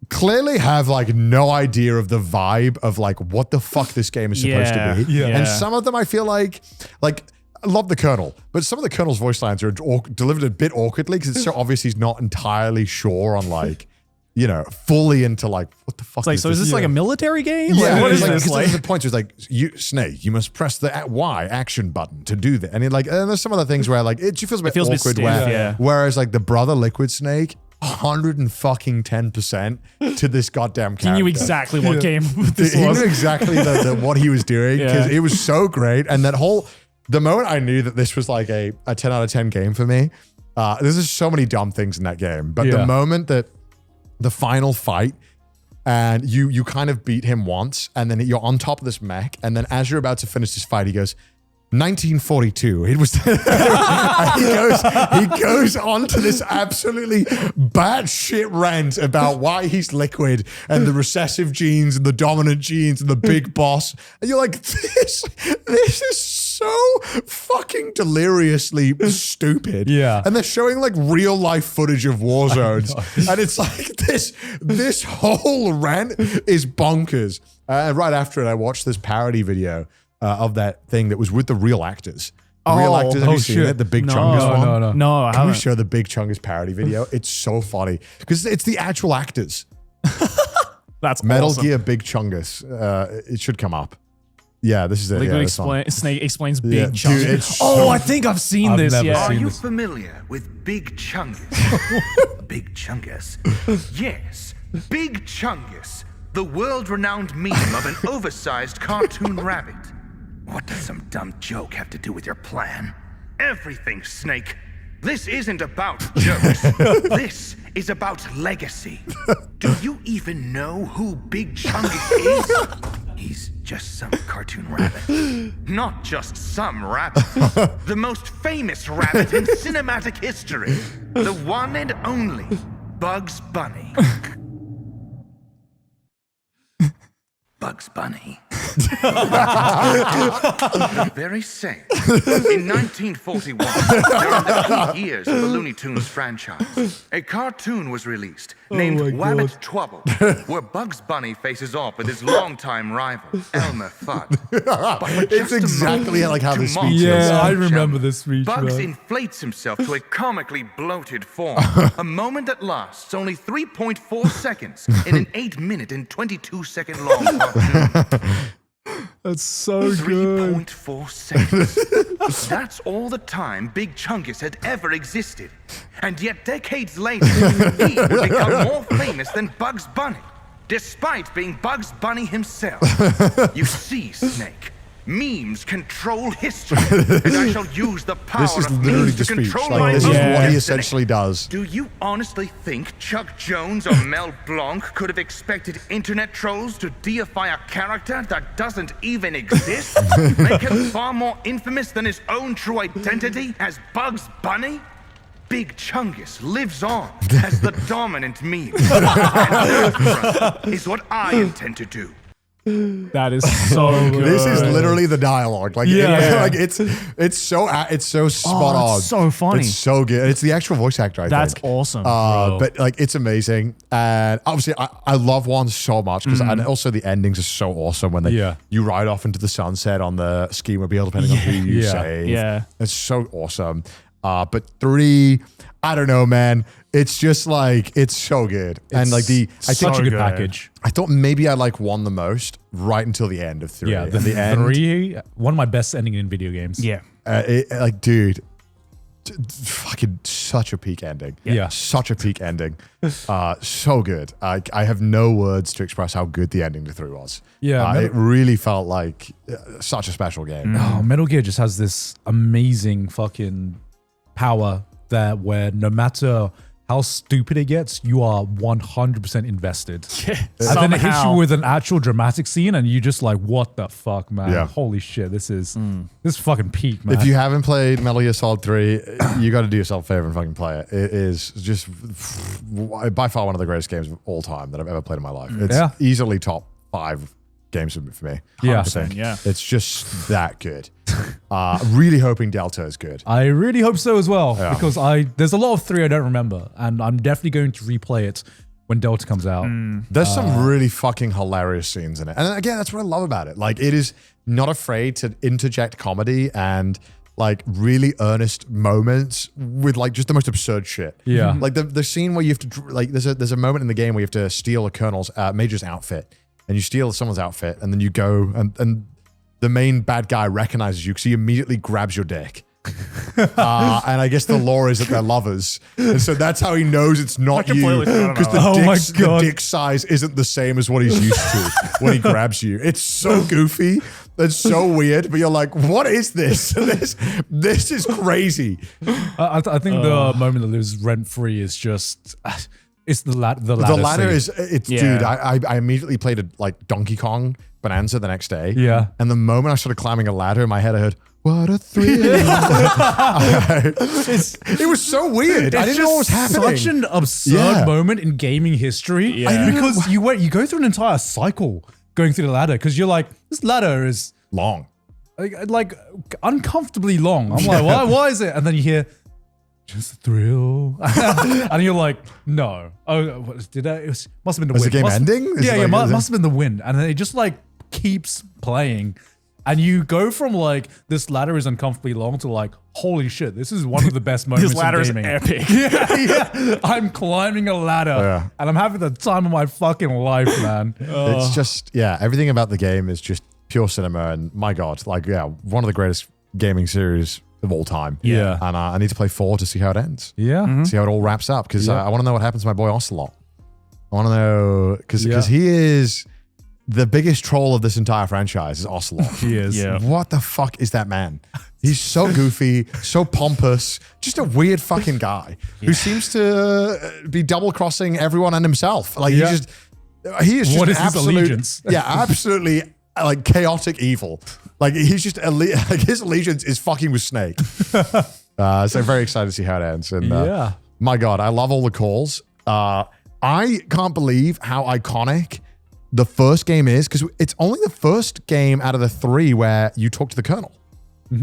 clearly have like no idea of the vibe of like what the fuck this game is supposed to be. And some of them I feel like I love the Colonel, but some of the Colonel's voice lines are delivered a bit awkwardly because it's so obvious he's not entirely sure on like, fully into like, what the fuck It's like, is so this? is this like a military game? Yeah, Like, what is like, this? because Like, there's a point where it's like, Snake, you must press the Y action button to do that. And it, and there's some other things where like, it just feels a bit feels a bit awkward stiff, whereas like the brother Liquid Snake, 110% to this goddamn character. he knew exactly what game this He was. knew exactly what he was doing because it was so great. And the moment I knew that this was like a 10 out of 10 game for me, There's so many dumb things in that game, but the moment that the final fight and you kind of beat him once, and then you're on top of this mech, and then as you're about to finish this fight, he goes, 1942. It was. he goes on to this absolutely batshit rant about why he's liquid and the recessive genes and the dominant genes and the big boss. And you're like, this is so fucking deliriously stupid. Yeah. And they're showing like real life footage of war zones, and it's like this whole rant is bonkers. Right after it, I watched this parody video. Of that thing that was with the real actors. Real actors, have you seen it? The Big Chungus one? No, I Can we haven't. show the Big Chungus parody video? It's so funny because it's the actual actors. That's Metal awesome. Gear Big Chungus. It should come up. Yeah, this is it. Liquid Yeah, this one. Snake explains Big Yeah, Chungus. dude, it's Oh, so- I think I've seen I've this. never Yeah. Are seen you this. familiar with Big Chungus? Big Chungus. Yes, Big Chungus, the world-renowned meme of an oversized cartoon rabbit. What does some dumb joke have to do with your plan? Everything, Snake. This isn't about jokes. This is about legacy. Do you even know who Big Chungus is? He's just some cartoon rabbit. Not just some rabbit. The most famous rabbit in cinematic history. The one and only Bugs Bunny. Bugs Bunny. The very same. In 1941, during the peak years of the Looney Tunes franchise, a cartoon was released named Wabbit Trouble, where Bugs Bunny faces off with his longtime rival, Elmer Fudd. But for It's just a exactly moment, like how to this mock speech is. his Yeah, I own remember gem, this speech, Bugs man. inflates himself to a comically bloated form. A moment that lasts only 3.4 seconds in an 8-minute and 22-second long cartoon. That's so good. 3.4 seconds. That's all the time Big Chungus had ever existed. And yet decades later, he would become more famous than Bugs Bunny, despite being Bugs Bunny himself. You see, Snake, memes control history, and I shall use the power This is of literally memes the to speech. control Like, my this own is what he destiny. essentially does. Do you honestly think Chuck Jones or Mel Blanc could have expected internet trolls to deify a character that doesn't even exist? Make him far more infamous than his own true identity as Bugs Bunny? Big Chungus lives on as the dominant meme. And that is what I intend to do. That is so good. This is literally the dialogue. Like, it's so spot on. it's so funny. It's so good. It's the actual voice actor, I That's think. awesome. But like, it's amazing. And obviously, I love one so much because, and also the endings are so awesome when you ride off into the sunset on the ski mobile, depending on who you save. Yeah. It's so awesome. But 3, I don't know, man. It's just like, it's so good. And like I such think a good good. package. I thought maybe I like 1 the most right until the end of 3. Yeah, At the end, 3, one of my best ending in video games. yeah. like, dude, fucking such a peak ending. Yeah. Such a peak ending. So good. I have no words to express how good the ending to 3 was. Yeah, it really felt like such a special game. Oh, Metal Gear just has this amazing fucking power there where no matter how stupid it gets, you are 100% invested. Yeah. And then it hits you Somehow. with an actual dramatic scene and you just like, what the fuck, man? Yeah. Holy shit, this is fucking peak, man. If you haven't played Metal Gear Solid 3, you got to do yourself a favor and fucking play it. It is just by far one of the greatest games of all time that I've ever played in my life. It's easily top 5 games for me. Yeah. I think. Yeah. It's just that good. Really hoping Delta is good. I really hope so as well, because there's a lot of 3 I don't remember, and I'm definitely going to replay it when Delta comes out. There's some really fucking hilarious scenes in it. And again, that's what I love about it. Like, it is not afraid to interject comedy and like really earnest moments with like just the most absurd shit. Yeah. Like the scene where you have to, like, there's a moment in the game where you have to steal a colonel's, major's outfit, and you steal someone's outfit, and then you go and the main bad guy recognizes you because he immediately grabs your dick. And I guess the lore is that they're lovers. And so that's how he knows it's not you. completely forgot Because about the dick size isn't the same as what he's used to when he grabs you. It's so goofy. That's so weird. But you're like, what is this? This is crazy. I think the moment that lives rent free is just. It's the ladder. The ladder scene. dude. I immediately played a Donkey Kong Bonanza the next day. Yeah. And the moment I started climbing a ladder in my head, I heard, what a thrill. It was so weird. I didn't know what was happening. Such an absurd moment in gaming history. Yeah. Because you go through an entire cycle going through the ladder because you're like, this ladder is Long. like uncomfortably long. I'm like, why is it? And then you hear, just a thrill. And you're like, no. Oh, what, did I? It must have been the Was wind. the game ending? Is it like- must have been the wind. And then it just like keeps playing. And you go from like, this ladder is uncomfortably long to like, holy shit, this is one of the best moments This ladder in is gaming. epic. yeah. I'm climbing a ladder and I'm having the time of my fucking life, man. It's just, everything about the game is just pure cinema. And my God, like, one of the greatest gaming series of all time. Yeah. And I need to play 4 to see how it ends. Yeah. See how it all wraps up. Because I want to know what happens to my boy Ocelot. I want to know, because Yeah. he is the biggest troll of this entire franchise is Ocelot. He is. Yeah. What the fuck is that man? He's so goofy, so pompous, just a weird fucking guy who seems to be double crossing everyone and himself. Like he is just What is his absolute, allegiance? absolutely like chaotic evil. Like he's just like his allegiance is fucking with Snake. So very excited to see how it ends. And my God, I love all the calls. I can't believe how iconic the first game is, because it's only the first game out of the 3 where you talk to the Colonel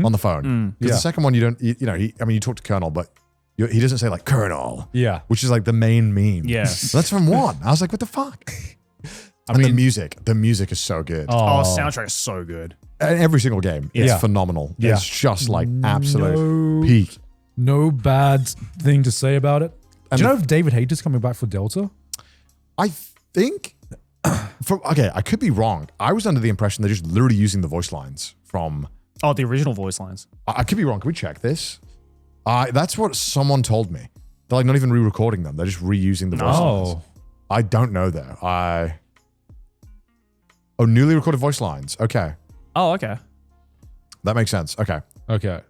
on the phone. Because the second one, you don't, you talk to Colonel, but he doesn't say like Colonel, which is like the main meme. Yeah. That's from 1. I was like, what the fuck? And the music is so good. Oh, soundtrack is so good. And every single game, it's phenomenal. It's just like absolute peak. No bad thing to say about it. Do you know if David Hayter's coming back for Delta? I think, I could be wrong. I was under the impression they're just literally using the voice lines from... Oh, the original voice lines. I could be wrong. Can we check this? That's what someone told me. They're like not even re-recording them. They're just reusing the voice lines. I don't know though. Newly recorded voice lines. Okay. Oh, okay. That makes sense. Okay. Okay.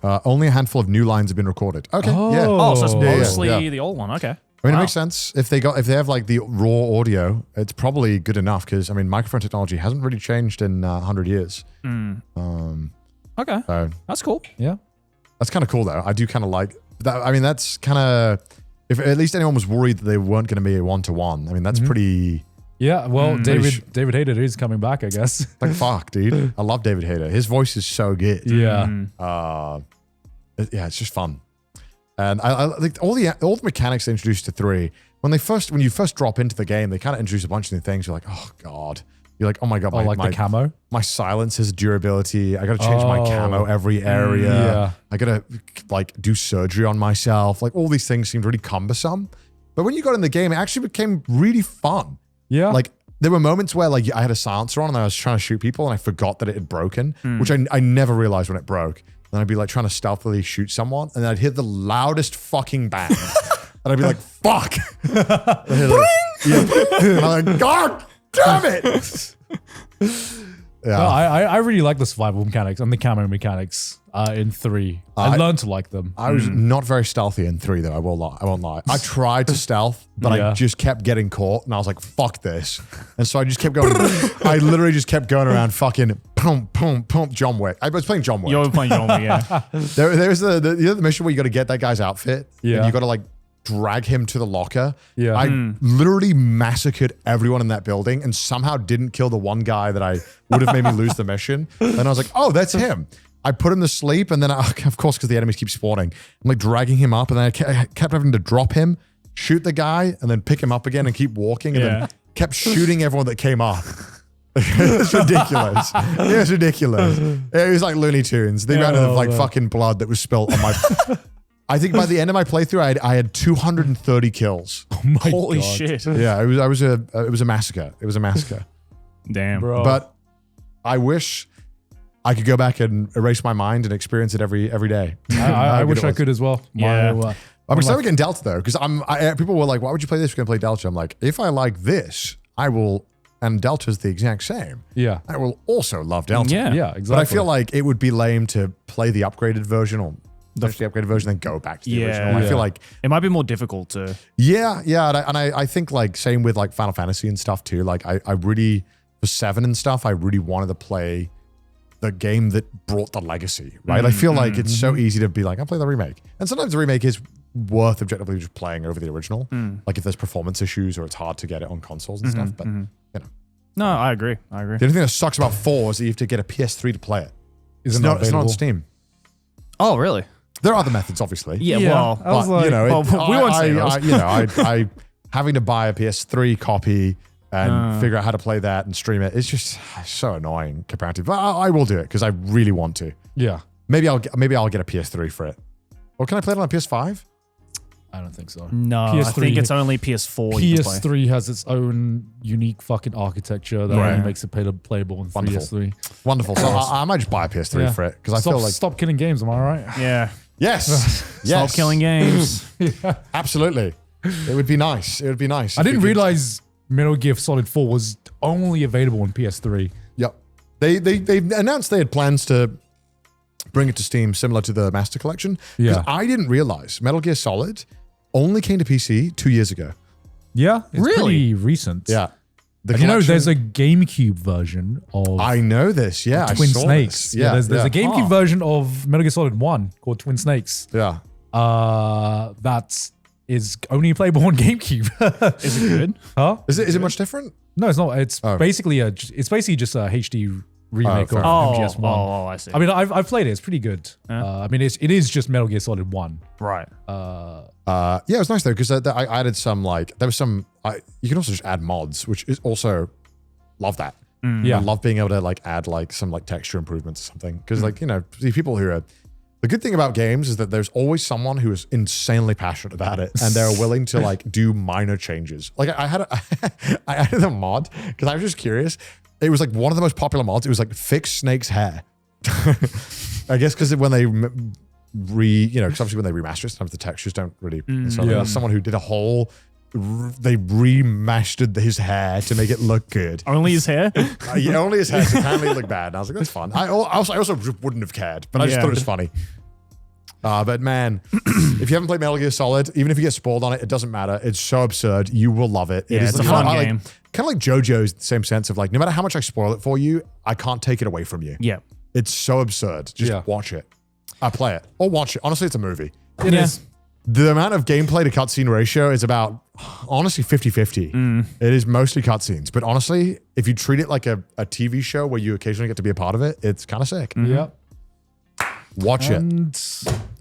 Only a handful of new lines have been recorded. Okay. Oh. Yeah. Oh, so it's mostly yeah. the old one. Okay. I mean, it makes sense. If they have like the raw audio, it's probably good enough because, I mean, microphone technology hasn't really changed in 100 years. Okay. So That's cool. Yeah. that's kind of cool though. I do kind of like that. I mean, that's kind of, if at least anyone was worried that they weren't going to be a 1-to-1, I mean, that's pretty, Yeah. Well, David Hayter is coming back, I guess. like, fuck, dude. I love David Hayter. His voice is so good. Yeah. It's just fun. And I think all the mechanics they introduced to 3, when you first drop into the game, they kind of introduce a bunch of new things. You're like, oh God. You're like, oh my God, the camo. My silence has durability. I got to change my camo every area. Yeah. I got to like do surgery on myself. Like all these things seemed really cumbersome. But when you got in the game, it actually became really fun. Yeah. Like there were moments where like I had a silencer on and I was trying to shoot people and I forgot that it had broken, which I never realized when it broke. Then I'd be like trying to stealthily shoot someone and then I'd hit the loudest fucking bang. And I'd be like, fuck. And I'm like, God damn it. Yeah. No, I really like the survival mechanics and the camo mechanics in 3. I learned to like them. I was not very stealthy in 3 though, I won't lie. I tried to stealth, but I just kept getting caught and I was like, fuck this. And so I just kept going, I literally just kept going around fucking pump, John Wick. I was playing John Wick. You're playing John Wick, yeah. There was the mission where you got to get that guy's outfit and you got to like drag him to the locker. Yeah. I literally massacred everyone in that building and somehow didn't kill the one guy that I would have made me lose the mission. And I was like, oh, that's him. I put him to sleep and then, of course, because the enemies keep spawning, I'm like dragging him up and then I kept having to drop him, shoot the guy, and then pick him up again and keep walking and then kept shooting everyone that came up. It's ridiculous. It was ridiculous. It was like Looney Tunes. The amount of like fucking blood that was spilled on my... I think by the end of my playthrough, I had 230 kills. Oh my Holy God. shit. Yeah, it was a massacre. It was a massacre. Damn. Bro. But I wish I could go back and erase my mind and experience it every day. I wish I could as well. Yeah. I'm excited getting Delta though, because people were like, "Why would you play this? We're gonna play Delta." I'm like, if I like this, I will. And Delta's the exact same. Yeah. I will also love Delta. Yeah. Yeah, exactly. But I feel like it would be lame to play the upgraded version or the upgraded version, then go back to the original. I feel like it might be more difficult to. yeah, and I think like same with like Final Fantasy and stuff too. Like I really for 7 and stuff, I really wanted to play the game that brought the legacy, right? I feel like it's so easy to be like, I'll play the remake. And sometimes the remake is worth objectively just playing over the original. Like if there's performance issues or it's hard to get it on consoles and stuff. But you know. No, I agree. The only thing that sucks about 4 is that you have to get a PS3 to play it. It's It's not on available? Steam. Oh, really? There are other methods, obviously. Yeah. Yeah. Well, I was But, like, you know, well, we won't say those. I having to buy a PS3 copy and figure out how to play that and stream it. It's just so annoying comparatively. But I will do it because I really want to. yeah. Maybe I'll get a PS3 for it. Or can I play it on a PS5? I don't think so. no, I PS3 think it's only PS4. you can play. PS3 has its own unique fucking architecture that Right. only makes it playable in Wonderful. PS3. Wonderful. So I might just buy a PS3 Yeah. for it because I Stop, feel like stop killing games, am I right? Yeah. yes, Stop killing games. Absolutely. It would be nice. It would be nice. I if didn't we could- realize Metal Gear Solid 4 was only available on PS3. Yep. They announced they had plans to bring it to Steam similar to the Master Collection. Because Yeah. I didn't realize Metal Gear Solid only came to PC 2 years ago. Yeah, it's Really? pretty recent. Yeah. The And you know, collection- there's a GameCube version of I know this. Yeah. I Twin saw Snakes. this. Yeah, there's a GameCube Huh. version of Metal Gear Solid 1 called Twin Snakes. Yeah. That is only playable on GameCube. Is it good? Huh? Is it much different? No, it's not. It's Oh. basically just a HD remake fair of enough. MGS1. Oh, I see. I mean, I've played it. It's pretty good. Yeah. I mean, it is just Metal Gear Solid 1. right. Yeah, it was nice though because I added some like there was some. You can also just add mods, which is also love that. Yeah. I love being able to like add like some like texture improvements or something because like you know the people who are. The good thing about games is that there's always someone who is insanely passionate about it and they're willing to like do minor changes. Like I added a mod because I was just curious. It was like one of the most popular mods. It was like fix Snake's hair. I guess because when they because obviously when they remaster it, sometimes the textures don't really. So Yeah. there's someone who did a whole. They remastered his hair to make it look good. Only his hair? Yeah, only his hair. So apparently it looked bad. And I was like, that's fun. I also wouldn't have cared, but I just Yeah. thought it was funny. But man, if you haven't played Metal Gear Solid, even if you get spoiled on it, it doesn't matter. It's so absurd. You will love it. Yeah, it's a kinda fun like- game. Kind of like JoJo's the same sense of like, no matter how much I spoil it for you, I can't take it away from you. Yeah. It's so absurd. Just Yeah. watch it. Play it. Or watch it. Honestly, it's a movie. It Yeah. is. The amount of gameplay to cutscene ratio is about, honestly, 50-50. It is mostly cutscenes. But honestly, if you treat it like a TV show where you occasionally get to be a part of it, it's kind of sick. Yeah. Watch it. And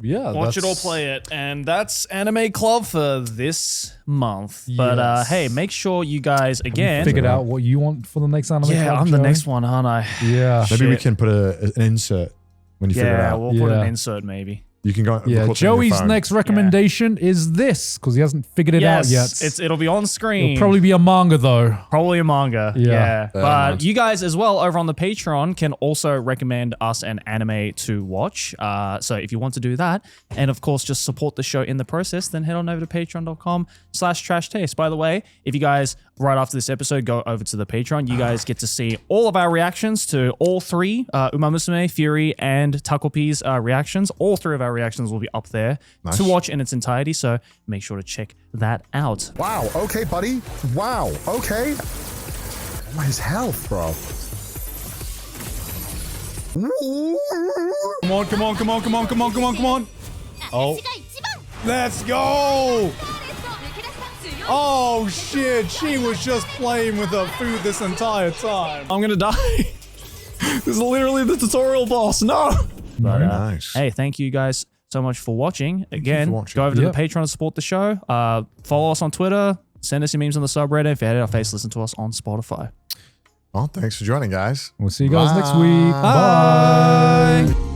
yeah, Watch it or that's- play it. And that's Anime Club for this month. But Yes. hey, make sure you guys, again. Figured out what you want for the next anime. Yeah, club, I'm the Joey? next one, aren't I? Yeah. Maybe we Shit. can put an insert when you figure it Yeah, out. we'll put an Yeah. insert maybe. You can go. Yeah, record it on your Joey's phone. next recommendation is this because he hasn't figured it out yet. It'll be on screen. It'll probably be a manga though. Probably a manga. Yeah. But nice. you guys as well over on the Patreon can also recommend us an anime to watch. So if you want to do that, and of course just support the show in the process, then head on over to patreon.com/trashtaste. By the way, if you guys right after this episode go over to the Patreon, you guys get to see all of our reactions to all three, Umamusume, Furi, and Takopi's reactions. All three of our reactions will be up there to watch in its entirety. So make sure to check that out. Wow. Okay, buddy. Wow. Okay. His health, bro. Come on, come on, come on, come on, come on, come on, come on. Oh. Let's go! Oh shit, she was just playing with her food this entire time. I'm gonna die. This is literally the tutorial boss. No. Very nice. Hey, thank you guys so much for watching. Again, watching. go over to Yep. the Patreon to support the show. Follow us on Twitter. Send us your memes on the subreddit. If you hate our face, listen to us on Spotify. Well, thanks for joining, guys. We'll see you guys next week. Bye. Bye.